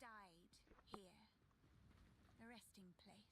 died here. A resting place.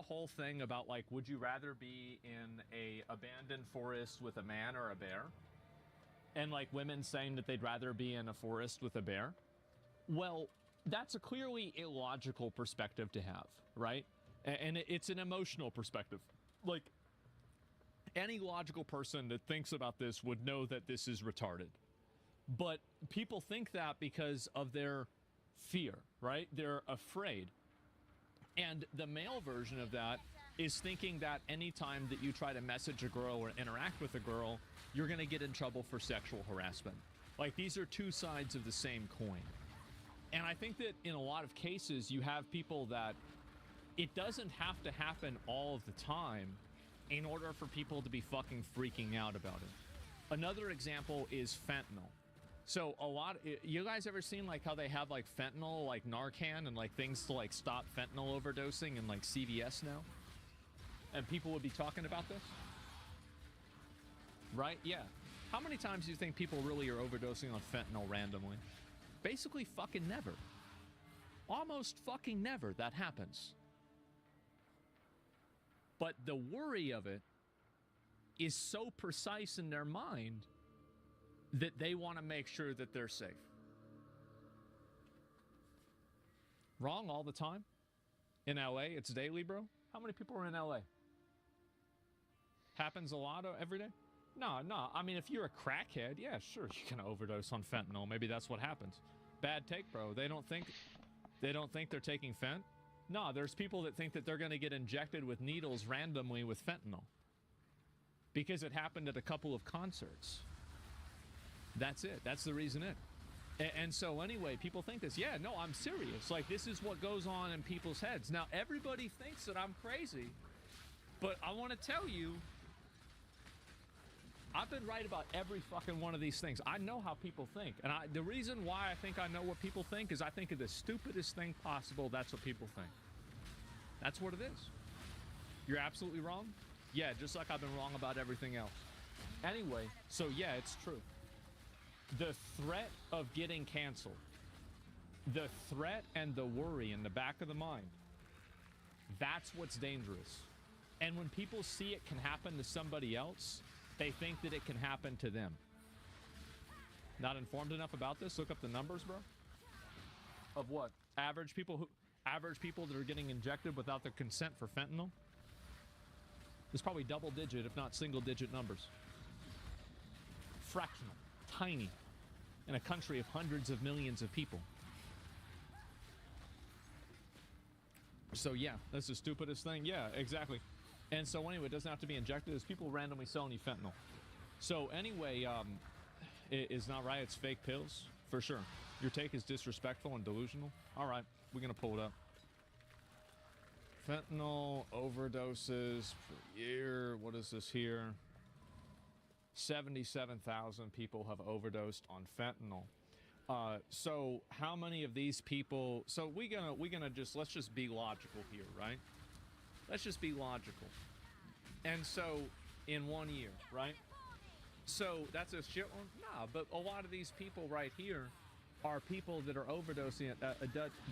whole thing about, like, would you rather be in a abandoned forest with a man or a bear? And, like, women saying that they'd rather be in a forest with a bear? Well, that's a clearly illogical perspective to have, right? And it's an emotional perspective. Like, any logical person that thinks about this would know that this is retarded. But people think that because of their fear, right? They're afraid. And the male version of that is thinking that anytime that you try to message a girl or interact with a girl, you're going to get in trouble for sexual harassment. Like, these are two sides of the same coin. And I think that in a lot of cases, you have people that it doesn't have to happen all of the time in order for people to be fucking freaking out about it. Another example is fentanyl. So you guys ever seen like how they have like fentanyl, like Narcan and like things to like stop fentanyl overdosing in like CVS now? And people would be talking about this? Right? Yeah. How many times do you think people really are overdosing on fentanyl randomly? Basically fucking never. Almost fucking never that happens. But the worry of it is so precise in their mind that they want to make sure that they're safe. Wrong all the time? In LA, it's daily, bro? How many people are in LA? Happens a lot every day? No. I mean, if you're a crackhead, yeah, sure, you can overdose on fentanyl. Maybe that's what happens. Bad take, bro. They don't think they're taking fent? No, there's people that think that they're going to get injected with needles randomly with fentanyl. Because it happened at a couple of concerts. That's it. That's the reason it. And so anyway, people think this. Yeah, no, I'm serious. Like, this is what goes on in people's heads. Now, everybody thinks that I'm crazy. But I want to tell you, I've been right about every fucking one of these things. I know how people think. And the reason why I think I know what people think is I think of the stupidest thing possible. That's what people think. That's what it is. You're absolutely wrong? Yeah, just like I've been wrong about everything else. Anyway, so yeah, it's true. The threat of getting canceled, the threat and the worry in the back of the mind, that's what's dangerous. And when people see it can happen to somebody else, they think that it can happen to them. Not informed enough about this? Look up the numbers, bro. Of what? Average people that are getting injected without their consent for fentanyl? There's probably double digit, if not single digit numbers. Fractional. Tiny. In a country of hundreds of millions of people. So yeah, that's the stupidest thing. Yeah, exactly. And so anyway, it doesn't have to be injected. There's people randomly selling you fentanyl. So anyway, it is not right. It's fake pills, for sure. Your take is disrespectful and delusional. All right, we're going to pull it up. Fentanyl overdoses per year. What is this here? 77,000 people have overdosed on fentanyl. So how many of these people? So let's just be logical here, right? Let's just be logical. And so in 1 year, right? So that's a shit one? Nah, but a lot of these people right here are people that are overdosing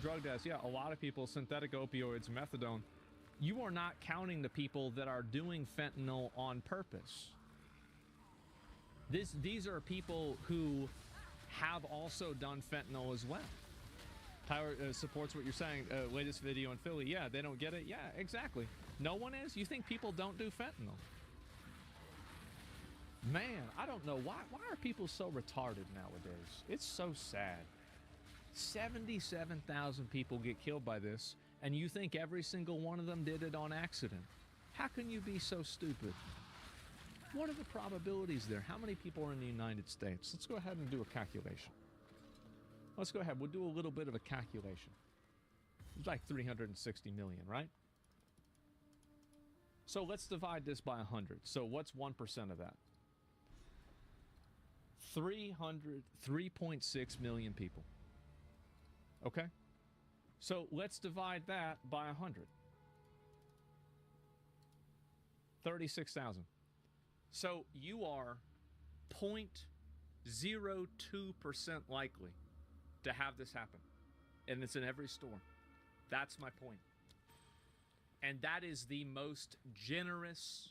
drug deaths. Yeah, a lot of people, synthetic opioids, methadone. You are not counting the people that are doing fentanyl on purpose. These are people who have also done fentanyl as well. Tyler supports what you're saying. Latest video in Philly. Yeah, they don't get it. Yeah, exactly. No one is? You think people don't do fentanyl? Man, I don't know. Why are people so retarded nowadays? It's so sad. 77,000 people get killed by this, and you think every single one of them did it on accident. How can you be so stupid? What are the probabilities there? How many people are in the United States? Let's go ahead and do a calculation. Let's go ahead. We'll do a little bit of a calculation. It's like 360 million, right? So let's divide this by 100. So what's 1% of that? 3.6 million people. Okay? So let's divide that by 100. 36,000. So you are 0.02% likely to have this happen. And it's in every store. That's my point. And that is the most generous.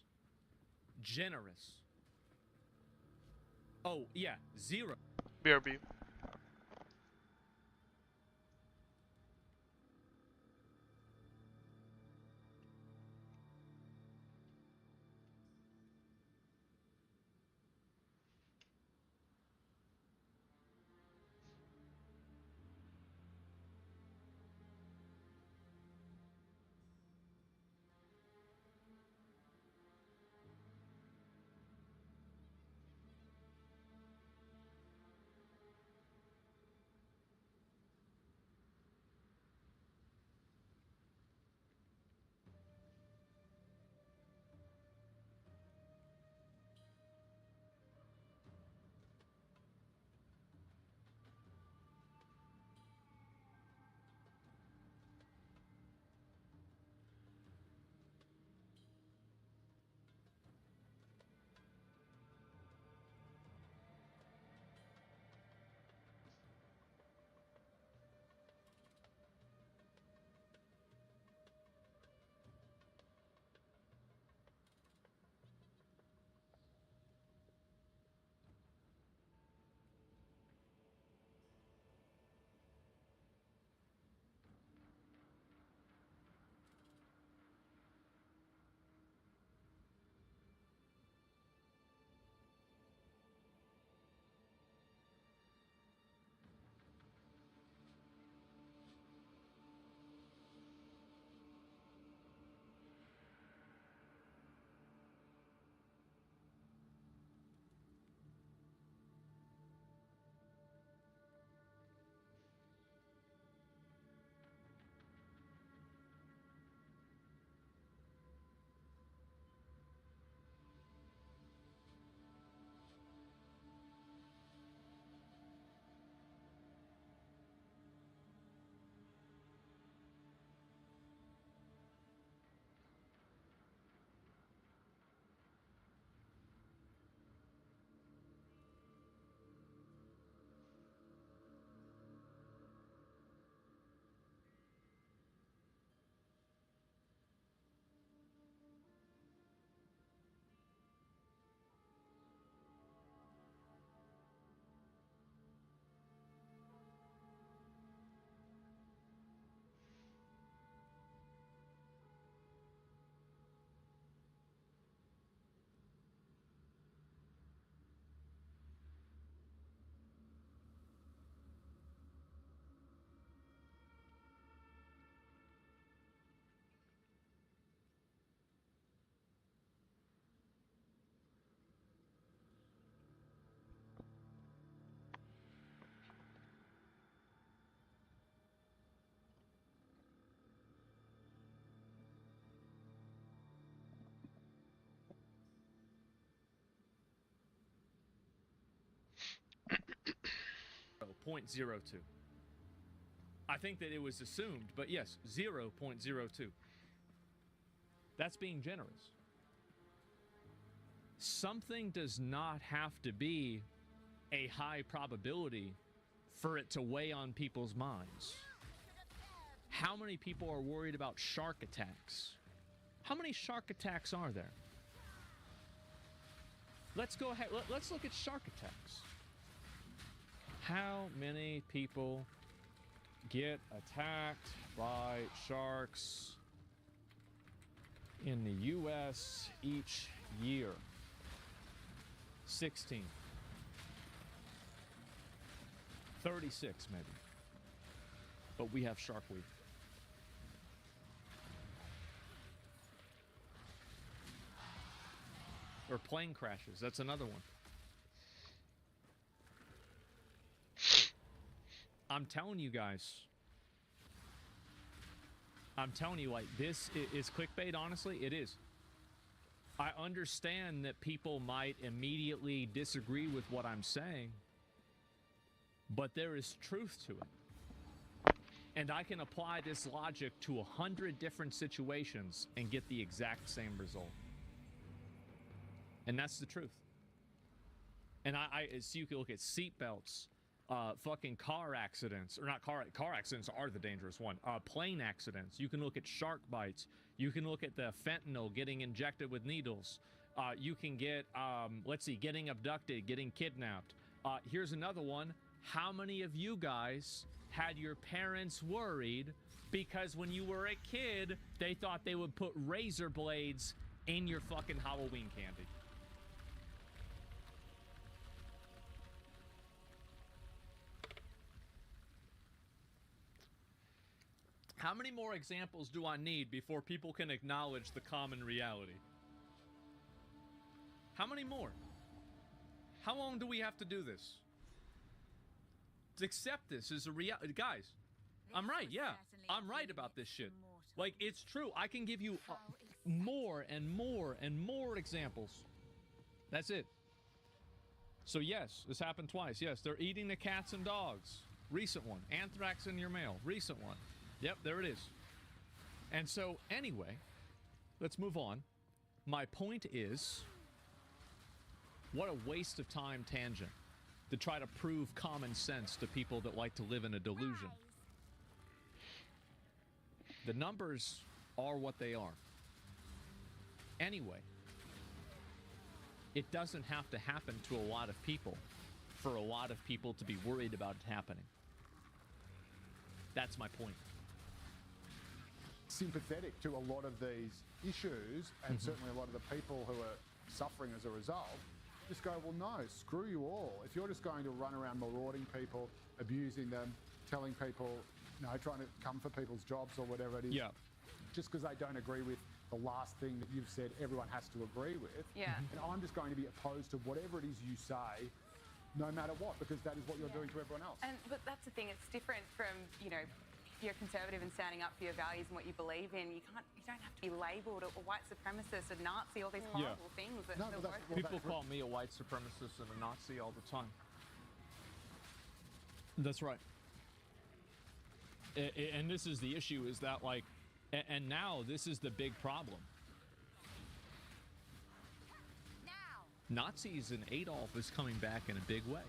Oh, yeah, 0. BRB. .02. I think that it was assumed, but yes, 0.02. That's being generous. Something does not have to be a high probability for it to weigh on people's minds. How many people are worried about shark attacks? How many shark attacks are there? Let's go ahead. Let's look at shark attacks. How many people get attacked by sharks in the U.S. each year? 16. 36 maybe. But we have Shark Week. Or plane crashes. That's another one. I'm telling you guys. I'm telling you, like, this is clickbait, honestly. It is. I understand that people might immediately disagree with what I'm saying, but there is truth to it. And I can apply this logic to 100 different situations and get the exact same result. And that's the truth. And so you can look at seatbelts. fucking car accidents, or not car accidents are the dangerous one. Plane accidents. You can look at shark bites. You can look at the fentanyl getting injected with needles. You can get, let's see, getting abducted, getting kidnapped. Here's another one. How many of you guys had your parents worried because when you were a kid, they thought they would put razor blades in your fucking Halloween candy? How many more examples do I need before people can acknowledge the common reality? How many more? How long do we have to do this? To accept this as a reality. Guys, I'm right, yeah. I'm right about this shit. Like, it's true. I can give you more and more and more examples. That's it. So yes, this happened twice. Yes, they're eating the cats and dogs. Recent one. Anthrax in your mail. Recent one. Yep, there it is. And so, anyway, let's move on. My point is, what a waste of time tangent to try to prove common sense to people that like to live in a delusion. The numbers are what they are. Anyway, it doesn't have to happen to a lot of people for a lot of people to be worried about it happening. That's my point. Sympathetic to a lot of these issues, and certainly a lot of the people who are suffering as a result, just go, well, no, screw you all. If you're just going to run around marauding people, abusing them, telling people, you know, trying to come for people's jobs or whatever it is, just because they don't agree with the last thing that you've said everyone has to agree with, and I'm just going to be opposed to whatever it is you say, no matter what, because that is what you're doing to everyone else. But that's the thing, it's different from, you know, if you're conservative and standing up for your values and what you believe in, you don't have to be labelled a white supremacist, a Nazi, all these horrible things. People call me a white supremacist and a Nazi all the time. That's right. And this is the issue, is that, like, and now this is the big problem. Nazis and Adolf is coming back in a big way.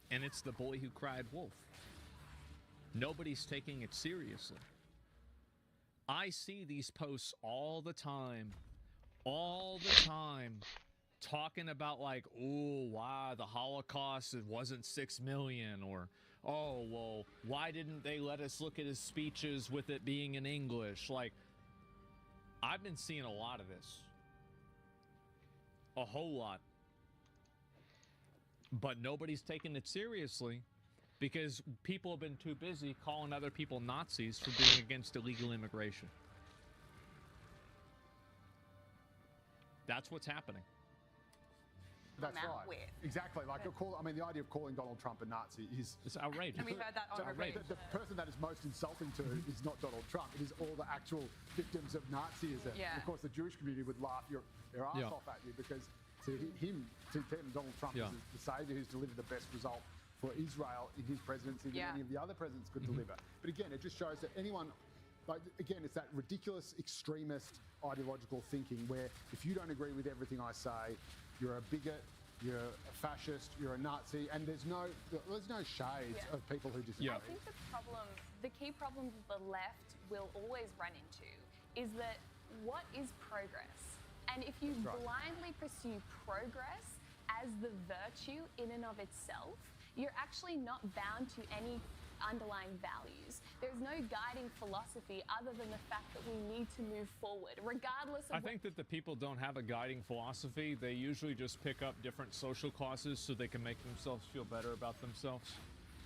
And it's the boy who cried wolf. Nobody's taking it seriously. I see these posts all the time, talking about, like, oh, wow, the Holocaust, it wasn't 6 million, or, oh, well, why didn't they let us look at his speeches with it being in English? Like, I've been seeing a lot of this. A whole lot. But nobody's taking it seriously because people have been too busy calling other people Nazis for being against illegal immigration. That's what's happening. That's right. Exactly. Like, I mean, the idea of calling Donald Trump a Nazi is... It's outrageous. And we've heard that on repeat. The person that is most insulting to is not Donald Trump. It is all the actual victims of Nazism. Yeah. And of course, the Jewish community would laugh their ass off at you, because to them, Donald Trump is the saviour who's delivered the best result for Israel in his presidency than any of the other presidents could deliver. But again, it just shows that anyone... Like, again, it's that ridiculous, extremist, ideological thinking where if you don't agree with everything I say, you're a bigot, you're a fascist, you're a Nazi, and there's no shades of people who disagree. I think the key problem the left will always run into is that what is progress? And if you blindly pursue progress as the virtue in and of itself, you're actually not bound to any underlying values. There's no guiding philosophy other than the fact that we need to move forward, regardless of... I think that the people don't have a guiding philosophy. They usually just pick up different social causes so they can make themselves feel better about themselves.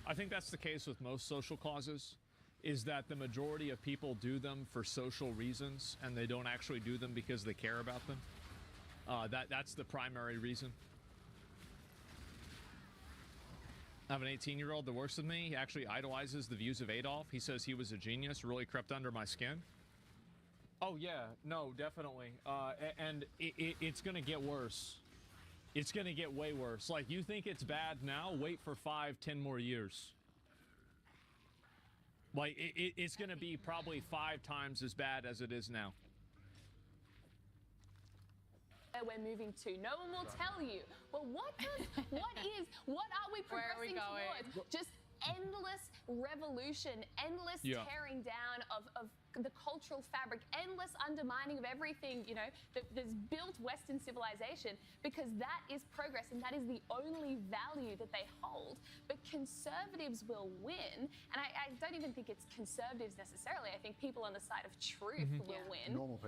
I think that's the case with most social causes, is that the majority of people do them for social reasons, and they don't actually do them because they care about them. That's the primary reason. I have an 18-year-old that works with me. He actually idolizes the views of Adolf. He says he was a genius, really crept under my skin. Oh, yeah. No, definitely. And it's going to get worse. It's going to get way worse. Like, you think it's bad now? Wait for 5-10 more years. Like, it's going to be probably 5 times as bad as it is now. where we're moving to. No one will tell you. Well, what are we Where are we progressing going? towards? Just endless revolution, endless tearing down of the cultural fabric, endless undermining of everything, you know, that's built Western civilization, because that is progress and that is the only value that they hold. But conservatives will win, and I don't even think it's conservatives necessarily. I think people on the side of truth will win. Normal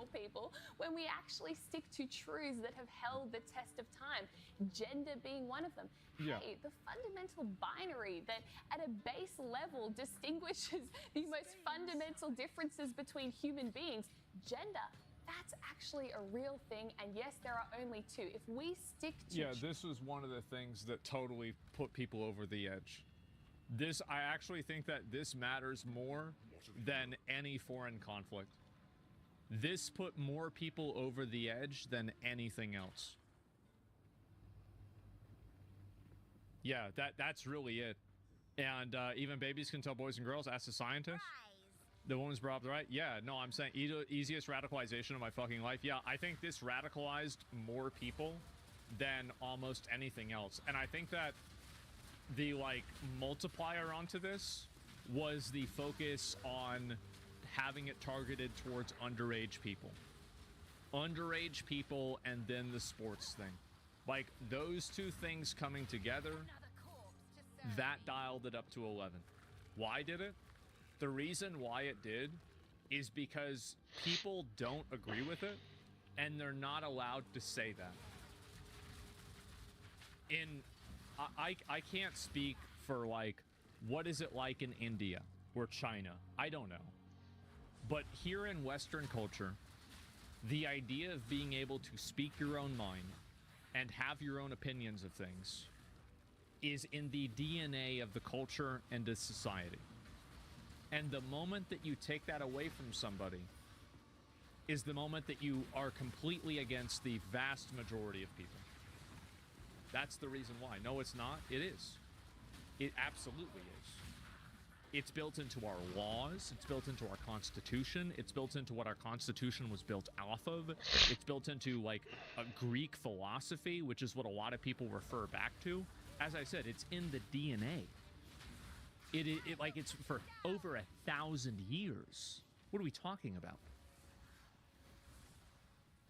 people. When we actually stick to truths that have held the test of time, gender being one of them. Hey, the fundamental binary that at a base level distinguishes the most fundamental differences between human beings, gender, that's actually a real thing. And yes, there are only two. If we stick to this was one of the things that totally put people over the edge. I actually think that this matters more than any foreign conflict. This put more people over the edge than anything else. Yeah, that's really it. And even babies can tell boys and girls. Ask the scientist. The woman's brought up the right. Yeah, no, I'm saying easiest radicalization of my fucking life. Yeah, I think this radicalized more people than almost anything else. And I think that the like multiplier onto this was the focus on having it targeted towards underage people. Underage people and then the sports thing. Like, those two things coming together, that dialed it up to 11. Why did it? The reason why it did is because people don't agree with it, and they're not allowed to say that. I can't speak for, like, what is it like in India or China? I don't know. But here in Western culture, the idea of being able to speak your own mind and have your own opinions of things is in the DNA of the culture and the society. And the moment that you take that away from somebody is the moment that you are completely against the vast majority of people. That's the reason why. No, it's not. It is. It absolutely is. It's built into our laws. It's built into our Constitution. It's built into what our Constitution was built off of. It's built into, like, a Greek philosophy, which is what a lot of people refer back to. As I said, it's in the DNA. It's for over 1,000 years. What are we talking about?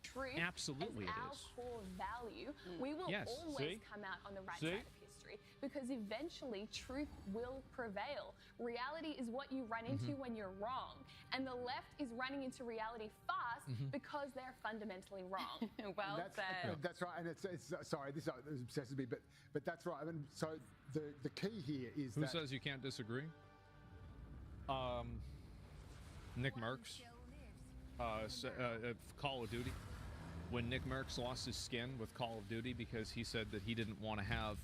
Truth Absolutely as it our is. core value, we will always come out on the right side of history, because eventually truth will prevail. Reality is what you run into when you're wrong, and the left is running into reality fast because they're fundamentally wrong. Well said. That's right, and it's sorry, this obsesses me, but that's right. I mean, so the key here is Who says you can't disagree? Nick Merckx. Call of Duty. When Nick Merckx lost his skin with Call of Duty because he said that he didn't want to have,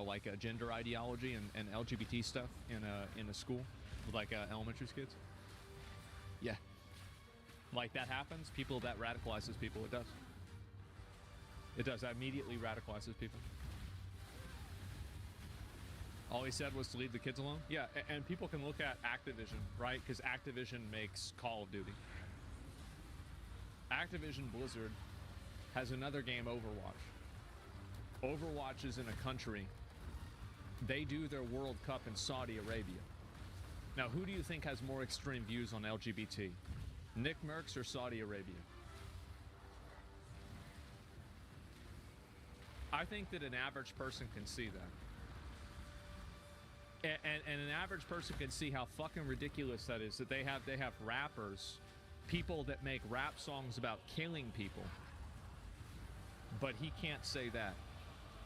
like a gender ideology and LGBT stuff in a school with like elementary kids. Yeah, like that happens. People, that radicalizes people. It does. It does. That immediately radicalizes people. All he said was to leave the kids alone. Yeah, and people can look at Activision, right? Because Activision makes Call of Duty. Activision Blizzard has another game, Overwatch. Overwatch is in a country. They do their World Cup in Saudi Arabia. Now, who do you think has more extreme views on LGBT? Nick Merckx or Saudi Arabia? I think that an average person can see that. And an average person can see how fucking ridiculous that is, that they have rappers, people that make rap songs about killing people, but he can't say that.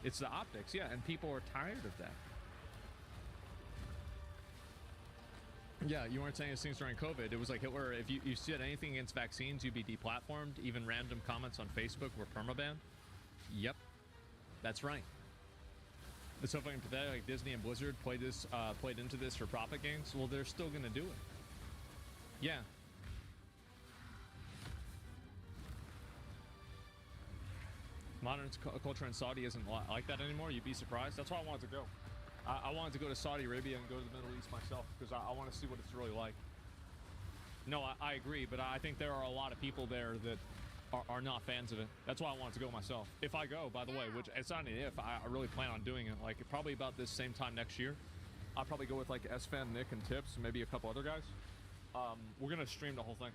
It's the optics, yeah, and people are tired of that. Yeah, you weren't saying these things during COVID. It was like Hitler, if you said anything against vaccines, you'd be deplatformed. Even random comments on Facebook were permabanned. Yep, that's right. It's so fucking pathetic. Like Disney and Blizzard played into this for profit gains. Well, they're still gonna do it. Yeah. Modern culture in Saudi isn't like that anymore. You'd be surprised. That's why I wanted to go. I wanted to go to Saudi Arabia and go to the Middle East myself because I want to see what it's really like. No, I agree, but I think there are a lot of people there that are not fans of it. That's why I wanted to go myself. If I go, by the way, which it's not an if, I really plan on doing it. Like probably about this same time next year, I'll probably go with like S-Fan, Nick, and Tips, and maybe a couple other guys. We're gonna stream the whole thing.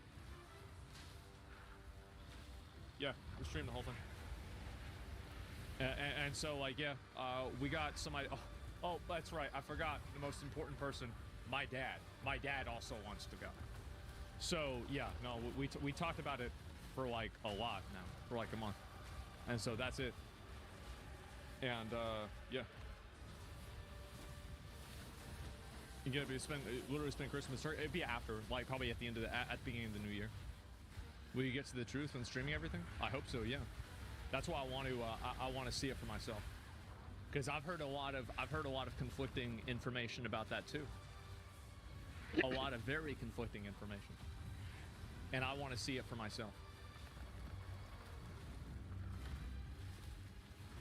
Yeah, we'll stream the whole thing. And so like yeah, we got somebody. Oh, that's right. I forgot the most important person. My dad. My dad also wants to go. So yeah, no, we talked about it for like a lot now, for like a month, and so that's it. And yeah, you get to literally spend Christmas. It'd be after, like probably at the end of at the beginning of the new year. Will you get to the truth when streaming everything? I hope so. Yeah, that's why I want to. I want to see it for myself, because I've heard a lot of conflicting information about that too. A lot of very conflicting information, and I want to see it for myself.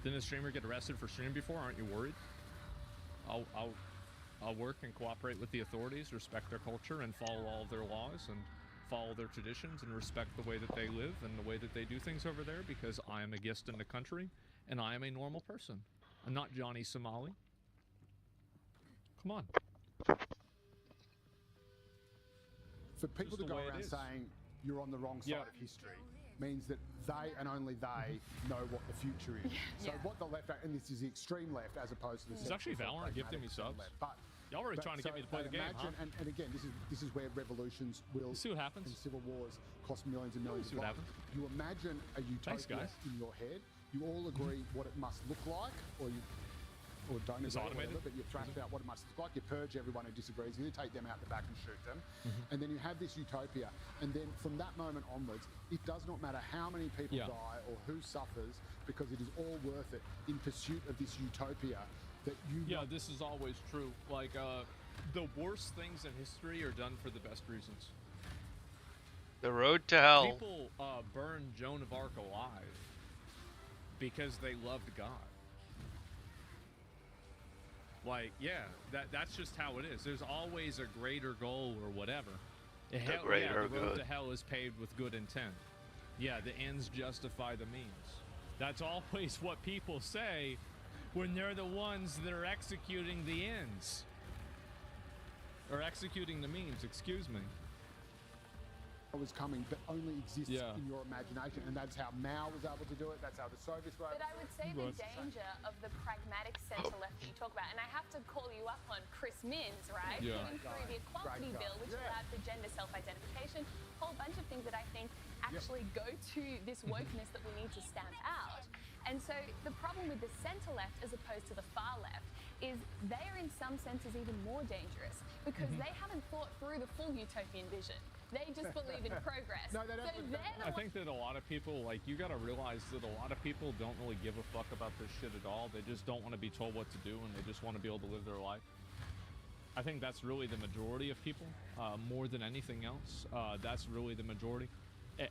Didn't a streamer get arrested for streaming before? Aren't you worried? I'll work and cooperate with the authorities, respect their culture, and follow all of their laws, and follow their traditions, and respect the way that they live and the way that they do things over there, because I am a guest in the country, and I am a normal person. I'm not Johnny Somali. Come on. For people to go around saying you're on the wrong side of history means that they and only they know what the future is. So what the left, and this is the extreme left as opposed to the. It's actually Valorant gifting me subs. But y'all were trying to get me to play the game, huh? And again, this is where revolutions will. See what happens. And civil wars cost millions and millions. See what happens. You imagine a utopia in your head. You all agree what it must look like, or don't agree, whatever, but you thrash out what it must look like. You purge everyone who disagrees. You take them out the back and shoot them, and then you have this utopia. And then from that moment onwards, it does not matter how many people die or who suffers, because it is all worth it in pursuit of this utopia. That you. Yeah, this is always true. Like the worst things in history are done for the best reasons. The road to hell. People burned Joan of Arc alive because they loved God. Like, yeah, that's just how it is. There's always a greater goal or whatever. The road to hell is paved with good intent. Yeah, the ends justify the means. That's always what people say when they're the ones that are executing the ends. Or executing the means, excuse me. Was coming, but only exists in your imagination, and that's how Mao was able to do it. That's how the Soviets were. But I would say the danger of the pragmatic centre left that you talk about, and I have to call you up on Chris Minns, right? Putting through the equality bill, which allowed for gender self-identification, a whole bunch of things that I think actually go to this wokeness that we need to stamp out. And so the problem with the centre left as opposed to the far left is they are in some senses even more dangerous, because they haven't thought through the full utopian vision. They just believe in progress. No, they don't. So I think that a lot of people, like, you gotta realize that a lot of people don't really give a fuck about this shit at all. They just don't want to be told what to do, and they just want to be able to live their life. I think that's really the majority of people, more than anything else. That's really the majority.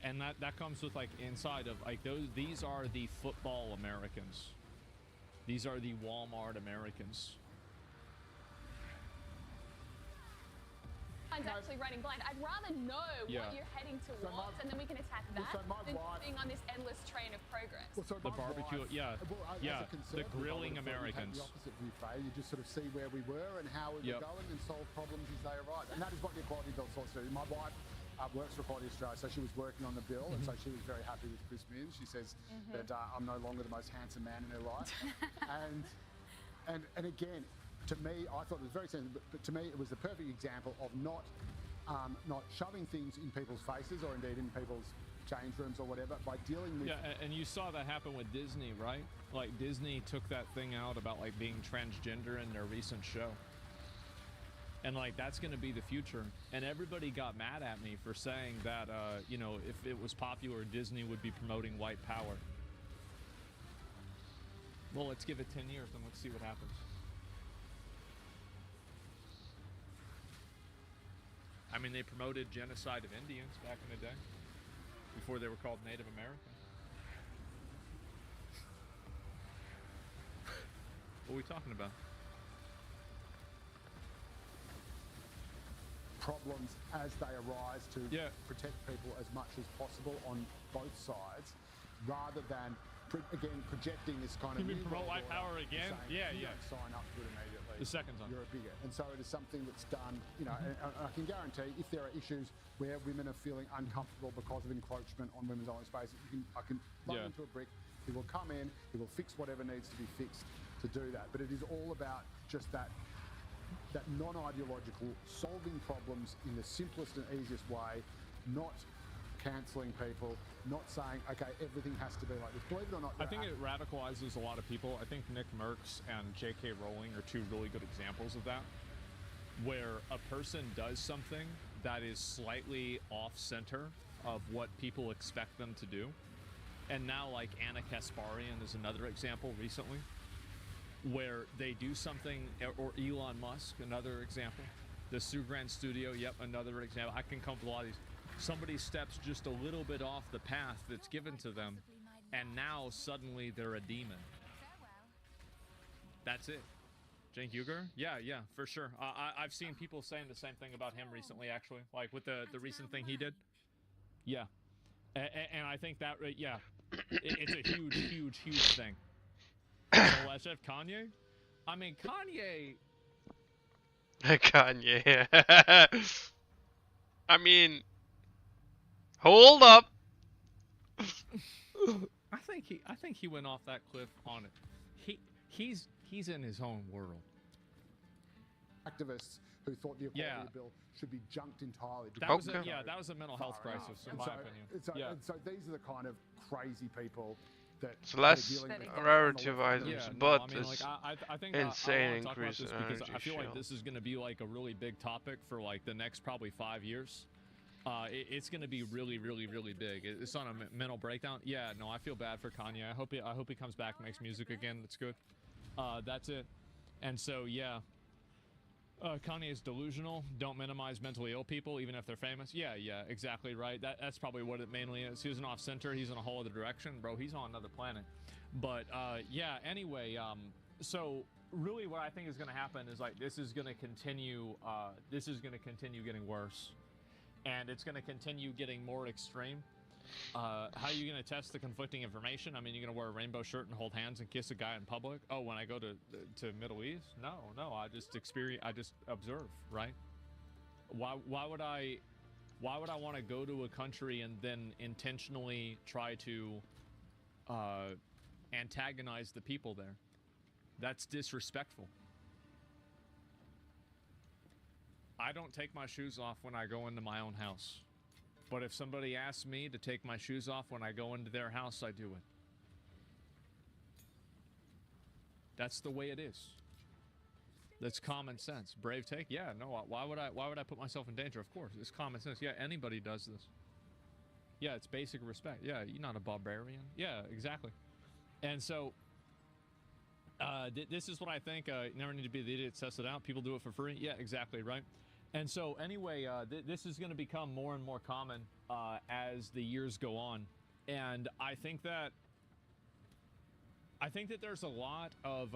And that comes with, like, inside of, like, these are the football Americans. These are the Walmart Americans. I'm actually running blind. I'd rather know what you're heading towards, and then we can attack that, than being on this endless train of progress. The barbecue, the grilling Americans. The opposite view, Faye. You just sort of see where we were and how we were going, and solve problems as they arise. And that is what the equality bill sought to do. My wife works for Equality Australia, so she was working on the bill, and so she was very happy with Chris Minns. She says that I'm no longer the most handsome man in her life, and again. To me, I thought it was very sensitive, but to me, it was the perfect example of not shoving things in people's faces, or indeed in people's change rooms or whatever, by dealing with. Yeah, and you saw that happen with Disney, right? Like, Disney took that thing out about, like, being transgender in their recent show. And, like, that's going to be the future. And everybody got mad at me for saying that, you know, if it was popular, Disney would be promoting white power. Well, let's give it 10 years and let's see what happens. I mean, they promoted genocide of Indians back in the day, before they were called Native American. What are we talking about? problems as they arise to Yeah. protect people as much as possible on both sides, rather than again projecting this kind You of mean new promote world white power order, again? saying, Yeah, you yeah. don't sign up to it immediately. The second time. You're a bigot, and so it is something that's done. You know, and I can guarantee if there are issues where women are feeling uncomfortable because of encroachment on women's only spaces, I can plug Yeah. into a brick. He will come in. He will fix whatever needs to be fixed to do that. But it is all about just that non-ideological, solving problems in the simplest and easiest way, not cancelling people, not saying, okay, everything has to be like this. Believe it or not, I think it radicalizes a lot of people. I think Nick Merckx and J.K. Rowling are two really good examples of that, where a person does something that is slightly off-center of what people expect them to do. And now, like, Anna Kasparian is another example recently, where they do something, or Elon Musk, another example. The Sue Grant Studio, yep, another example. I can come up with a lot of these. Somebody steps just a little bit off the path that's given to them, and now suddenly they're a demon. That's it. Cenk Uygur? Yeah, for sure. I've seen people saying the same thing about him recently, actually, like with the recent thing he did. Yeah. And I think that, yeah, it's a huge thing. So let's have Kanye? I mean, Kanye... Kanye. I mean, hold up. I think he went off that cliff on it. He's in his own world. Activists who thought the Equality Bill should be junked entirely. That was a mental health crisis, in my opinion. So these are the kind of crazy people that it's less dealing with relative items, but I mean, it's I think insane I talk about increase this in because energy I feel like shield. this is going to be like a really big topic for like the next probably 5 years. It's going to be really big. It's on a mental breakdown. Yeah, no, I feel bad for Kanye. I hope he comes back, and makes music again. That's good. That's it. And so yeah, Kanye is delusional. Don't minimize mentally ill people, even if they're famous. Yeah, exactly right. That's probably what it mainly is. He isn't off center. He's in a whole other direction, bro. He's on another planet. But yeah. Anyway, so really, what I think is going to happen is like this is going to continue. This is going to continue getting worse, and it's going to continue getting more extreme. How are you going to test the conflicting information? I mean, you're going to wear a rainbow shirt and hold hands and kiss a guy in public? Oh, when I go to Middle East? No, I just observe, right? Why would I want to go to a country and then intentionally try to antagonize the people there? That's disrespectful. I don't take my shoes off when I go into my own house. But if somebody asks me to take my shoes off when I go into their house, I do it. That's the way it is. That's common sense. Brave take? Yeah, no, why would I put myself in danger? Of course, it's common sense. Yeah, anybody does this. Yeah, it's basic respect. Yeah, you're not a barbarian. Yeah, exactly. And so, this is what I think. Never need to be the idiot, test it out. People do it for free. Yeah, exactly, right? And so anyway, this is going to become more and more common as the years go on, and I think that there's a lot of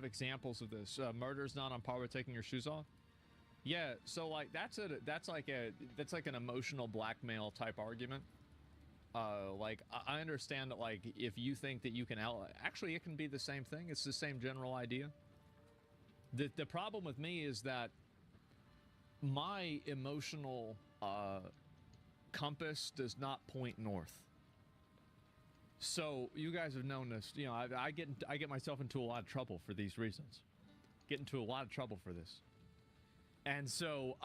examples of this. Murder's not on par with taking your shoes off. Yeah, so like that's like an emotional blackmail type argument. Like I understand that like if you think that you can actually it can be the same thing. It's the same general idea. The problem with me is that my emotional compass does not point north. So you guys have known this. You know, I get myself into a lot of trouble for these reasons. Get into a lot of trouble for this. And so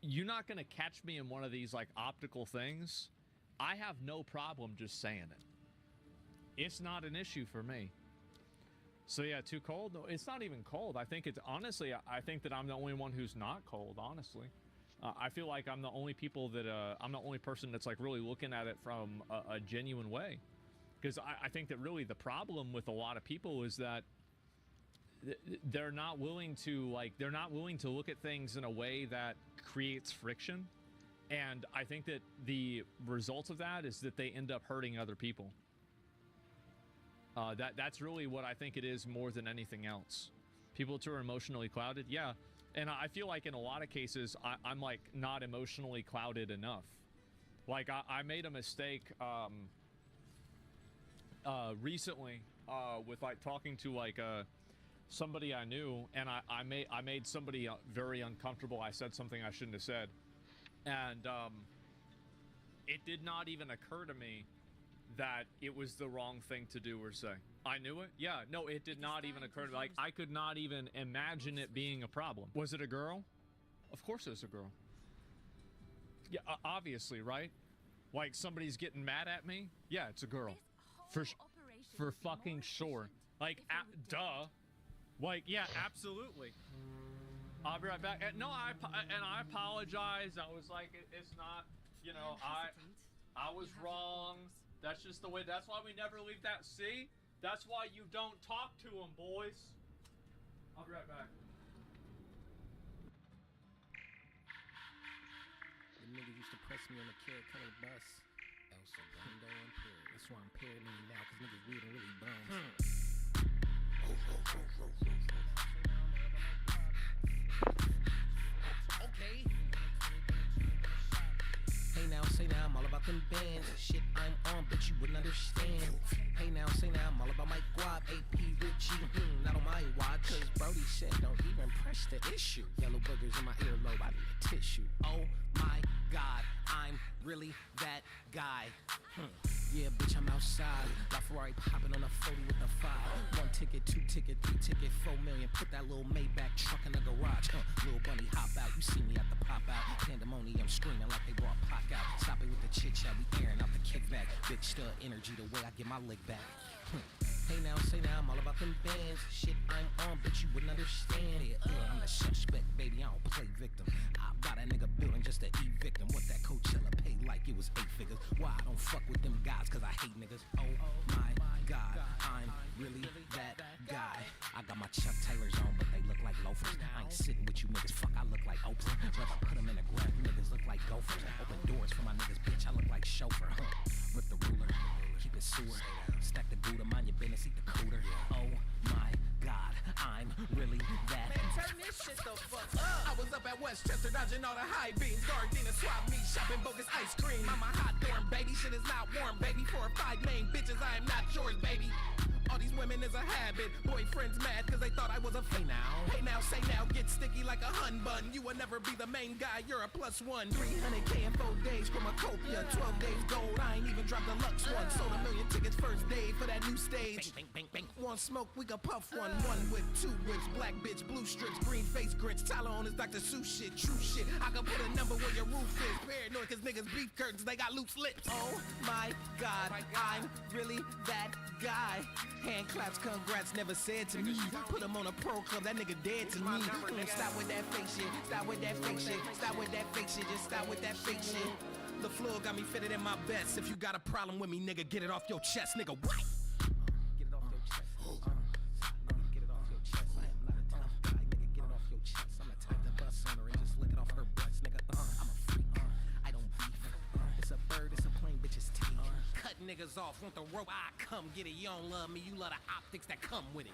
you're not going to catch me in one of these like optical things. I have no problem just saying it. It's not an issue for me. So yeah, too cold? No, it's not even cold. I think it's honestly, I think that I'm the only one who's not cold, honestly. I feel like I'm the only I'm the only person that's like really looking at it from a genuine way. Because I think that really the problem with a lot of people is that they're not willing to look at things in a way that creates friction. And I think that the result of that is that they end up hurting other people. That's really what I think it is more than anything else. People too are emotionally clouded. Yeah, and I feel like in a lot of cases I'm like not emotionally clouded enough. Like I made a mistake recently with like talking to like somebody I knew, and I made somebody very uncomfortable. I said something I shouldn't have said, and it did not even occur to me that it was the wrong thing to do or say. I knew it. Yeah, no, it did not even occur to me. Like I could not even imagine it being a problem. Was it a girl? Of course it was a girl. Yeah, obviously, right? Like somebody's getting mad at me? Yeah, it's a girl. For fucking sure. Like, duh. Like, yeah, absolutely. I'll be right back. No, I apologize. I was like, it's not, you know, I was wrong. That's just the way. That's why we never leave that. See? That's why you don't talk to them, boys. I'll be right back. The nigga used to press me on the carrot color bus. El Segundo impaired. That's why I'm paired me now, cause niggas weird and really bums. Okay. Hey now, say now, I'm all about them bands. Shit I'm on, but you wouldn't understand. Hey now, say now, I'm all about my guap. AP Richie, not on my watch. Cause Brody said don't even press the issue. Yellow boogers in my earlobe, I need a tissue. Oh my God, I'm really that guy. Yeah, bitch, I'm outside. La Ferrari popping on a 40 with a 5. 1 ticket, 2 ticket, 3 ticket, 4 million. Put that little Maybach truck in the garage. Little bunny hop out. You see me at the pop out. Pandemonium screaming like they brought Pac out. Stop it with the chit chat. We airing out the kickback. Big stud energy the way I get my leg back. Hey now, say now, I'm all about them bands. Shit I'm on, but you wouldn't understand. Yeah, I'm the suspect, baby, I don't play victim. I bought a nigga building just to evict him. What that Coachella paid like it was 8 figures. Why I don't fuck with them guys, cause I hate niggas. Oh my God, I'm really that guy. I got my Chuck Taylors on, but they look like loafers. I ain't sitting with you niggas, fuck, I look like Oprah. Rather put them in the ground, you niggas look like gophers. Open doors for my niggas, bitch, I look like chauffeur. Rip the ruler, keep it sewer. Stack the Gouda, mind your business, eat the cooter. Oh my God, I'm really that. Man, turn this shit the fuck up. I was up at Westchester dodging all the high beams. Gardena swap me, shopping bogus ice cream. Mama hot dorm, baby, shit is not warm, baby. 4 or 5 main bitches, I am not yours, baby. All these women is a habit. Boyfriends mad cause they thought I was a hey now, say now, get sticky like a hun bun. You will never be the main guy, you're a +1. 300K in 4 days, Chromacopia. 12 days gold, I ain't even dropped the Lux one. Sold 1 million tickets first day for that new stage. Bang, bang, bang, bang. Want smoke, we can puff one. 1 whip, 2 whips, black bitch, blue strips, green face grits. Tyler on his Dr. Seuss shit, true shit. I can put a number where your roof is. Paranoid cause niggas beef curtains, they got loose lips. Oh my God, I'm really that guy. Hand claps, congrats, never said to me. Put him on a pro club, that nigga dead to me. Stop with that fake shit, stop with that fake shit, stop with that fake shit, just stop with that fake shit. The floor got me fitted in my best. If you got a problem with me, nigga, get it off your chest, nigga. What? Get it off your chest. Get it off your chest. I am not a tough guy, nigga. Get it off your chest. I'm the type to bust on her and just lick it off her butts, nigga. I'm a freak. I don't beef. It's a bird, it's a plain bitch's teeth. Cut niggas off, want the rope, I come get it. You don't love me, you love the optics that come with it.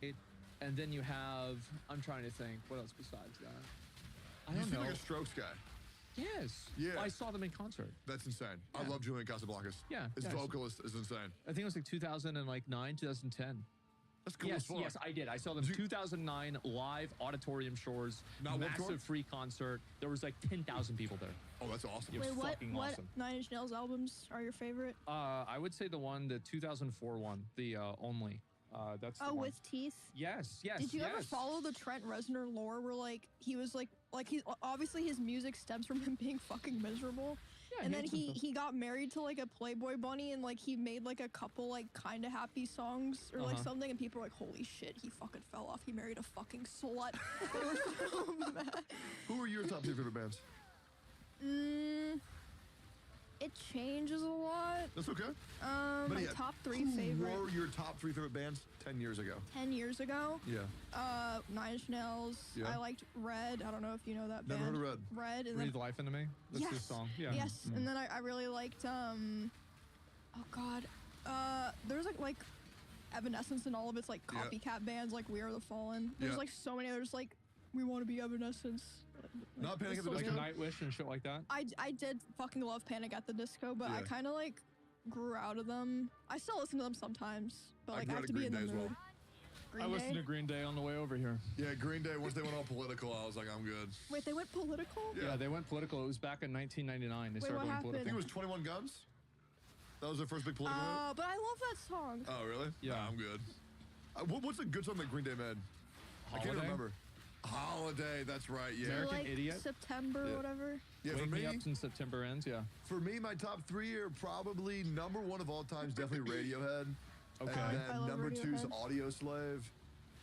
Bitch. And then you have, I'm trying to think, what else besides that? I You don't seem know. like a Strokes guy. Yes. Yeah. Well, I saw them in concert. That's insane. Yeah. I love Julian Casablancas. Yeah. His yeah, vocalist is insane. I think it was like 2009, 2010. That's cool yes, as fuck. yes, I did. I saw them 2009 live Auditorium Shores, Not Warped Tour? massive free concert. There was like 10,000 people there. Oh, that's awesome. It was Wait, fucking what awesome. 9 Inch Nails albums are your favorite? I would say the 2004 one, the Only. That's the one. With Teeth? Yes, yes, Did you ever yes. follow the Trent Reznor lore where like he was like he obviously his music stems from him being fucking miserable. Yeah, and he then had some he got married to like a Playboy bunny and like he made like a couple like kind of happy songs or like something and people were like, holy shit, he fucking fell off. He married a fucking slut. They were so mad. Who are your top 2 favorite bands? It changes a lot. That's okay. My top 3 who favorite. were your top 3 favorite bands 10 years ago? 10 years ago. Yeah. Nine Inch Nails. Yeah. I liked Red. I don't know if you know that Never band. heard of Red. Red. And Breathe then, Life Into Me. That's yes. his song. Yeah. Yes. And then I really liked oh god. There's like Evanescence and all of its like copycat bands like We Are the Fallen. There's like so many others like We Want to Be Evanescence. Not Panic at the Like Disco? Nightwish and shit like that. I did fucking love Panic at the Disco, but I Yeah. kind of like grew out of them. I still listen to them sometimes, but I like grew I out have of to be Green in the Day as mood. well. Green I listened Day? to Green Day on the way over here. Yeah, Green Day, once they went all political, I was like, I'm good. Wait, they went political? Yeah, they went political. It was back in 1999. They Wait, started what going happened? I think political. it was 21 Guns. That was their first big political hit. But I love that song. Oh, really? Yeah. Nah, I'm good. What's a good song that Green Day made? I can't Holiday? remember. Holiday, that's right, yeah. American like Idiot? September or whatever. Yeah, Wake for Me me, Up in September Ends, yeah. for me, my top 3 are probably number 1 of all time is definitely Radiohead. Okay. And I then love number 2 is Radiohead. Audio Slave.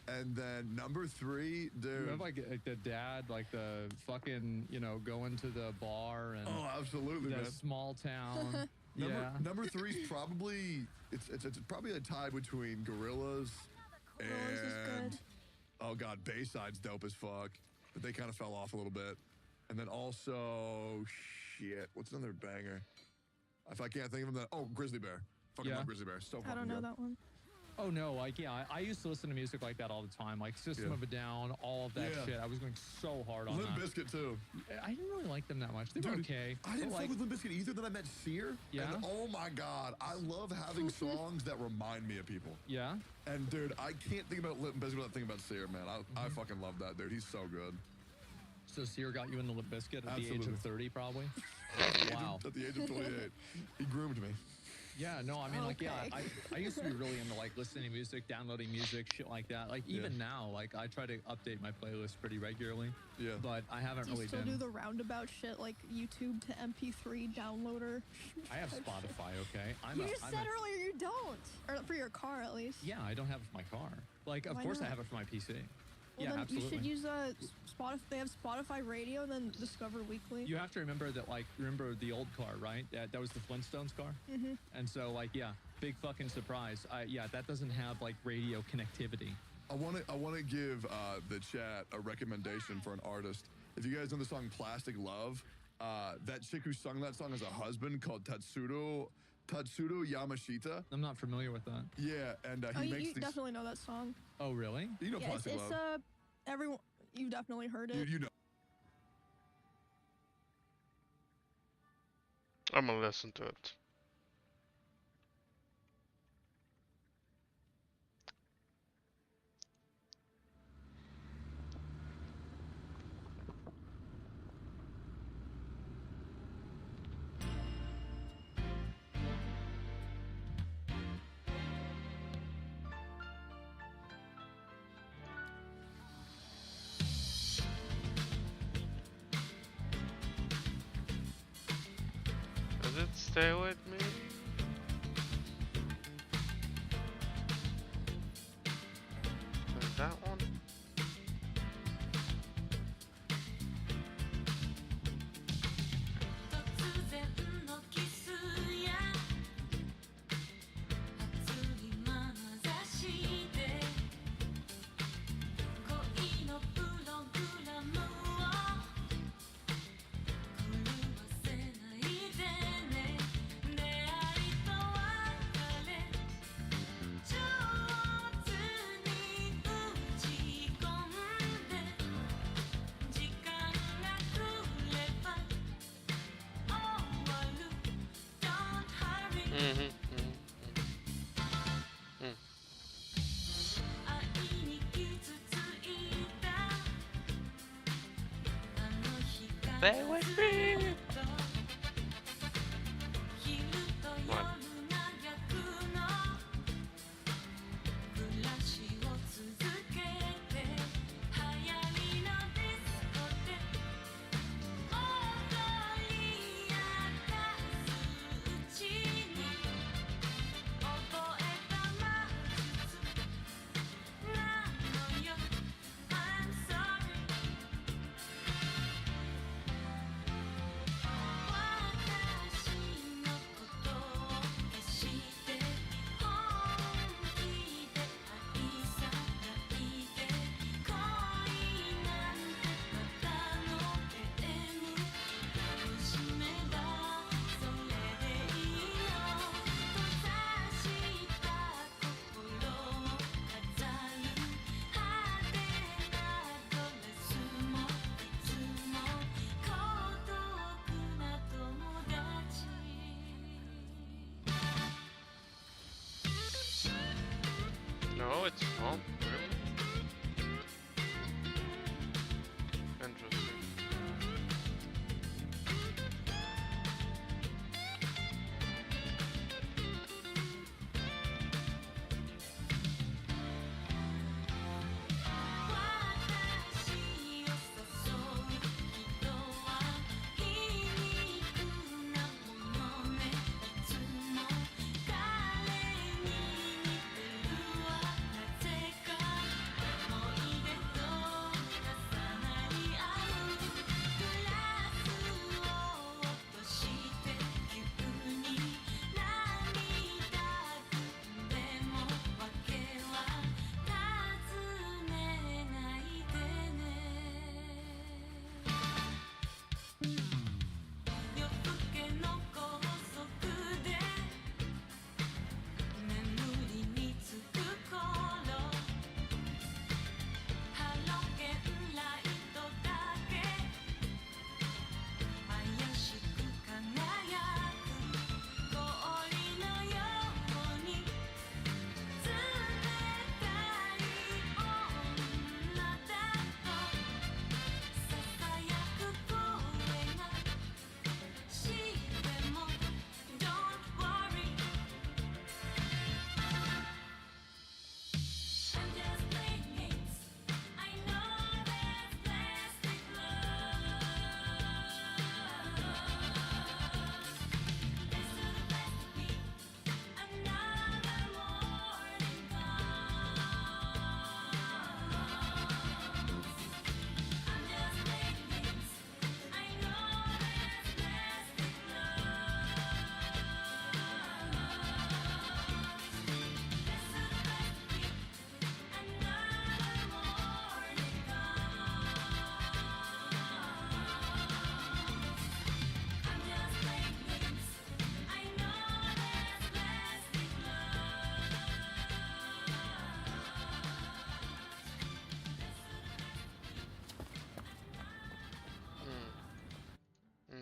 And then number 3, dude. You have like the dad, like the fucking, going to the bar and Oh, absolutely, the man. small town. Yeah. Number 3 is probably it's probably a tie between Gorillaz Gorillaz is and good. oh god, Bayside's dope as fuck, but they kind of fell off a little bit. And then also shit, what's another banger? If I can't think of them, Grizzly Bear. Fucking Yeah. love Grizzly Bear. So fucking I don't know good. that one. Oh no, like I used to listen to music like that all the time, like System Yeah. of a Down, all of that Yeah. shit. I was going so hard on Limp that. Bizkit too. I didn't really like them that much. They were Dude, okay. I didn't but, fuck like, with Limp Bizkit either. Then I met Sear. Yeah? And oh my god, I love having songs that remind me of people. Yeah. And dude, I can't think about Limp Bizkit without thinking about Sear, man. I fucking love that dude. He's so good. So Sear got you into Limp Bizkit at the age Absolutely. of 30, probably. Wow. At the age of 28, he groomed me. Yeah, no, I mean, like, yeah, Okay. I used to be really into like listening to music, downloading music, shit like that. Like even now, like I try to update my playlist pretty regularly. Yeah. But I haven't Do you really still been. do the roundabout shit like YouTube to MP3 downloader? I have Spotify, okay. You just said earlier you don't, or for your car at least. Yeah, I don't have it for my car. Like, of Why course I not? have it for my PC. Well, yeah, then absolutely. you should use Spotify. They have Spotify Radio, then Discover Weekly. You have to remember that, like, remember the old car, right? That was the Flintstones car. Mhm. And so, like, yeah, big fucking surprise. Yeah, that doesn't have like radio connectivity. I want to give the chat a recommendation for an artist. If you guys know the song "Plastic Love," that chick who sung that song has a husband called Tatsuro Yamashita. I'm not familiar with that. Yeah, and he you, makes you these. definitely know that song. Oh, really? You know Yeah, "Plastic it's Love." everyone. You've definitely heard it. You know. I'm gonna listen to it. Does it stay with me? Is that one? Stay with me. What? No, it's not. Really? Interesting.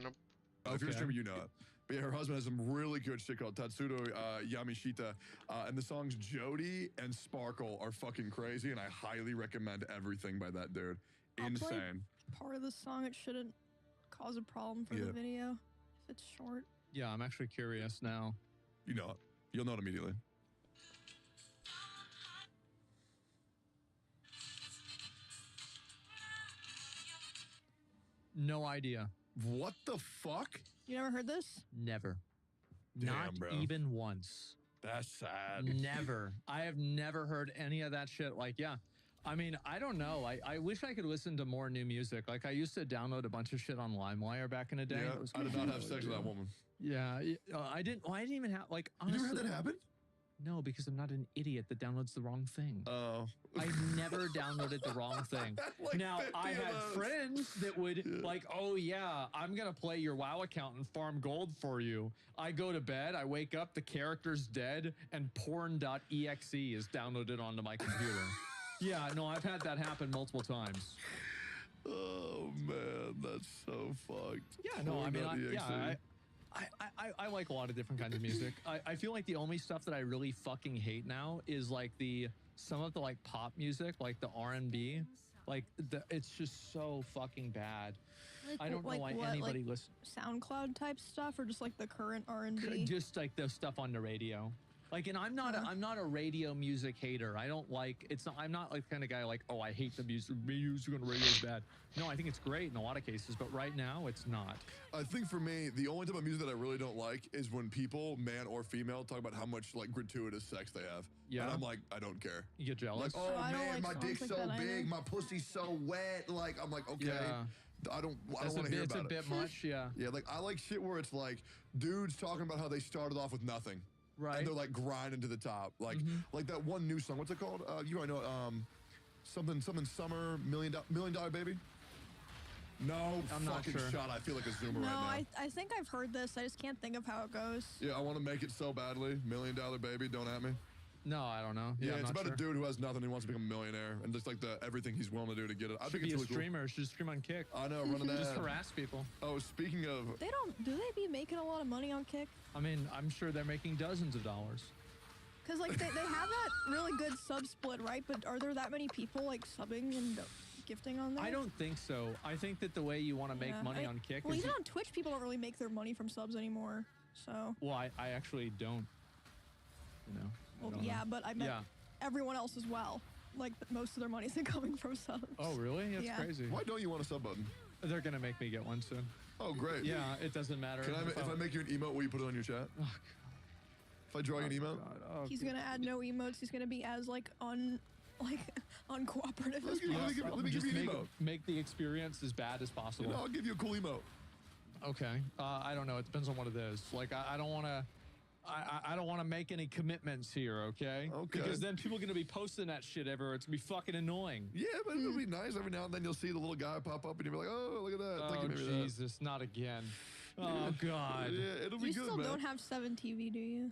Nope. If you're streaming, you know it. But yeah, her husband has some really good shit called Tatsudo Yamashita. And the songs Jody and Sparkle are fucking crazy, and I highly recommend everything by that dude. I'll play Insane. part of the song. It shouldn't cause a problem for the video if it's short. Yeah, I'm actually curious now. You know it. You'll know it immediately. No idea. What the fuck? You never heard this? Never. Damn, Not bro. even once. That's sad. Never. I have never heard any of that shit. Like, yeah. I mean, I don't know. I wish I could listen to more new music. Like, I used to download a bunch of shit on LimeWire back in the day. Yeah, It was I did not have sex with that woman. Yeah, I didn't. Well, I didn't even have like. You Honestly, never had that happen? No, because I'm not an idiot that downloads the wrong thing. Oh. I never downloaded the wrong thing. Like now, 50 I of had those. friends that would like, oh yeah, I'm going to play your WoW account and farm gold for you. I go to bed, I wake up, the character's dead, and porn.exe is downloaded onto my computer. Yeah, no, I've had that happen multiple times. Oh, man, that's so fucked. Yeah, no, I mean, Porn.exe. I like a lot of different kinds of music. I feel like the only stuff that I really fucking hate now is like some of the like pop music, like the R&B. Like it's just so fucking bad. Like, I don't know why anybody like listens. SoundCloud type stuff, or just like the current R&B? Just like the stuff on the radio. Like, and I'm not a radio music hater. I don't like it's not. I'm not like the kind of guy like, oh, I hate the music. Music on the radio is bad. No, I think it's great in a lot of cases, but right now it's not. I think for me, the only type of music that I really don't like is when people, man or female, talk about how much like gratuitous sex they have. Yeah. And I'm like, I don't care. You get jealous. Like, oh I don't man, like my songs dick's like so that big, either. my pussy's so wet. Like, I'm like, okay. Yeah. I don't want to hear It's about a bit much, yeah. Yeah, like I like shit where it's like dudes talking about how they started off with nothing. Right. And they're like grinding to the top. Like like that one new song. What's it called? You might know it. Something Summer $1 million Baby. No I'm not fucking sure. shot. I feel like a zoomer No, right now. I think I've heard this. I just can't think of how it goes. Yeah, I want to make it so badly. $1 million Baby, don't at me. No, I don't know. Yeah, I'm it's not about sure. a dude who has nothing. He wants to become a millionaire, and just like everything he's willing to do to get it. I Should think be it's a really streamer. Should stream on Kick. cool. I know, running that. Just harass people. Oh, speaking of, Do they be making a lot of money on Kick? I mean, I'm sure they're making dozens of dollars. Because like they have that really good sub split, right? But are there that many people like subbing and gifting on there? I don't think so. I think that the way you want to make money on Kick well, is... even on Twitch, people don't really make their money from subs anymore, so... Well, I actually don't, you know. Well, yeah, know. but I meant everyone else as well. Like, most of their money's coming from subs. Oh, really? That's crazy. Why don't you want a sub button? They're going to make me get one soon. Oh, great. Yeah, it doesn't matter. If I make you an emote, will you put it on your chat? Oh, if I draw you an emote? Oh, He's gonna add no emotes. He's gonna be as uncooperative as possible. Let me give you an emote. Make the experience as bad as possible. You know, I'll give you a cool emote. Okay. I don't know. It depends on what it is. Like, I don't want to... I don't want to make any commitments here, okay? Okay. Because then people are going to be posting that shit everywhere. It's going to be fucking annoying. Yeah, but it'll be nice. Every now and then you'll see the little guy pop up and you'll be like, oh, look at that. Oh, Jesus, not again. Oh, God. Yeah, it'll be you good, still man. don't have 7 TV, do you?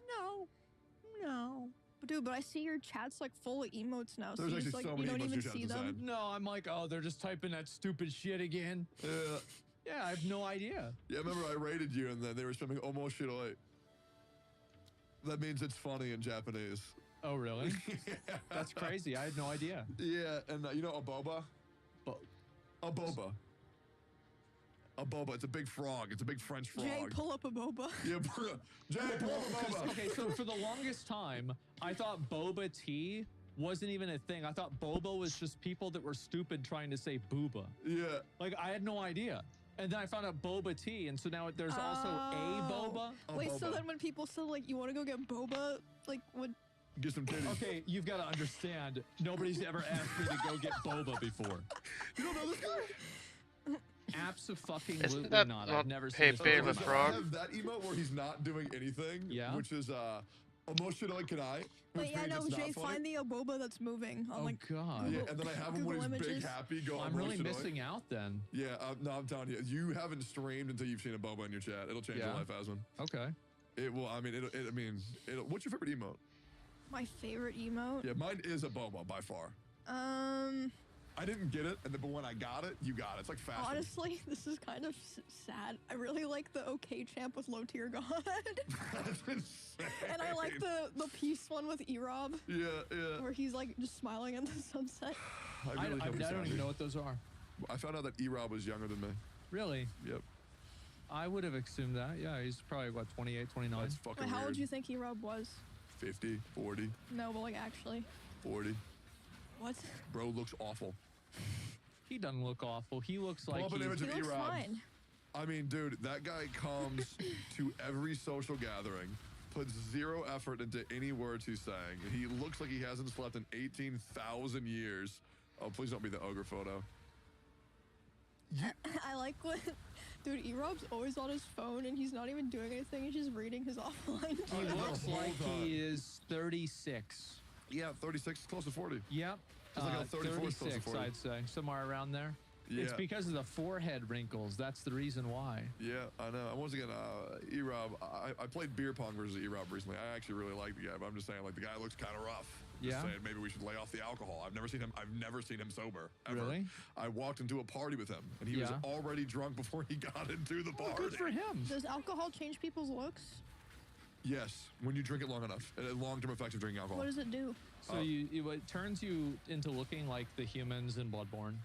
No. But I see your chat's like full of emotes now. There's so actually like, so you many don't emotes even your chat's see them. inside. No, I'm like, oh, they're just typing that stupid shit again. Yeah. Yeah, I have no idea. Yeah, remember I rated you and then they were spamming almost shit away. That means it's funny in Japanese. Oh, really? That's crazy. I had no idea. Yeah, and you know Aboba? Aboba. Aboba. It's a big frog. It's a big French frog. Jay, pull up a boba. Yeah, Jay, pull up a boba. Okay, so for the longest time, I thought boba tea wasn't even a thing. I thought boba was just people that were stupid trying to say booba. Yeah. Like, I had no idea. And then I found out boba tea, and so now there's also a boba. Wait, so then when people say like, you want to go get boba, like what? Get some titties. Okay, you've got to understand, nobody's ever asked me to go get boba before. You don't know this guy? Abso-fucking-lutely Isn't that not. not I've never seen this Pepe before. the Frog? I have that emote where he's not doing anything. Yeah. Which is Emotionoi Kanai. Wait, yeah, no, Jay, find the boba that's moving on like God. Yeah, and then I have him when he's big happy go. I'm really Emotionoi. missing out then. Yeah, no, I'm telling you, you haven't streamed until you've seen a boba in your chat. It'll change your life, Asman. Okay. It will. I mean, it'll. What's your favorite emote? My favorite emote? Yeah, mine is a boba by far. I didn't get it, but when I got it, you got it. It's like fast. Honestly, this is kind of sad. I really like the OK champ with low tier god. That's insane. And I like the peace one with E-Rob. Yeah, yeah. Where he's like just smiling at the sunset. I don't even know what those are. I found out that E-Rob was younger than me. Really? Yep. I would have assumed that. Yeah, he's probably, what, 28, 29? That's fucking Wait, how weird. old do you think E-Rob was? 50, 40, No, but like actually. 40. What? Bro looks awful. He doesn't look awful. He looks like Pull up an image of He looks E-Rob. fine. I mean, dude, that guy comes to every social gathering, puts zero effort into any words he's saying. He looks like he hasn't slept in 18,000 years. Oh, please don't be the ogre photo. I like when, dude, E-Rob's always on his phone and he's not even doing anything. He's just reading his offline. He chat. looks like he is 36. Yeah, 36, close to 40. Yep. It's like a 34 is close to 36, 40. I'd say. Somewhere around there. Yeah. It's because of the forehead wrinkles. That's the reason why. Yeah, I know. And once again, E-Rob, I played beer pong versus E-Rob recently. I actually really like the guy, but I'm just saying, like, the guy looks kind of rough. Just Yeah? saying, maybe we should lay off the alcohol. I've never seen him sober, ever. Really? I walked into a party with him, and he was Yeah. already drunk before he got into the party. Good for him. Does alcohol change people's looks? Yes, when you drink it long enough. Long-term effects of drinking alcohol. What does it do? So it turns you into looking like the humans in Bloodborne.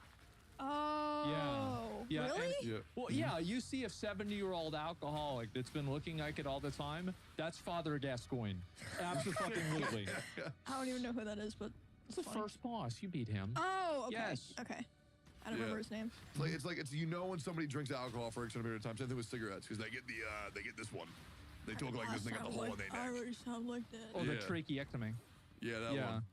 Oh. Yeah. Really? and- Yeah. Well, yeah, you see a 70-year-old alcoholic that's been looking like it all the time, that's Father Gascoigne. Absolutely. I don't even know who that is, but It's the funny. first boss. You beat him. Oh, okay. Yes. Okay. I don't remember his name. It's like you know when somebody drinks alcohol for an extended period of time. Same thing with cigarettes, because they get this one. They talk like this, and they got the hole in their I neck. already sound like that. Or the Yeah. tracheectomy. Yeah, that Yeah. one.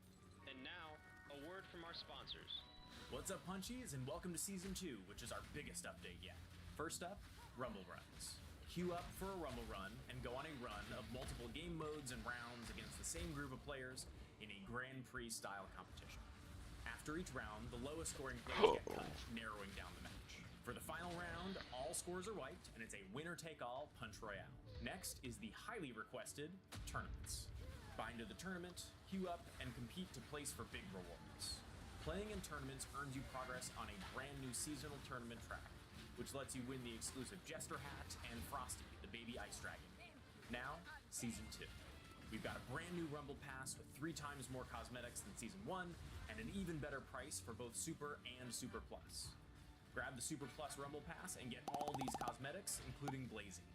And now, a word from our sponsors. What's up, Punchies, and welcome to Season 2, which is our biggest update yet. First up, Rumble Runs. Queue up for a Rumble Run and go on a run of multiple game modes and rounds against the same group of players in a Grand Prix style competition. After each round, the lowest scoring players get cut, narrowing down the match. For the final round, all scores are wiped, and it's a winner-take-all punch royale. Next is the highly requested tournaments. Bind to the tournament, queue up, and compete to place for big rewards. Playing in tournaments earns you progress on a brand new seasonal tournament track, which lets you win the exclusive Jester hat and Frosty, the baby ice dragon. Now, Season 2. We've got a brand new Rumble Pass with 3 times more cosmetics than Season 1, and an even better price for both Super and Super Plus. Grab the Super Plus Rumble Pass and get all these cosmetics, including Blazing.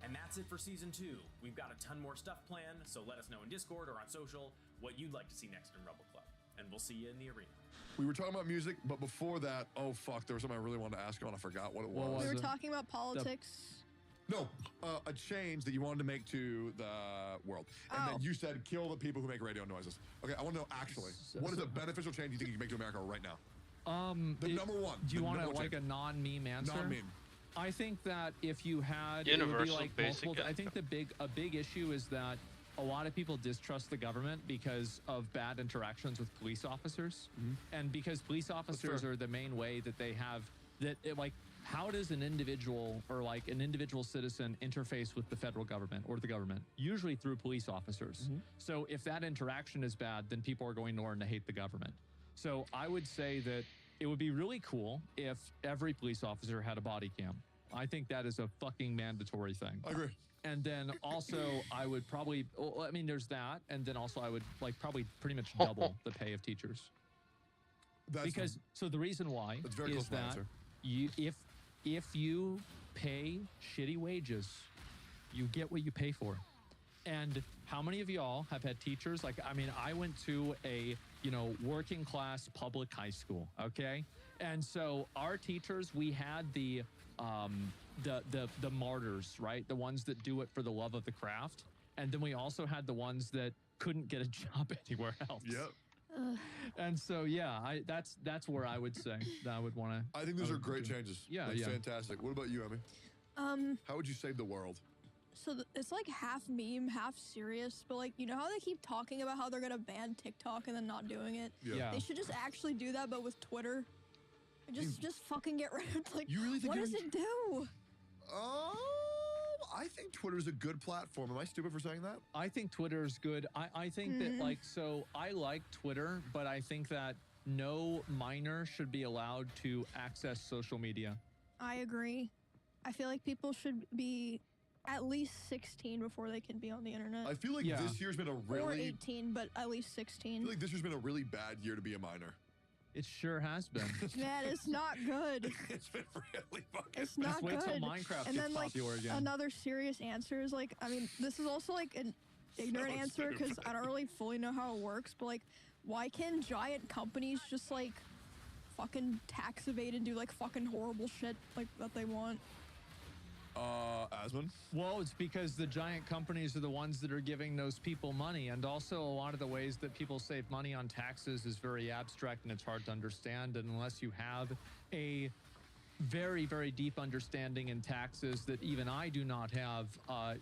And that's it for Season 2. We've got a ton more stuff planned, so let us know in Discord or on social what you'd like to see next in Rumble Club. And we'll see you in the arena. We were talking about music, but before that, oh fuck, there was something I really wanted to ask you and I forgot what it was. We were talking about politics. No, a change that you wanted to make to the world. And then you said kill the people who make radio noises. Okay, I want to know actually, what is a beneficial change you think you can make to America right now? Number one. Do you want a non-meme answer? Non-meme. I think that if you had Universal it would be like basic multiple, I think a big issue is that a lot of people distrust the government because of bad interactions with police officers, and because police officers are the main way that they have that. How does an individual or like an individual citizen interface with the federal government or the government? Usually through police officers. So if that interaction is bad, then people are going to learn to hate the government. So I would say that it would be really cool if every police officer had a body cam. I think that is a fucking mandatory thing. I agree. And then also I would probably, I mean, there's that. And then also I would probably pretty much double the pay of teachers. So the reason why is that if you pay shitty wages, you get what you pay for. And how many of y'all have had teachers? I went to a, working class public high school. Okay. And so our teachers, we had the martyrs, right? The ones that do it for the love of the craft. And then we also had the ones that couldn't get a job anywhere else. Yep. And so, that's where I would say that I would want to. I think those are great changes. Yeah, That's fantastic. What about you, Emmy? How would you save the world? So it's like half meme, half serious, but how they keep talking about how they're gonna ban TikTok and then not doing it? Yeah. They should just actually do that, but with Twitter. Just fucking get rid of You really think what does it do? I think Twitter is a good platform. Am I stupid for saying that? I think Twitter is good. I think that I like Twitter, but I think that no minor should be allowed to access social media. I agree. I feel like people should be at least 16 before they can be on the internet. I feel like this year's been a really... Or 18, but at least 16. I feel like this year's been a really bad year to be a minor. It sure has been. Man, it's not good. It's been really fucking... It's not Just wait good. till Minecraft and gets then, popular again. Another serious answer is this is also an ignorant answer because I don't really fully know how it works, but why can giant companies just fucking tax evade and do fucking horrible shit that they want? Asmund? Well, it's because the giant companies are the ones that are giving those people money. And also a lot of the ways that people save money on taxes is very abstract and it's hard to understand. And unless you have a very, very deep understanding in taxes that even I do not have,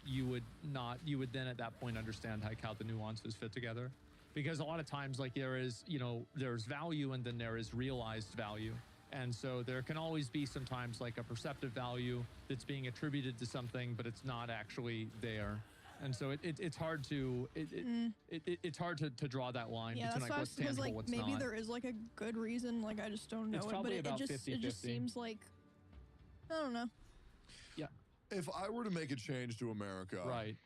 you would then at that point understand how the nuances fit together. Because a lot of times there's value and then there is realized value. And so there can always be sometimes a perceptive value that's being attributed to something, but it's not actually there. And so it's hard to it's hard to draw that line between what's tangible, what's maybe not. there is a good reason, I just don't know It's it, but probably it about just 50-50. Seems I don't know. Yeah. If I were to make a change to America, right?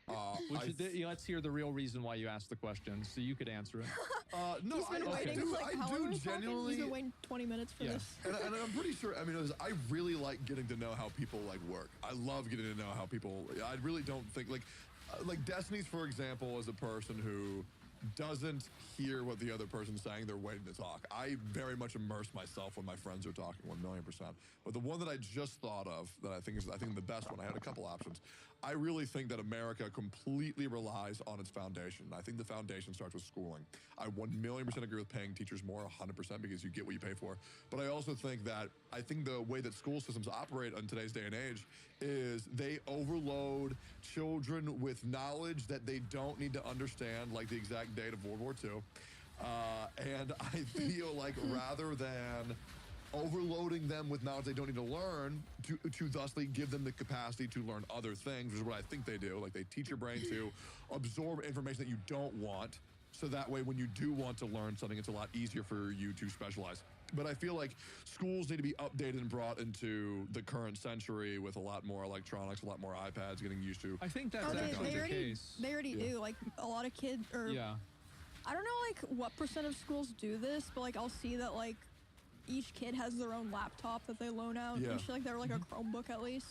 Let's hear the real reason why you asked the question, so you could answer it. No, He's been waiting. I do genuinely. He's been waiting 20 minutes for this. And I'm pretty sure. I really like getting to know how people work. I love getting to know how people. I really don't think Destiny's, for example, is a person who doesn't hear what the other person's saying. They're waiting to talk. I very much immerse myself when my friends are talking, 1,000,000%. But the one that I just thought of that I think the best one, I had a couple options. I really think that America completely relies on its foundation. I think the foundation starts with schooling. I 1,000,000% agree with paying teachers more, 100%, because you get what you pay for. But I also think the way that school systems operate in today's day and age is they overload children with knowledge that they don't need to understand, like the exact date of World War II. And I feel rather than overloading them with knowledge they don't need to learn to thusly give them the capacity to learn other things, which is what I think they do. They teach your brain to absorb information that you don't want, so that way when you do want to learn something, it's a lot easier for you to specialize. But I feel like schools need to be updated and brought into the current century with a lot more electronics, a lot more iPads getting used to. I think that's they the already, case. They already do. Like a lot of kids, or I don't know like what % of schools do this, but like I'll see that like each kid has their own laptop that they loan out. Yeah. And shit, like they're like a Chromebook at least.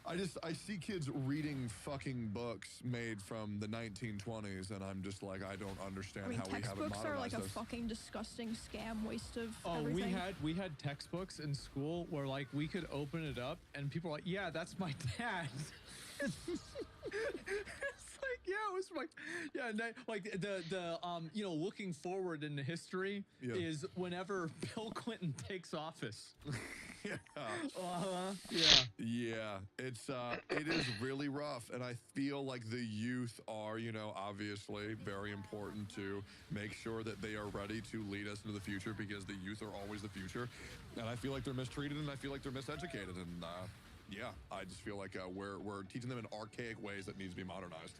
I see kids reading fucking books made from the 1920s, and I'm just like, I don't understand I mean, how we haven't textbooks are like modernized a this. fucking disgusting scam waste of Oh, everything. we had textbooks in school where like we could open it up and people were like, yeah, that's my dad. It's like, yeah, it was my, like the you know, looking forward into history is whenever Bill Clinton takes office. Yeah, it is really rough, and I feel like the youth are, you know, obviously very important to make sure that they are ready to lead us into the future, because the youth are always the future, and I feel like they're mistreated, and I feel like they're miseducated, and I just feel like we're teaching them in archaic ways that needs to be modernized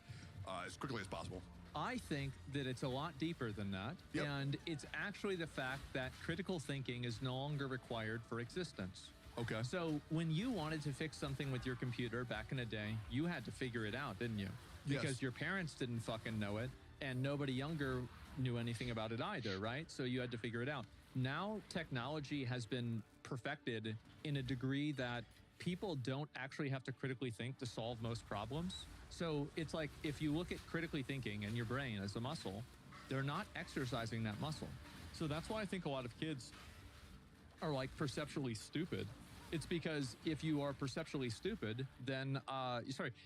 as quickly as possible. I think that it's a lot deeper than that, and it's actually the fact that critical thinking is no longer required for existence. Okay. So when you wanted to fix something with your computer back in the day, you had to figure it out, didn't you? Because your parents didn't fucking know it, and nobody younger knew anything about it either, right? So you had to figure it out. Now technology has been perfected in a degree that people don't actually have to critically think to solve most problems. So it's like, if you look at critically thinking and your brain as a muscle, they're not exercising that muscle. So that's why I think a lot of kids are like perceptually stupid. It's because if you are perceptually stupid, then,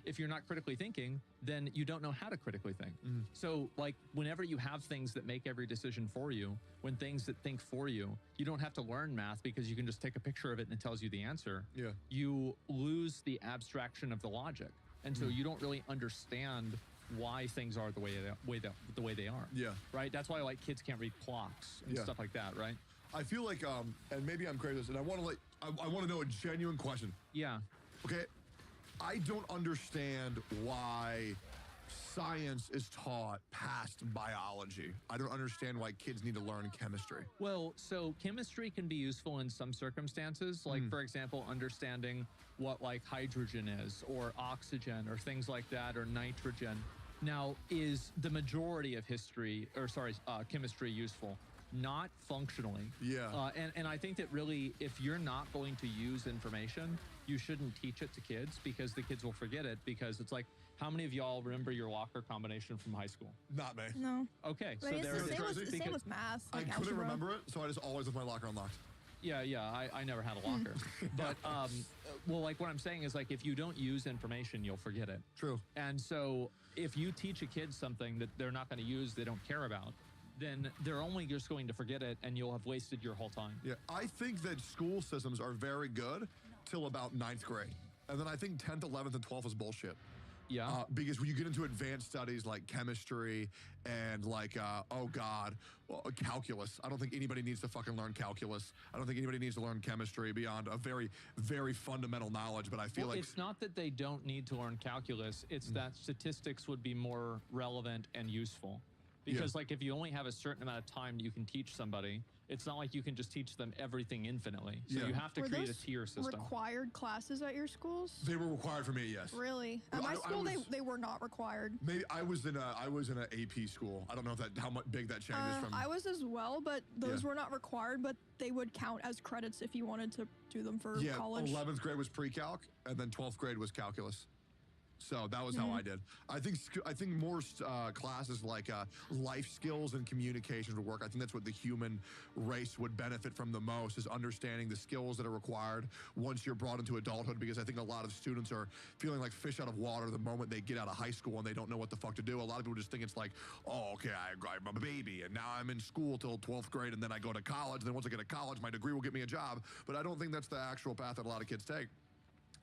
if you're not critically thinking, then you don't know how to critically think. So like whenever you have things that make every decision for you, when things that think for you, you don't have to learn math because you can just take a picture of it and it tells you the answer. Yeah. You lose the abstraction of the logic. And so you don't really understand why things are the way they are. Yeah. Right? That's why like kids can't read clocks and stuff like that, right? I feel like, and maybe I'm crazy, and I want to I want to know a genuine question. Yeah. Okay. I don't understand why science is taught past biology. I don't understand why kids need to learn chemistry. Well, so chemistry can be useful in some circumstances, like for example, understanding what like hydrogen is, or oxygen, or things like that, or nitrogen. Now, is the majority of chemistry useful? Not functionally. Yeah. And I think that really, if you're not going to use information, you shouldn't teach it to kids, because the kids will forget it, because it's like, how many of y'all remember your locker combination from high school? Not me. No. Okay. But it's the same with math. I Like couldn't algebra. remember it, so I just always left my locker unlocked. Yeah, I never had a locker. But, well, like what I'm saying is like, if you don't use information, you'll forget it. True. And so if you teach a kid something that they're not going to use, they don't care about, then they're only just going to forget it, and you'll have wasted your whole time. Yeah, I think that school systems are very good till about 9th grade. And then I think 10th, 11th, and 12th is bullshit. Yeah. Because when you get into advanced studies like chemistry and like, calculus. I don't think anybody needs to fucking learn calculus. I don't think anybody needs to learn chemistry beyond a very, very fundamental knowledge. But I feel like it's not that they don't need to learn calculus. It's that statistics would be more relevant and useful. Because like if you only have a certain amount of time you can teach somebody, it's not like you can just teach them everything infinitely. So you have to Were create a those tier system. required classes at your schools? they were required for me, yes. Really? At my school, they were not required. Maybe I was in an AP school. I don't know if how much big that changes from. I was as well, but those were not required, but they would count as credits if you wanted to do them for college. 11th grade was pre-calc, and then 12th grade was calculus. So that was how I did. I think more classes like life skills and communication would work. I think that's what the human race would benefit from the most, is understanding the skills that are required once you're brought into adulthood, because I think a lot of students are feeling like fish out of water the moment they get out of high school and they don't know what the fuck to do. A lot of people just think it's like, oh, okay, I'm a baby and now I'm in school till 12th grade and then I go to college. And then once I get to college, my degree will get me a job. But I don't think that's the actual path that a lot of kids take.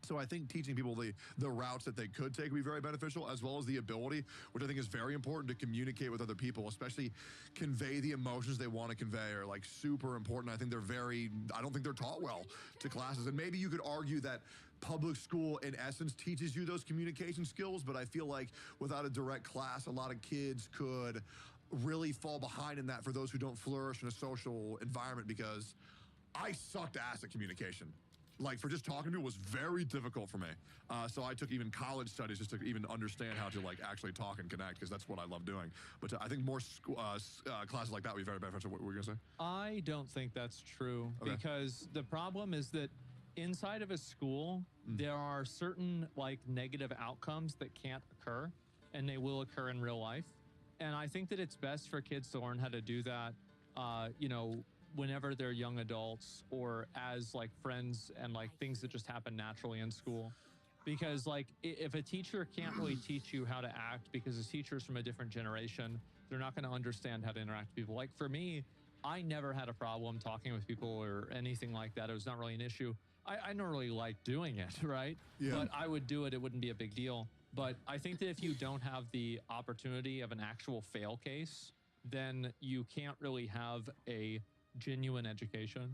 So I think teaching people the routes that they could take would be very beneficial, as well as the ability, which I think is very important, to communicate with other people, especially convey the emotions they want to convey, are like super important. I think I don't think they're taught well to classes. And maybe you could argue that public school in essence teaches you those communication skills, but I feel like without a direct class, a lot of kids could really fall behind in that for those who don't flourish in a social environment, because I sucked ass at communication. Like, for just talking to people was very difficult for me. So I took even college studies just to even understand how to, like, actually talk and connect, because that's what I love doing. But I think more classes like that would be very beneficial. What were you going to say? I don't think that's true, because the problem is that inside of a school, there are certain, like, negative outcomes that can't occur, and they will occur in real life. And I think that it's best for kids to learn how to do that, you know, whenever they're young adults, or as like friends, and like things that just happen naturally in school. Because like if a teacher can't really teach you how to act, because the teacher's from a different generation, they're not going to understand how to interact with people. Like for me, I never had a problem talking with people or anything like that. It was not really an issue. I don't really like doing it, right? Yeah. But I would do it. It wouldn't be a big deal. But I think that if you don't have the opportunity of an actual fail case, then you can't really have a genuine education.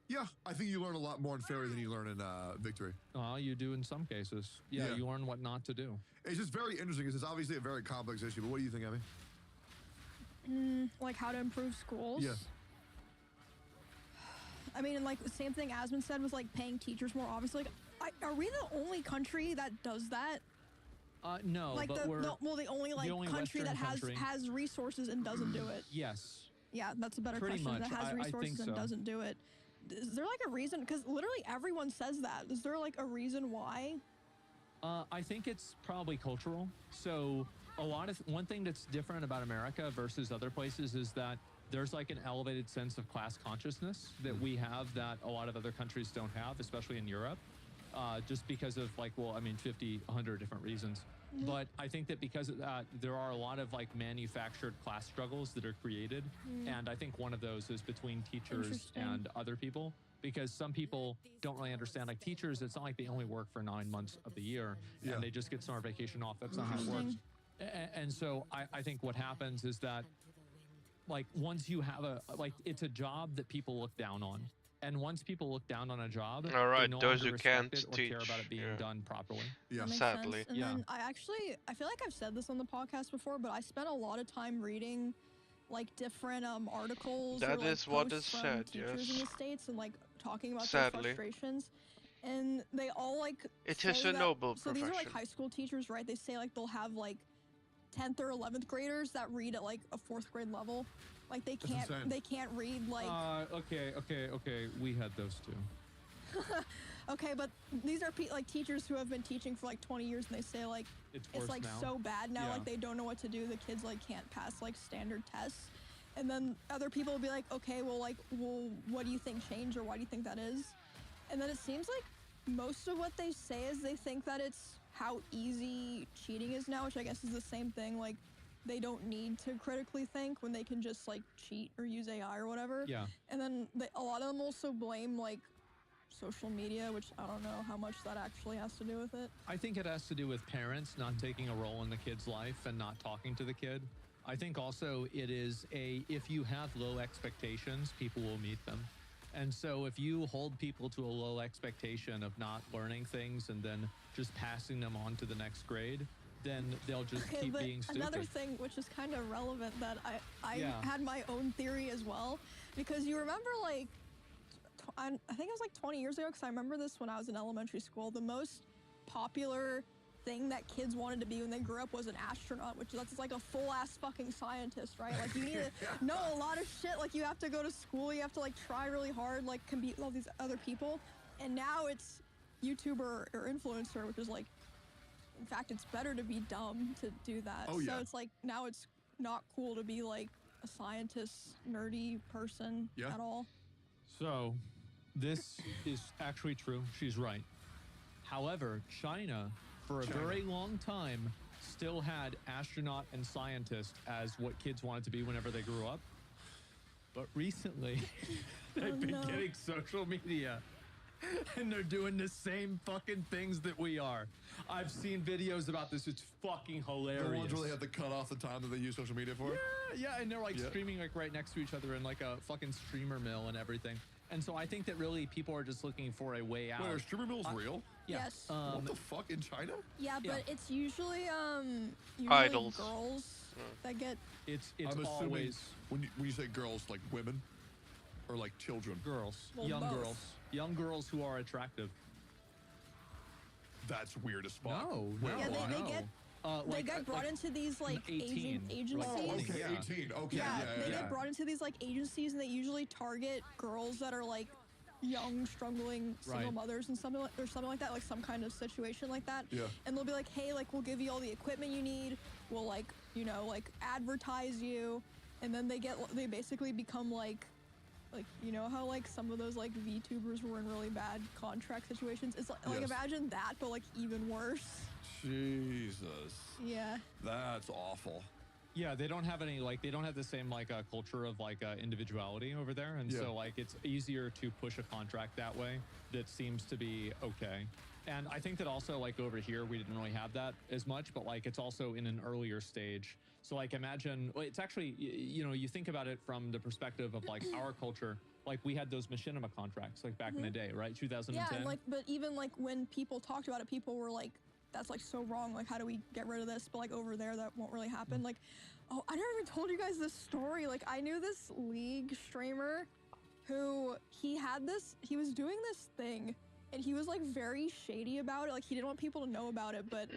Yeah, I think you learn a lot more in failure than you learn in victory. You do in some cases. Yeah, you learn what not to do. It's just very interesting because it's obviously a very complex issue. But what do you think, Abby? Like how to improve schools? Yeah. I mean, like the same thing Asmund said was like paying teachers more. Obviously, like, are we the only country that does that? No, like but the only country Western that country. has resources and doesn't do it. Yes. Yeah, that's a better Pretty question. much. That has I resources think and so. doesn't do it. Is there like a reason? Because literally everyone says that. Is there like a reason why? I think it's probably cultural. So one thing that's different about America versus other places is that there's like an elevated sense of class consciousness that we have that a lot of other countries don't have, especially in Europe, just because of like, 50, 100 different reasons. But I think that because of that, there are a lot of like manufactured class struggles that are created. And I think one of those is between teachers and other people, because some people don't really understand, like teachers, it's not like they only work for 9 months of the year and they just get summer vacation off. That's not how it works. And so I think what happens is that like once you have it's a job that people look down on. And once people look down on a job, all right, they no those longer who can't respect it or teach, care about it being done properly. That makes sadly. sense. And then I feel like I've said this on the podcast before, but I spent a lot of time reading like different articles. That or, like, is what posts is from said, teachers in yes. the States and like talking about Sadly. their frustrations. And they all like It say is a that- noble So these are like profession. high school teachers, right? They say like they'll have like 10th or 11th graders that read at like a 4th grade level. Like they can't read like Okay. We had those too. okay, but these are like teachers who have been teaching for like 20 years, and they say like it's like now. so bad now, Yeah. like they don't know what to do. The kids like can't pass like standard tests, and then other people will be like, okay, well, what do you think changed, or why do you think that is? And then it seems like most of what they say is they think that it's how easy cheating is now, which I guess is the same thing. Like they don't need to critically think when they can just like cheat or use AI or whatever. Yeah. And then a lot of them also blame like social media, which I don't know how much that actually has to do with it. I think it has to do with parents not taking a role in the kid's life and not talking to the kid. I think also it is if you have low expectations, people will meet them. And so if you hold people to a low expectation of not learning things and then just passing them on to the next grade, then they'll just keep being stupid. Another thing which is kind of relevant that I had my own theory as well, because you remember like I think it was like 20 years ago, because I remember this when I was in elementary school. The most popular thing that kids wanted to be when they grew up was an astronaut, which that's like a full-ass fucking scientist, right? Like you need to know a lot of shit. Like you have to go to school, you have to like try really hard, like compete with all these other people. And now it's YouTuber or influencer, which is like, in fact, it's better to be dumb to do that. Oh, yeah. So it's like now it's not cool to be like a scientist, nerdy person at all. So this is actually true. She's right. However, China, for a very long time, still had astronaut and scientist as what kids wanted to be whenever they grew up. But recently, they've been getting social media. And they're doing the same fucking things that we are. I've seen videos about this. It's fucking hilarious. The ones where they have to cut off the time that they use social media for? Yeah, and they're like streaming like right next to each other in like a fucking streamer mill and everything. And so I think that really people are just looking for a way out. Wait, are streamer mills real? Yeah. Yes. What the fuck, in China? Yeah, but it's usually Idols. girls that get. It's I'm assuming always when you say girls, like women, or like children? Girls, Well, young both. young girls who are attractive. That's weird as fuck. No, Yeah, they get they like, get brought into these like 18, agencies. Oh, okay, Yeah. 18. Okay, Yeah, they yeah. get brought into these like agencies, and they usually target girls that are like young, struggling single Right. mothers and something like that, like some kind of situation like that. Yeah. And they'll be like, hey, like we'll give you all the equipment you need. We'll like like advertise you, and then they basically become like you know how like some of those like VTubers were in really bad contract situations. It's like Yes. imagine that, but like even worse. Jesus. Yeah. That's awful. Yeah, they don't have any they don't have the same culture of individuality over there, and Yeah. so it's easier to push a contract that way. That seems to be okay. And I think that also over here we didn't really have that as much, but it's also in an earlier stage. So imagine it's actually you think about it from the perspective of our culture. We had those machinima contracts back in the day, right? 2010. Yeah, and but even when people talked about it, people were like, that's so wrong. Like, how do we get rid of this? But over there, that won't really happen. Oh, I never even told you guys this story. I knew this League streamer who he was doing this thing, and he was very shady about it. He didn't want people to know about it, but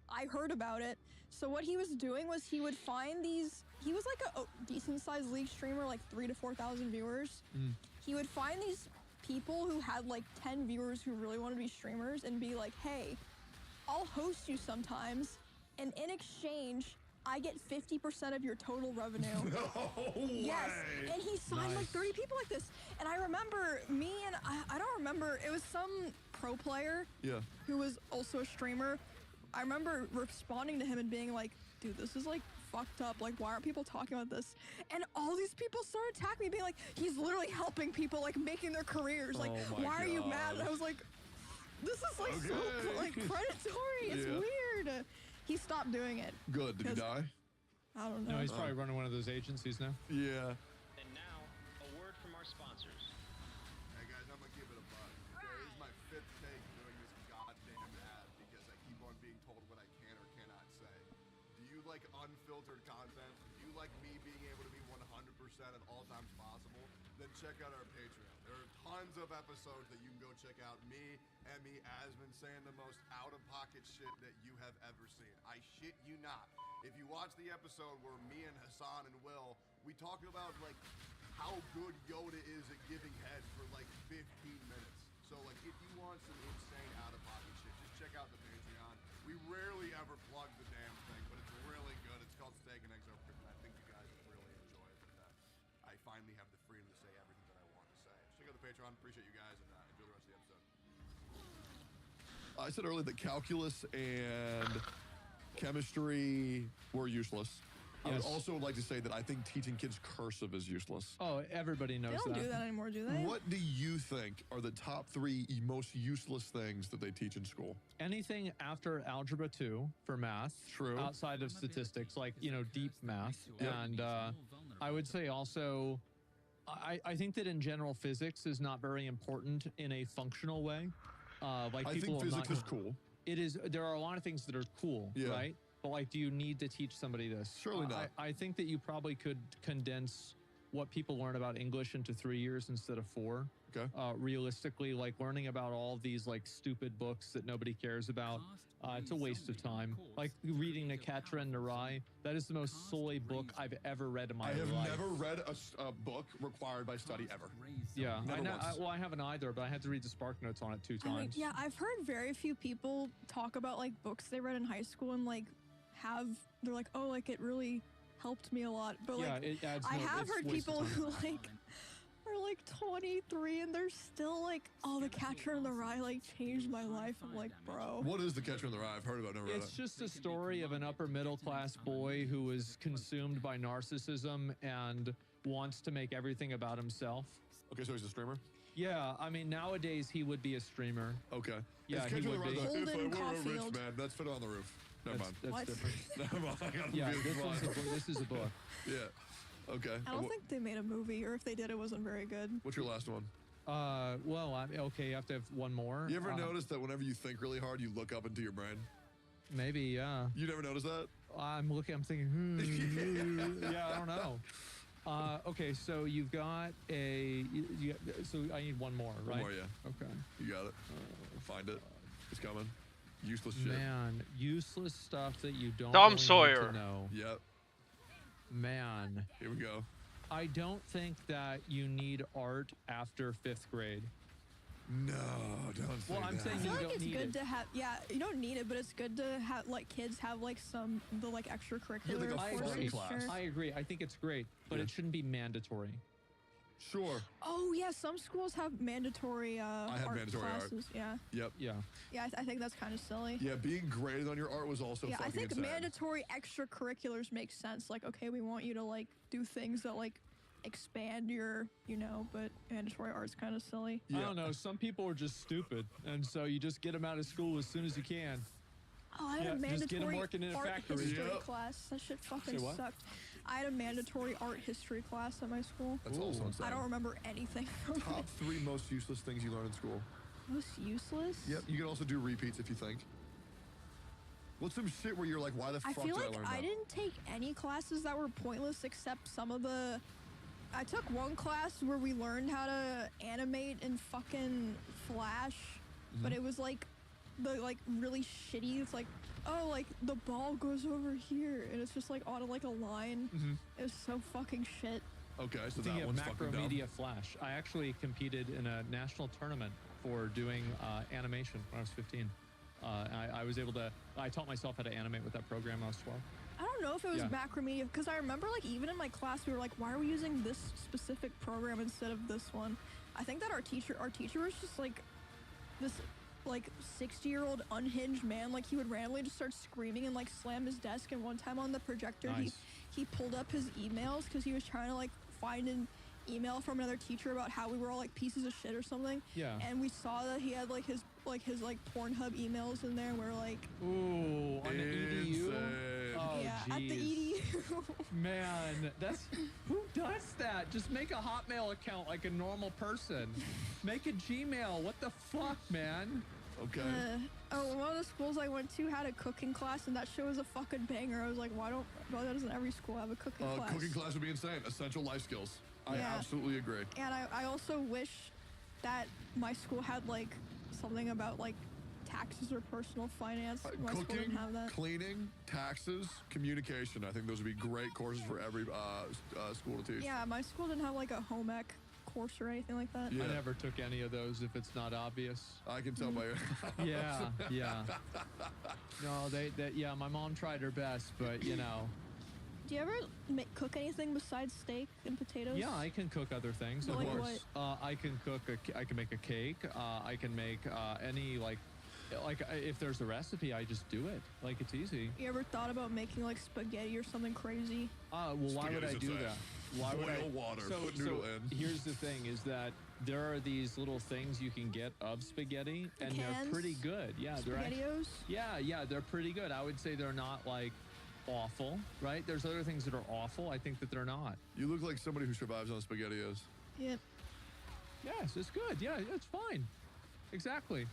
I heard about it. So what he was doing was he would find he was a decent sized League streamer, 3,000 to 4,000 viewers. He would find these people who had 10 viewers who really wanted to be streamers and be like, hey, I'll host you sometimes, and in exchange, I get 50% of your total revenue. No Yes, way. and he signed 30 people like this. And I remember I don't remember, it was some pro player Yeah. who was also a streamer. I remember responding to him and being like, dude, this is fucked up. Why aren't people talking about this? And all these people started attacking me, being like, he's literally helping people making their careers. Oh my why are you mad? And I gosh. was like, this is so predatory. It's Yeah. weird. He stopped doing it. Good. Did he die? I don't know. No, he's probably running one of those agencies now. Yeah. And now, a word from our sponsors. Hey guys, I'm gonna give it a buzz. Okay, this is my 5th take doing this goddamn ad because I keep on being told what I can or cannot say. Do you like unfiltered content? Do you like me being able to be 100% at all times possible? Then check out our Patreon. There are tons of episodes that you can go check out. Me, Emmy, Asmund saying the most out-of-pocket shit that you have ever seen. I shit you not. If you watch the episode where me and Hassan and Will, we talk about how good Yoda is at giving head for 15 minutes. So if you want some insane out-of-pocket shit, just check out the Patreon. We rarely ever plug the damn thing, but it's really good. It's called Steak and Eggs Over, and I think you guys would really enjoy it. And, I finally have the freedom to say everything that I want to say. Check out the Patreon. Appreciate you guys, and enjoy the rest of the episode. I said earlier that calculus and chemistry were useless. I would Yes. also like to say that I think teaching kids cursive is useless. Oh, everybody knows They don't do that anymore, do they? What do you think are the top 3 most useless things that they teach in school? Anything after algebra 2 for math, True. outside of statistics, deep math, Yep. and I would say also, I think that in general physics is not very important in a functional way. I people think will physics not- is cool. It is. There are a lot of things that are cool, Yeah. right? But do you need to teach somebody this? Surely not. I think that you probably could condense what people learn about English into 3 years instead of 4. Okay. Realistically, learning about all these stupid books that nobody cares about, it's a waste of time. Reading The Catcher in the Rye, that is the most soy book I've ever read in my I life. have never read a book required by study ever. Yeah, Never once. I haven't either, but I had to read the Spark Notes on it 2 times. Yeah, I've heard very few people talk about books they read in high school and they're like, oh, it really helped me a lot. But Yeah, it adds I no- have it's heard waste of people time. who are 23 and they're still oh, The Catcher in the Rye changed my life. I'm like, bro. What is The Catcher in the Rye? I've heard about it, never read It's it. just a story of an upper middle class boy who is consumed by narcissism and wants to make everything about himself. Okay, so he's a streamer? Yeah, I mean, nowadays he would be a streamer. Okay. Yeah, It's he Catcher in would the be. Rye, if I Holden were a rich Caulfield. man, that's fit on the roof. Never mind. That's What? different. Never mind. I gotta Yeah, be this fine. one's a book. This is a book. Yeah. Okay. I don't think they made a movie, or if they did, it wasn't very good. What's your last one? Okay, you have to have one more. You ever notice that whenever you think really hard, you look up into your brain? Maybe, yeah. You never noticed that? I'm thinking, yeah, I don't know. Okay, so you've got so I need one more, right? One more, yeah. Okay. You got it. Find it. It's coming. Useless shit. Man, useless stuff that you don't Tom really Sawyer. need to know. Yep. Man. Here we go. I don't think that you need art after 5th grade. No, don't say Well, I'm that. saying I feel you like don't it's need good it. to have. Yeah, you don't need it, but it's good to have like kids have like some the like extracurricular a fun courses. class. Sure. I agree. I think it's great, but it shouldn't be mandatory. Sure. Oh yeah, some schools have mandatory I have art mandatory art. classes. Yeah. Yep. Yeah. Yeah, I think that's kind of silly. Yeah, being graded on your art was also Yeah, I fucking think insane. mandatory extracurriculars make sense. Like, okay, we want you to like do things that like expand your, but mandatory art's kind of silly. I don't know. Some people are just stupid, and so you just get them out of school as soon as you can. Oh, I had a just mandatory get 'em working in a art factory. history Yep. class. That shit fucking Say what? sucked. I had a mandatory art history class at my school. That's also insane. I don't remember anything from Top 3 most useless things you learn in school. it. Most useless? Yep. You can also do repeats if you think. What's some shit where you're like, why the I fuck feel did I like learn I that? didn't take any classes that were pointless except some of the. I took one class where we learned how to animate in fucking Flash, but it was like really shitty. It's like, oh, like the ball goes over here, and it's just like on like a line. It was so fucking shit. Okay, so Speaking that of one's fucking dumb. Macromedia Flash, I actually competed in a national tournament for doing animation when I was 15. I was able to. I taught myself how to animate with that program when I was 12. I don't know if it was Yeah. Macromedia because I remember like even in my class we were like, why are we using this specific program instead of this one? I think that our teacher was just like this like 60-year-old unhinged man. Like he would randomly just start screaming and like slam his desk. And one time on the projector, Nice. he pulled up his emails because he was trying to like find an email from another teacher about how we were all like pieces of shit or something. Yeah. And we saw that he had like his Pornhub emails in there. We're like, Ooh, on the EDU. Insane. Oh, yeah, at the geez. EDU. Man, that's who does that? Just make a Hotmail account like a normal person. Make a Gmail. What the fuck, man? Okay. One of the schools I went to had a cooking class, and that shit was a fucking banger. I was like, why doesn't every school have a cooking class? Cooking class would be insane. Essential life skills. I Yeah. absolutely agree. And I also wish that my school had like something about like taxes or personal finance. My school Cooking, didn't have that. cleaning, taxes, communication. I think those would be great courses for every school to teach. Yeah, my school didn't have like a home ec course or anything like that. I never took any of those if it's not obvious. I can tell by your Yeah. No, yeah, my mom tried her best, but Do you ever cook anything besides steak and potatoes? yeah, I can cook other things. Of Like course, I can cook. I can make a cake. I can make any like if there's a recipe, I just do it. Like it's easy. You ever thought about making like spaghetti or something crazy? Well, why would I Spaghetti's do insane. that? Why would I? Boil water, put noodle in. Here's the thing: is that there are these little things you can get of spaghetti, and they're cans? pretty good. Yeah, they're SpaghettiOs? yeah, they're pretty good. I would say they're not like awful, right? There's other things that are awful. I think that they're not. You look like somebody who survives on SpaghettiOs. Yep. Yes, it's good. Yeah, it's fine. Exactly.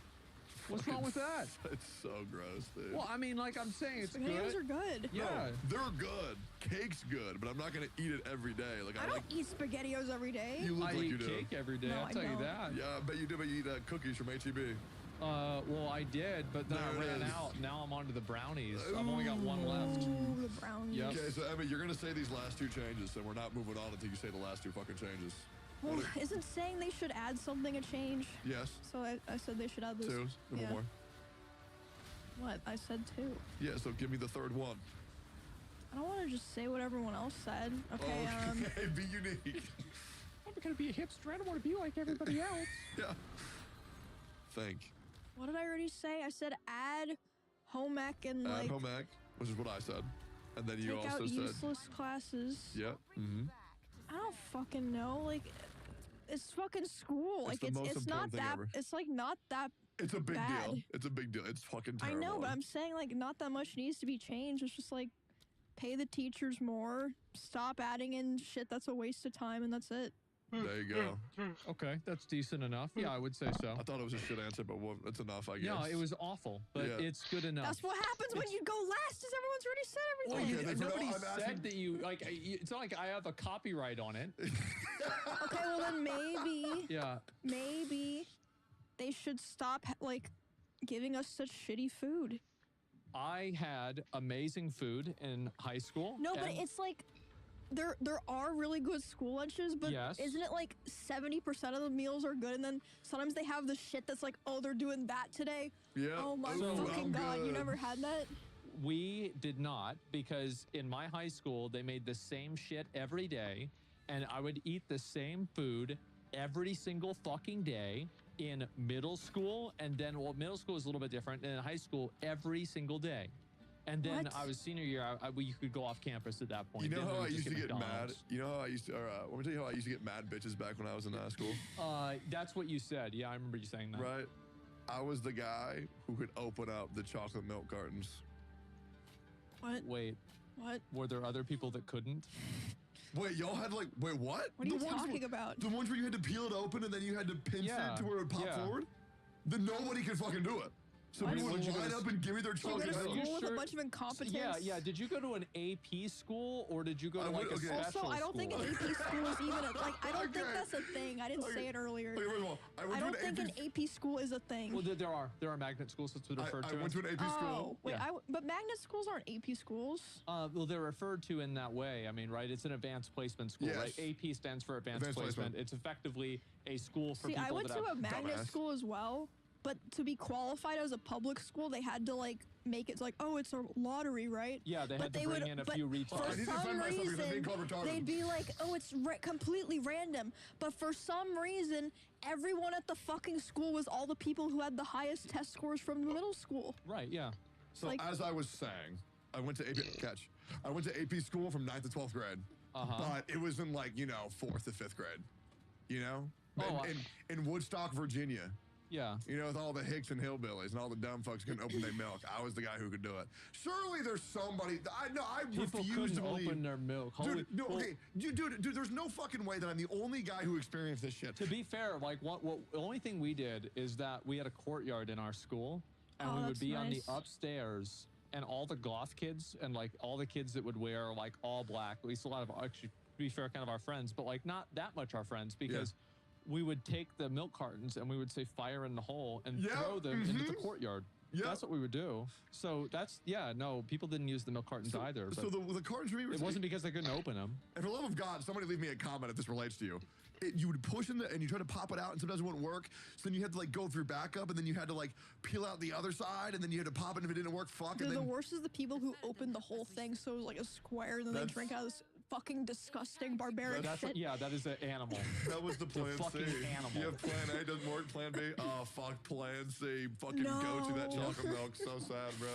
What's wrong with that? It's so gross, dude. Well, I mean, like I'm saying, it's SpaghettiOs good. are good. Yeah. No, they're good. Cake's good, but I'm not gonna eat it every day. Like I don't eat SpaghettiOs every day. You look I like eat you do. cake every day. No, I'll I tell you don't. that. Yeah, I bet you do. But you eat cookies from HEB. Well, I did, but then There I it ran is. out. Now I'm on to the brownies. I've only got one left. Ooh, the brownies. Yep. Okay, so Emma, you're gonna say these last two changes, and we're not moving on until you say the last two fucking changes. Well, What isn't saying they should add something a change? Yes. So I said they should add this. Two. One yeah. more. What? I said two. Yeah. So give me the third one. I don't want to just say what everyone else said. Okay. Okay. Be unique. I'm gonna be a hipster. I don't want to be like everybody else. Yeah. Think. What did I already say? I said add home ec and Add like home ec, which is what I said, and then you take also out said. useless classes. Yep. Mm-hmm. I don't fucking know. Like, it's fucking school. It's Like, the most it's not important thing that. ever. It's like not that. It's a big bad. deal. It's a big deal. It's fucking I terrible. know, but I'm saying like not that much needs to be changed. It's just like pay the teachers more. Stop adding in shit that's a waste of time, and that's it. There you go. Okay, that's decent enough. Yeah, I would say so. I thought it was a shit answer, but that's enough, I guess. No, it was awful, but Yeah. it's good enough. That's what happens when you go last, is everyone's already said everything. Okay, Nobody I'm said asking- that you like. It's not like I have a copyright on it. Okay, well then maybe, Yeah. maybe they should stop like giving us such shitty food. I had amazing food in high school. No, but and- it's like there are really good school lunches, but Yes. isn't it like 70% of the meals are good, and then sometimes they have the shit that's like, oh, they're doing that today. Yeah. Oh my Ooh, fucking I'm god, you good. never had that? We did not, because in my high school they made the same shit every day, and I would eat the same food every single fucking day in middle school, and then middle school is a little bit different, and in high school every single day. And then What? I was senior year, you could go off campus at that point. You know Then we how would I just used to get mad? McDonald's. You know how I used to, let me tell you how I used to get mad bitches back when I was in school. That's what you said. Yeah, I remember you saying that. Right? I was the guy who could open up the chocolate milk cartons. What? Wait, What? were there other people that couldn't? Wait, y'all had like, wait, what? What are you The ones talking where- about? The ones where you had to peel it open and then you had to pinch Yeah, it to where it would pop yeah. forward? Then nobody could fucking do it. So What? people would Would you go line to up and give me their You go chocolate to Are milk. you school with a sure- bunch of incompetence? Yeah. Did you go to an AP school or did you go to I like went- a okay. special Also, I don't think an school? AP school is even like I don't think Okay. that's a thing. I didn't say it earlier. Okay, first of all, I went I to don't an think an AP school is a thing. Well, there are magnet schools that's referred I to. went to an AP Oh, school. wait, Yeah. but magnet schools aren't AP schools. Well, they're referred to in that way. I mean, right? It's an advanced placement school, right? Yes. AP stands for advanced, Advanced placement. placement. It's effectively a school for See, people I went that to have a magnet dumbass. school as well, but to be qualified as a public school, they had to like make it like, oh, it's a lottery, right? Yeah, they But had to they bring would- in a but few for I retards. need to some defend myself because I'm being called reason, retarded. they'd be like, oh, it's completely random. But for some reason, everyone at the fucking school was all the people who had the highest test scores from the middle school. Right, yeah. So like- as I was saying, I went to I went to AP school from 9th to 12th grade. Uh-huh. But it was in like, 4th to 5th grade. You know? Oh, in Woodstock, Virginia. Yeah. With all the hicks and hillbillies and all the dumb fucks couldn't open their milk. I was the guy who could do it. Surely there's somebody. I People refuse couldn't to believe. open their milk. Holy, Dude, no, well, okay, dude, there's no fucking way that I'm the only guy who experienced this shit. To be fair, like the only thing we did is that we had a courtyard in our school, and Oh, we would that's be on the nice. upstairs, and all the goth kids and like all the kids that would wear like all black. At least a lot of actually, to be fair, kind of our friends, but like not that much our friends because. We would take the milk cartons and we would say fire in the hole and Yeah, throw them into the courtyard. Yeah. That's what we would do. So no, people didn't use the milk cartons either. But So the cartons for me were it wasn't because they couldn't open them. And for the love of God, somebody leave me a comment if this relates to you. You would push in and you try to pop it out, and sometimes it wouldn't work. So then you had to like go through backup, and then you had to like peel out the other side, and then you had to pop it. And if it didn't work, fuck. Dude, And the then worst is the people who open the whole thing so it was like a square and then they That's- drink out of this fucking disgusting barbaric That's shit. yeah, that is an animal. that was the plan fucking C. animal. You have plan A doesn't work. Plan B. Oh fuck. Plan C. Fucking go to that No. chocolate milk. So sad, bro.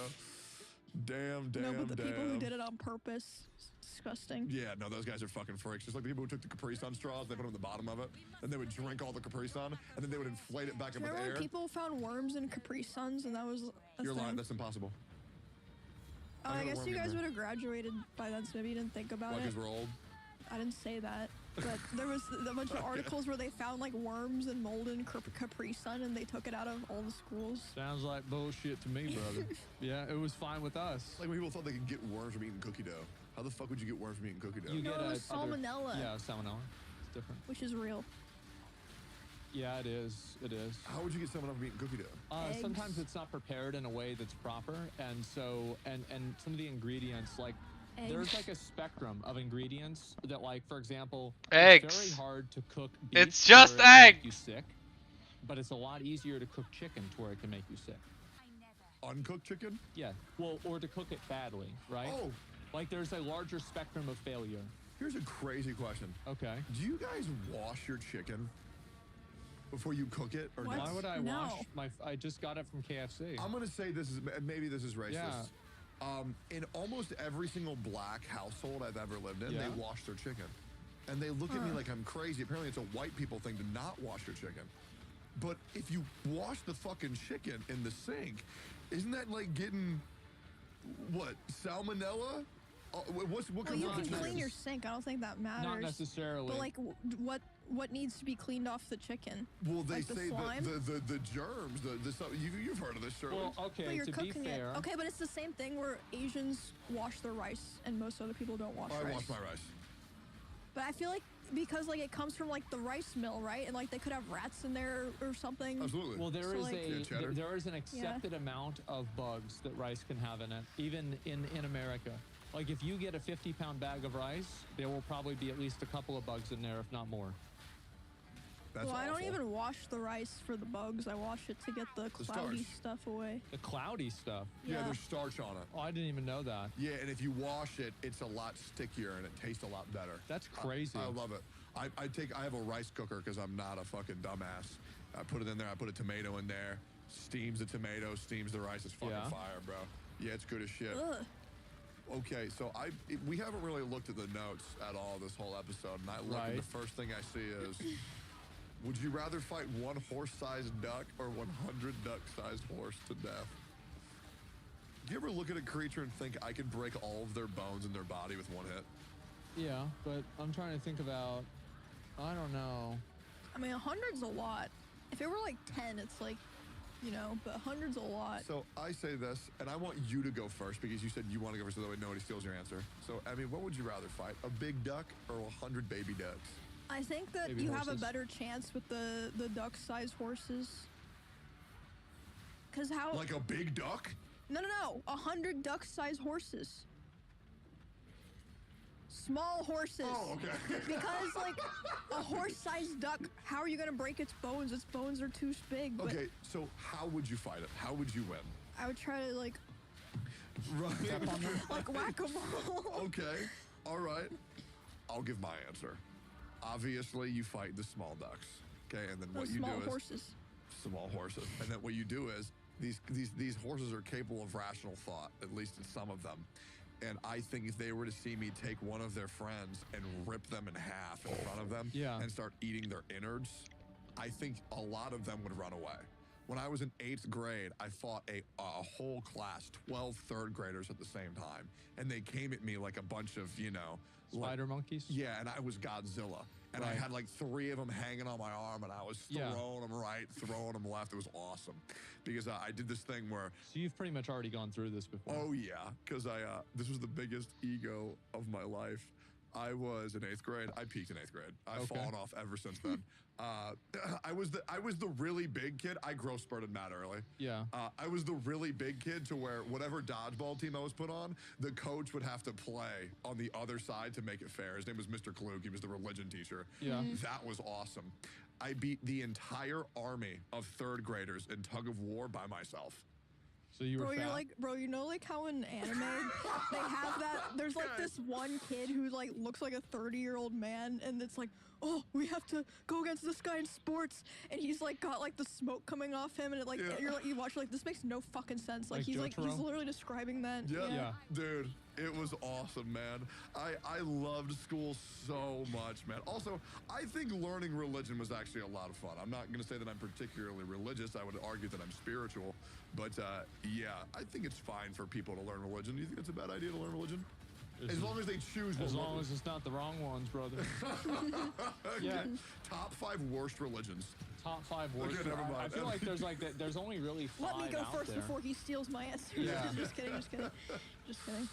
Damn. No, but the people who did it on purpose, it's disgusting. Yeah, no, those guys are fucking freaks. Just like the people who took the Capri Sun straws, they put them in the bottom of it, and they would drink all the Capri Sun, and then they would inflate it back up with Remember air. when people found worms in Capri Suns and that was a You're thing? lying. That's impossible. Oh, I I got a guess worm you in guys there. would have graduated by then, so maybe you didn't think about Why? it. Because we're old. I didn't say that, but there was a bunch of articles where they found like worms and mold in Capri Sun, and they took it out of all the schools. Sounds like bullshit to me, brother. Yeah, it was fine with us. Like when people thought they could get worms from eating cookie dough. How the fuck would you get worms from eating cookie dough? You No, get it was salmonella. Yeah, salmonella. It's different. Which is real. Yeah, it is. It is. How would you get salmonella from eating cookie dough? Eggs. Sometimes it's not prepared in a way that's proper, and so and some of the ingredients like there's Eggs. like a spectrum of ingredients that like for example Eggs. it's very hard to cook beef It's just to where it can make egg. you sick, but it's a lot easier to cook chicken to where it can make you sick. Uncooked chicken? Yeah. Well, or to cook it badly, right? Oh, Like there's a larger spectrum of failure. here's a crazy question. Okay. Do you guys wash your chicken before you cook it, or What? not? Why would I No. wash my? I just got it from KFC. I'm gonna say this is maybe this is racist. Yeah. In almost every single black household I've ever lived in, Yeah. they wash their chicken, and they look at me Huh. like I'm crazy. Apparently, it's a white people thing to not wash your chicken. But if you wash the fucking chicken in the sink, isn't that like getting what what Well, comes you out can of the clean chicken? your sink. I don't think that matters. Not necessarily. But like, what what needs to be cleaned off the chicken? Well, they Like the say slime? the germs, the stuff. You've heard of this, Shirley? Well, But okay, you're to be cooking fair, it. Okay, but it's the same thing where Asians wash their rice and most other people don't wash I rice. wash my rice. But I feel like because like it comes from like the rice mill, right? And like they could have rats in there or something. Absolutely. well, there So, is like- there is an accepted amount of bugs that rice can have in it, even in America. Like if you get a 50-pound bag of rice, there will probably be at least a couple of bugs in there, if not more. That's well, I don't awful. even wash the rice for the bugs. I wash it to get the cloudy starch. stuff away. The cloudy stuff. Yeah, there's starch on it. Oh, I didn't even know that. Yeah, and if you wash it, it's a lot stickier and it tastes a lot better. That's crazy. I love it. I have a rice cooker because I'm not a fucking dumbass. I put it in there. I put a tomato in there. Steams the tomato. Steams the rice. It's fucking Yeah. fire, bro. Yeah, it's good as shit. Ugh. Okay, so we haven't really looked at the notes at all this whole episode, and I look and Right. the first thing I see is, would you rather fight one horse-sized duck or 100 duck-sized horse to death? Do you ever look at a creature and think, I could break all of their bones in their body with one hit? Yeah, but I'm trying to think about, I don't know. I mean, 100's a lot. If it were like 10, it's like, you know, but 100's a lot. So I say this, and I want you to go first because you said you want to go first so that way nobody steals your answer. So, I mean, what would you rather fight, a big duck or 100 baby ducks? I think that Maybe you have a horses. better chance with the duck-sized horses. Cause how? Like a big duck? No, 100 duck-sized horses. Small horses. Oh, okay. Because like a horse-sized duck, how are you gonna break its bones? Its bones are too big. But Okay, so how would you fight it? How would you win? I would try to like Right. like whack-a-mole. Okay, all right. I'll give my answer. Obviously, you fight the small ducks. Okay, and then what Those you small do is horses. small horses, and then what you do is these horses are capable of rational thought, at least in some of them. And I think if they were to see me take one of their friends and rip them in half in front of them Yeah. and start eating their innards, I think a lot of them would run away. When I was in 8th grade, I fought a whole class, 12 third graders at the same time. And they came at me like a bunch of, you know, Spider monkeys? yeah, and I was Godzilla. And I Right. had like 3 of them hanging on my arm, and I was Yeah. throwing them right, throwing them left. It was awesome. Because I did this thing where, So you've pretty much already gone through this before. oh yeah, because this was the biggest ego of my life. I was in 8th grade. I peaked in 8th grade. I've Okay. fallen off ever since then. I was the really big kid. I growth spurted mad early. Yeah. I was the really big kid to where whatever dodgeball team I was put on, the coach would have to play on the other side to make it fair. His name was Mr. Klug. He was the religion teacher. Yeah. That was awesome. I beat the entire army of 3rd graders in tug of war by myself. So you were Bro, fat? you're like, bro, you know like how in anime they have that, there's like this one kid who like looks like a 30-year-old man and it's like, oh, we have to go against this guy in sports, and he's like got like the smoke coming off him, and it like, Yeah. you're like, you watch like, this makes no fucking sense. Like Like he's Jotaro? literally describing that. Yeah. Dude, it was awesome, man. I loved school so much, man. Also, I think learning religion was actually a lot of fun. I'm not going to say that I'm particularly religious. I would argue that I'm spiritual. But yeah, I think it's fine for people to learn religion. Do you think it's a bad idea to learn religion? As long as they choose one. As long as it's not the wrong ones, brother. Yeah. Top 5 worst religions. Top 5 worst. Okay, never mind. I feel like there's like there's only really 5 Let me go out first there. before he steals my answer. Yeah. just kidding. Just kidding.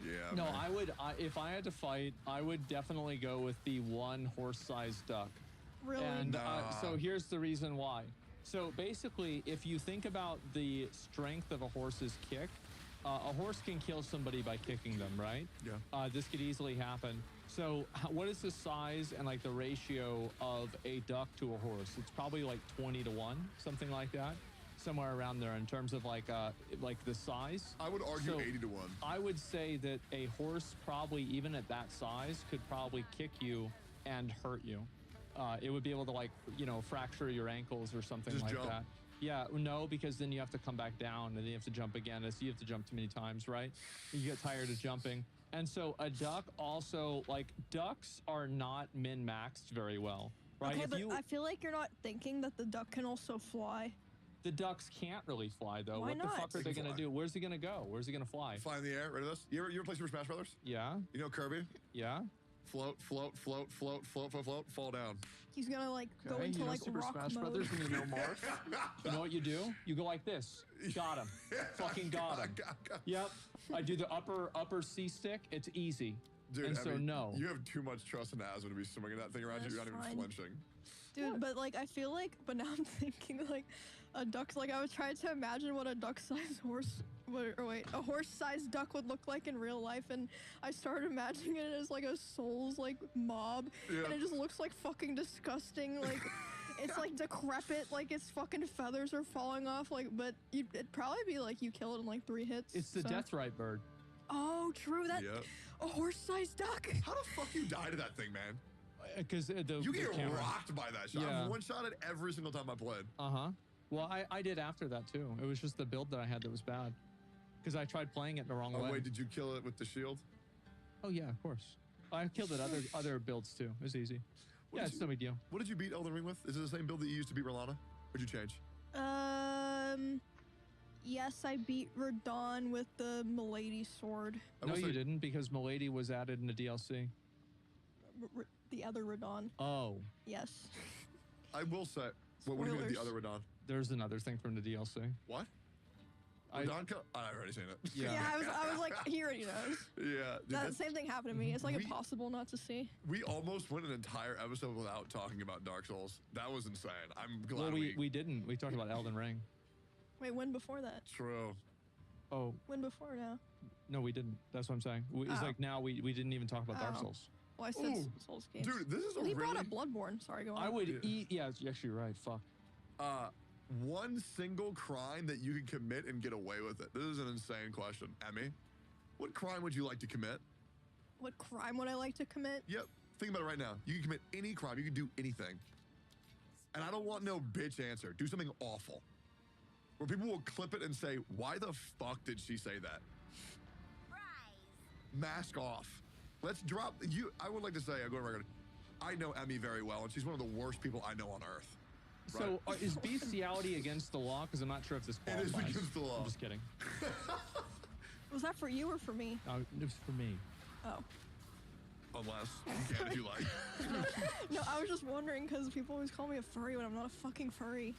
Yeah. No, man. if I had to fight, I would definitely go with the one horse-sized duck. Really? And Nah. so here's the reason why. So basically, if you think about the strength of a horse's kick, a horse can kill somebody by kicking them, right? Yeah. This could easily happen. So what is the size and like the ratio of a duck to a horse? It's probably like 20 to 1, something like that. Somewhere around there in terms of like the size. I would argue So 80 to 1. I would say that a horse probably even at that size could probably kick you and hurt you. It would be able to like, you know, fracture your ankles or something Just like jump. that. Yeah, no, because then you have to come back down and then you have to jump again. So you have to jump too many times, right? You get tired of jumping. And so a duck also, like ducks are not min-maxed very well, right? Okay, If but you, I feel like you're not thinking that the duck can also fly. the ducks can't really fly though. Why What not? the fuck are They they can gonna fly. do? Where's he gonna go? Where's he gonna fly? Fly in the air. Ready for this? You ever play Super Smash Brothers? Yeah, You know Kirby? yeah. Float, float, float, float, float, float, float, fall down. He's gonna like go Okay, into you know like Super rock Smash mode. Brothers when you know Marth? You know what you do? You go like this. Got him. Fucking got him. Yep. I do the upper C stick. It's easy. Dude, and so no. You have too much trust in Asma to be swinging that thing around you. You're not even flinching. Dude, but like I feel like, but now I'm thinking like a duck's like I was trying to imagine what a duck-sized horse, a horse-sized duck would look like in real life, and I started imagining it as like a Souls like mob, and it just looks like fucking disgusting. Like it's like decrepit, like its fucking feathers are falling off. Like, but it'd probably be like you kill it in like 3 hits. It's the Deathrite bird. Oh, true. That a horse-sized duck. How the fuck you die to that thing, man? Because you get rocked by that shot. Yeah. I've one-shotted every single time I played. Well, I did after that too. It was just the build that I had that was bad. Because I tried playing it the wrong way. Oh wait, did you kill it with the shield? Oh yeah, of course. I killed it other builds too. It was easy. It's no big deal. What did you beat Elden Ring with? Is it the same build that you used to beat Rolana? Or did you change? Yes, I beat Radon with the Milady sword. No, you didn't, because Milady was added in the DLC. The other Radon. Oh. Yes. I will say. What do you mean with the other Radon? There's another thing from the DLC. What? Radon? I've already seen it. Yeah, I was like, he already knows. Yeah. That same thing happened to me. It's like impossible not to see. We almost went an entire episode without talking about Dark Souls. That was insane. I'm glad Well, we didn't. We talked about Elden Ring. Wait, when before that? True. Oh. When before now? No, we didn't. That's what I'm saying. It's like now we didn't even talk about Dark Souls. Well, I said Souls games. Dude, this is He brought up Bloodborne. Sorry, go on. I would eat. Yeah, you're actually right. Fuck. One single crime that you can commit and get away with it. This is an insane question. Emmy, what crime would you like to commit? What crime would I like to commit? Yep. Think about it right now. You can commit any crime. You can do anything. And I don't want no bitch answer. Do something awful. Where people will clip it and say, why the fuck did she say that? Mask off. Let's drop you. I would like to say, I go on record, I know Emmy very well, and she's one of the worst people I know on earth. So is bestiality against the law? Because I'm not sure if this qualifies. It is against the law. I'm just kidding. Was that for you or for me? It was for me. Oh. Unless you can if you like. No, I was just wondering because people always call me a furry when I'm not a fucking furry.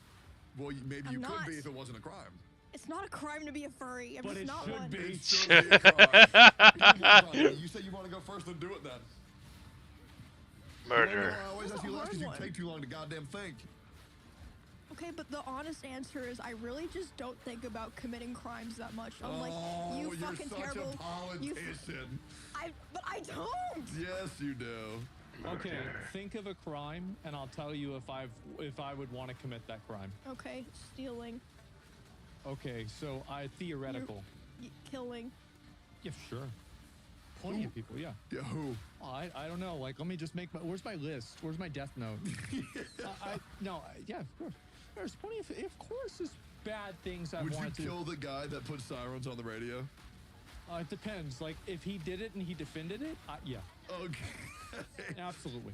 Well, maybe you could be if it wasn't a crime. It's not a crime to be a furry. I'm But just it not should one. be. It should be a crime. You said you want to go first, then do it then. Murder. No, I always ask you last because you take too long to goddamn think. Okay, but the honest answer is I really just don't think about committing crimes that much. I'm like, you you're fucking such terrible. a politician. But I don't. Yes, you do. Okay, think of a crime, and I'll tell you if I would want to commit that crime. Okay, stealing. Okay, so theoretical. Killing. Yeah, sure. Plenty of people, yeah. Yeah, who? Oh, I don't know. Like, let me just make my. Where's my list? Where's my death note? Yeah, of course. There's plenty of course, there's bad things I want to. Would you kill the guy that put sirens on the radio? It depends. Like, if he did it and he defended it, yeah. Okay. Absolutely.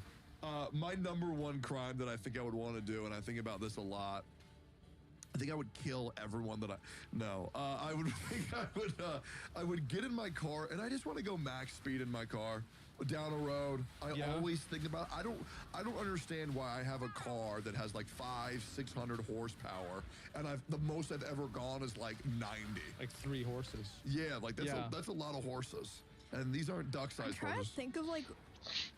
My number one crime that I think I would want to do, and I think about this a lot. I think I would kill everyone that I would think I would get in my car and I just want to go max speed in my car down a road. I always think about I don't understand why I have a car that has like 500-600 horsepower and the most I've ever gone is like 90. Like 3 horses. Yeah, like that's a lot of horses. And these aren't duck-sized horses. I'm trying to think of like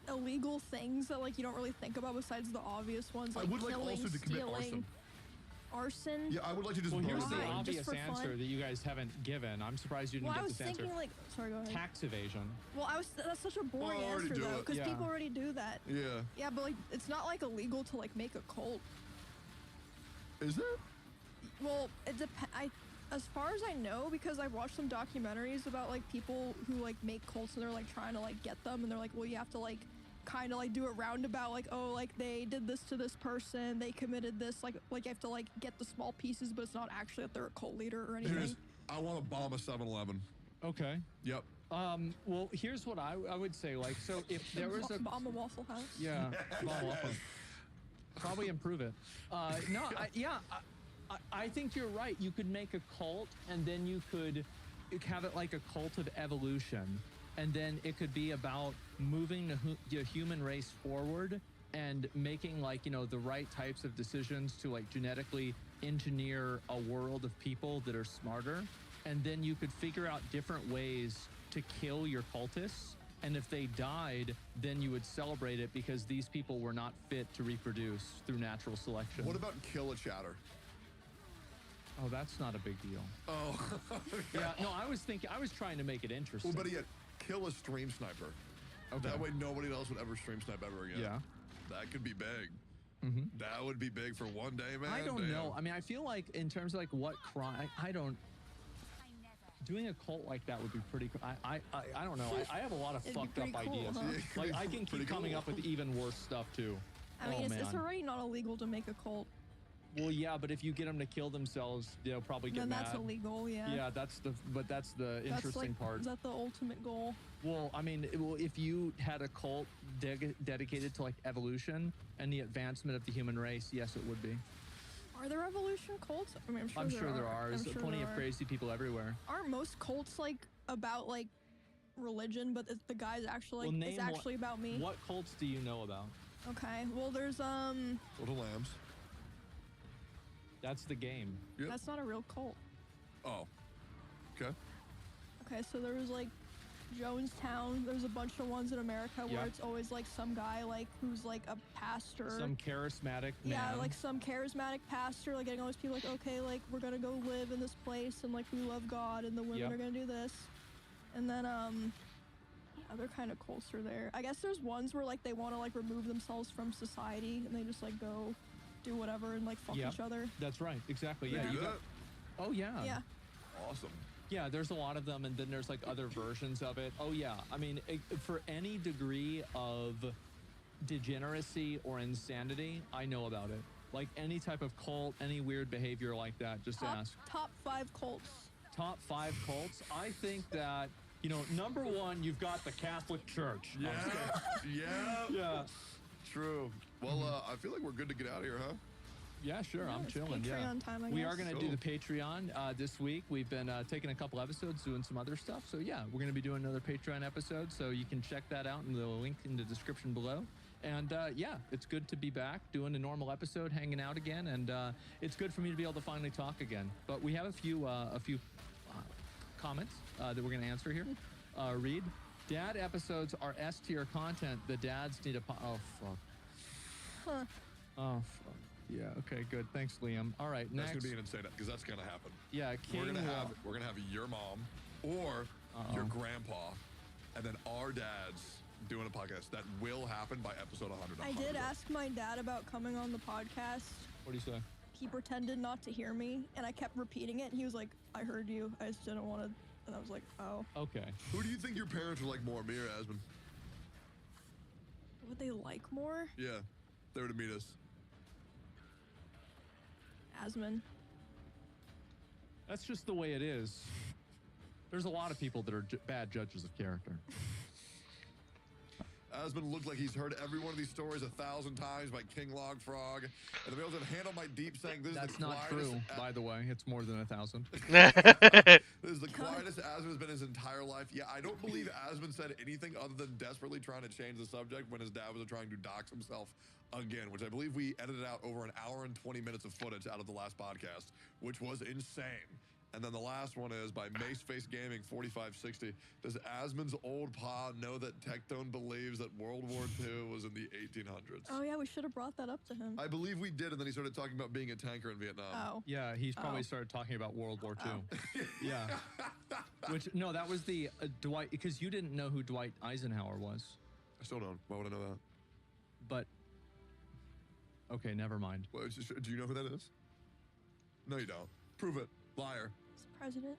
illegal things that like you don't really think about besides the obvious ones like I would like killing, also to commit arson. Arson? Yeah, I would like to just Well, here's burn the it. obvious answer that you guys haven't given. I'm surprised you didn't get this answer. I was thinking like, sorry, go ahead. Tax evasion. Well, that's such a boring answer though, because people already do that. Yeah. Yeah, but like, it's not like illegal to like make a cult. Is it? Well, it depends. As far as I know, because I've watched some documentaries about like people who like make cults and they're like trying to like get them, and they're like, well, you have to like kind of like do it roundabout, like, oh, like they did this to this person, they committed this, like you have to like get the small pieces, but it's not actually that they're a cult leader or anything. I want to bomb a 7-Eleven. Okay. Yep. Well, here's what I would say, like, so if there was a bomb a Waffle House. Yeah. Bomb a Waffle. Probably improve it. I think you're right. You could make a cult, and then you could have it like a cult of evolution. and then it could be about moving the human race forward and making like, you know, the right types of decisions to like genetically engineer a world of people that are smarter. And then you could figure out different ways to kill your cultists. And if they died, then you would celebrate it because these people were not fit to reproduce through natural selection. What about kill a chatter? Oh, that's not a big deal. Oh. Yeah, no, I was trying to make it interesting. Well, better yet, kill a stream sniper. Okay. That way nobody else would ever stream snipe ever again. Yeah. That could be big. Mm-hmm. That would be big for one day, man. I don't know. I mean, I feel like in terms of like what crime, I don't. Doing a cult like that would be pretty cool. I don't know. I have a lot of It'd be fucked up pretty cool, ideas. huh? Like I can keep coming up with even worse stuff too. I mean, oh, it's already not illegal to make a cult. Well, yeah, but if you get them to kill themselves, they'll probably get Then mad. that's illegal, yeah. Yeah, that's the interesting part. Is that the ultimate goal? Well, I mean, if you had a cult dedicated to like evolution and the advancement of the human race, yes, it would be. Are there evolution cults? I mean, I'm sure there are. There's plenty of crazy people everywhere. Aren't most cults like about like religion, but the guy's actually like it's actually about me? What cults do you know about? Okay, well there's Little Lambs. That's the game. Yep. That's not a real cult. Oh. Okay. Okay, so there was like Jonestown. There's a bunch of ones in America where Yep. it's always like some guy like who's like a pastor. Some charismatic man. Yeah, like some charismatic pastor, like getting all these people like, okay, like we're gonna go live in this place and like we love God and the women Yep. are gonna do this. And then other kind of cults are there. I guess there's ones where like they want to like remove themselves from society and they just like go do whatever and like fuck Yep. each other. That's right. Exactly. They Yeah. do You that? got, oh yeah. Yeah. Awesome. Yeah, there's a lot of them, and then there's like other versions of it. Oh yeah, I mean, for any degree of degeneracy or insanity, I know about it. Like any type of cult, any weird behavior like that, just ask. Top 5 cults. Top 5 cults. I think that, you know, number 1, you've got the Catholic Church. Yeah. Yeah. Yeah. True. Well, I feel like we're good to get out of here, huh? Yeah, sure. Yeah, I'm it's chilling. Yeah. Patreon time, I We are guess. going to do the Patreon this week. We've been taking a couple episodes, doing some other stuff. So yeah, we're going to be doing another Patreon episode. So you can check that out in the link in the description below. And yeah, it's good to be back doing a normal episode, hanging out again, and it's good for me to be able to finally talk again. But we have a few comments that we're going to answer here. Read. Dad episodes are S tier content. The dads need a oh fuck. Huh. Oh fuck. Yeah. Okay. Good. Thanks, Liam. All right. That's Next. gonna be an insane because that's gonna happen. Yeah. We're King gonna have your mom or your grandpa, and then our dads doing a podcast. That will happen by episode 100. I did ask my dad about coming on the podcast. What do you say? He pretended not to hear me, and I kept repeating it. And he was like, "I heard you. I just didn't want to." And I was like, "Oh." Okay. Who do you think your parents are like more, me or Asmund? Would they like more? Yeah, they were to meet us. Asmund. That's just the way it is. There's a lot of people that are bad judges of character. Asmund looked like he's heard every one of these stories 1,000 times by King Log Frog, and to be able to handle my deep saying this That's is the not quietest. true, by the way. It's more than 1,000. This is the quietest Asmund has been his entire life. Yeah, I don't believe Asmund said anything other than desperately trying to change the subject when his dad was trying to dox himself again, which I believe we edited out over an hour and 20 minutes of footage out of the last podcast, which was insane. And then the last one is by Maceface Gaming 4560. Does Asmund's old pa know that Tectone believes that World War II was in the 1800s? Oh yeah, we should have brought that up to him. I believe we did, and then he started talking about being a tanker in Vietnam. Oh. Yeah, he's probably started talking about World War II. Yeah. Which, no, that was the Dwight, because you didn't know who Dwight Eisenhower was. I still don't. Why would I know that? But, okay, never mind. Well, do you know who that is? No, you don't. Prove it. Liar. He's president.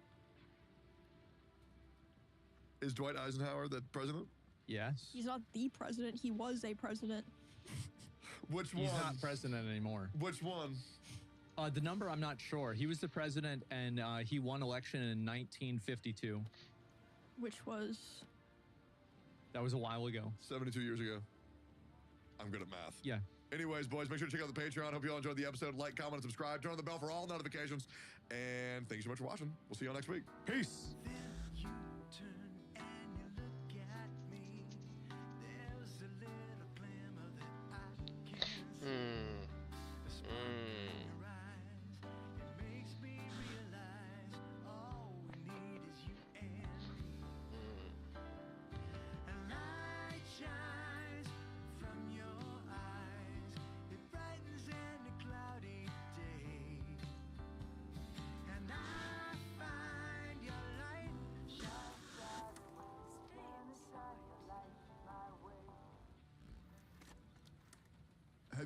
Is Dwight Eisenhower the president? Yes. He's not the president. He was a president. Which one? He's not president anymore. Which one? The number, I'm not sure. He was the president, and he won election in 1952. Which was... That was a while ago. 72 years ago. I'm good at math. Yeah. Anyways, boys, make sure to check out the Patreon. Hope you all enjoyed the episode. Like, comment, and subscribe. Turn on the bell for all notifications. And thank you so much for watching. We'll see you all next week. Peace. Then you turn and you look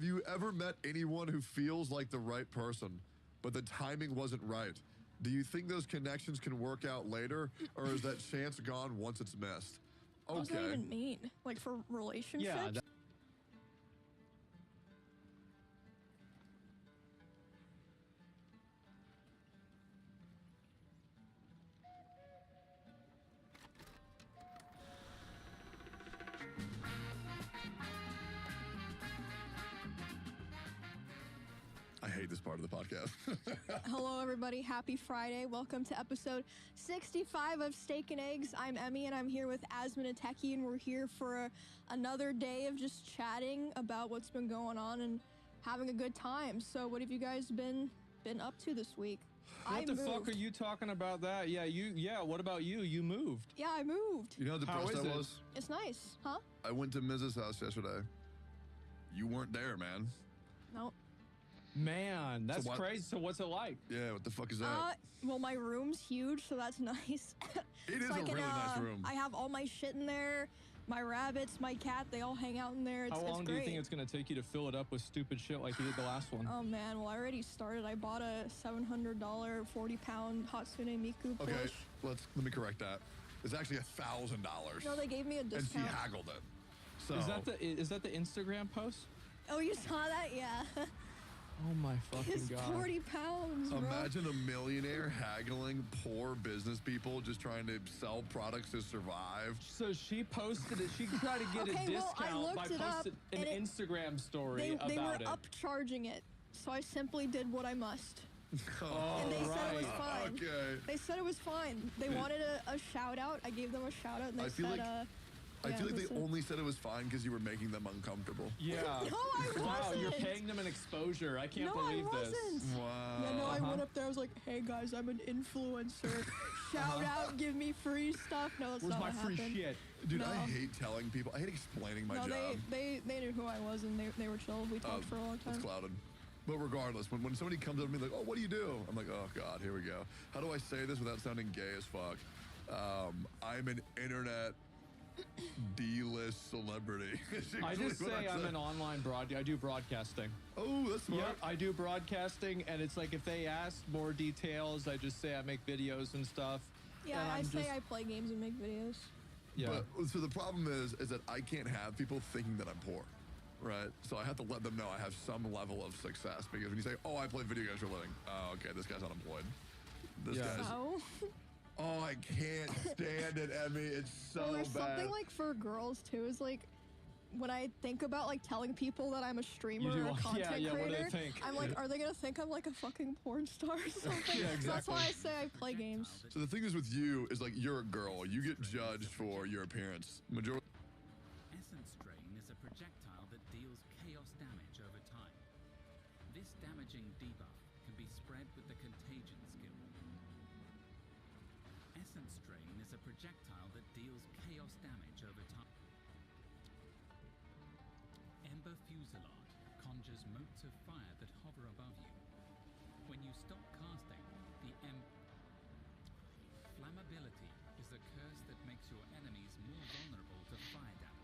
you ever met anyone who feels like the right person, but the timing wasn't right? Do you think those connections can work out later, or is that chance gone once it's missed? What does that Okay. even mean? Like for relationships? Yeah. I hate this part of the podcast. Hello, everybody. Happy Friday. Welcome to episode 65 of Steak and Eggs. I'm Emmy, and I'm here with Asmin and Techie, and we're here for another day of just chatting about what's been going on and having a good time. So, what have you guys been up to this week? What the fuck are you talking about that? Yeah, what about you? You moved. Yeah, I moved. You know how depressed I was? It's nice, huh? I went to Mrs. house yesterday. You weren't there, man. No. Man, that's crazy. So what's it like? Yeah, what the fuck is that? Well, my room's huge, so that's nice. It is a really nice room. I have all my shit in there. My rabbits, my cat, they all hang out in there. How long it's do you great. think it's going to take you to fill it up with stupid shit like you did the last one? Oh man, well I already started. I bought a $700 40-pound Hatsune Miku plush. Okay, let me correct that. It's actually $1,000. No, they gave me a discount. And she haggled it. So Is that the Instagram post? Oh, you saw that? Yeah. Oh my fucking It's god. 40 pounds, bro. Imagine a millionaire haggling poor business people just trying to sell products to survive. So she posted it. She tried to get a discount by posting an Instagram story about it. They were upcharging it, so I simply did what I must. Oh, and they said it was fine. Okay. They said it was fine. They wanted a shout out. I gave them a shout out, and they said, I feel like they only said it was fine because you were making them uncomfortable. Yeah. No, I wasn't. Wow, you're paying them an exposure. I can't believe this. Wow. Yeah, no, I went up there. I was like, "Hey guys, I'm an influencer. Shout out, give me free stuff." No, that's not what happened. Where's my free shit? Dude, No. I hate telling people. I hate explaining my job. They knew who I was, and they were chill. We talked for a long time. It's clouded. But regardless, when somebody comes up to me like, "Oh, what do you do?" I'm like, "Oh God, here we go. How do I say this without sounding gay as fuck?" I'm an internet D-list celebrity. I just say I'm an online I do broadcasting. Oh, that's smart. Yeah, I do broadcasting, and it's like if they ask more details, I just say I make videos and stuff. Yeah, and I say I play games and make videos. Yeah. But, so the problem is that I can't have people thinking that I'm poor, right? So I have to let them know I have some level of success, because when you say, "Oh, I play video games for a living," oh, okay, this guy's unemployed. This guy's. So? Oh, I can't stand it, Emmy. It's so well, there's bad. something like for girls too. Is like when I think about like telling people that I'm a streamer or a content creator, what do they think? I'm like, are they gonna think I'm like a fucking porn star or something? Yeah, exactly. So that's why I say I play games. So the thing is with you is like you're a girl. You get judged for your appearance. Majority. Essence Drain is a projectile that deals chaos damage over time. This damaging debuff can be spread with the Contagion skill. Essence Drain is a projectile that deals chaos damage over time. Ember Fusillade conjures motes of fire that hover above you. When you stop casting, the flammability is a curse that makes your enemies more vulnerable to fire damage.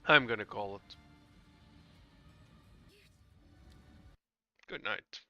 I'm gonna call it. Good night.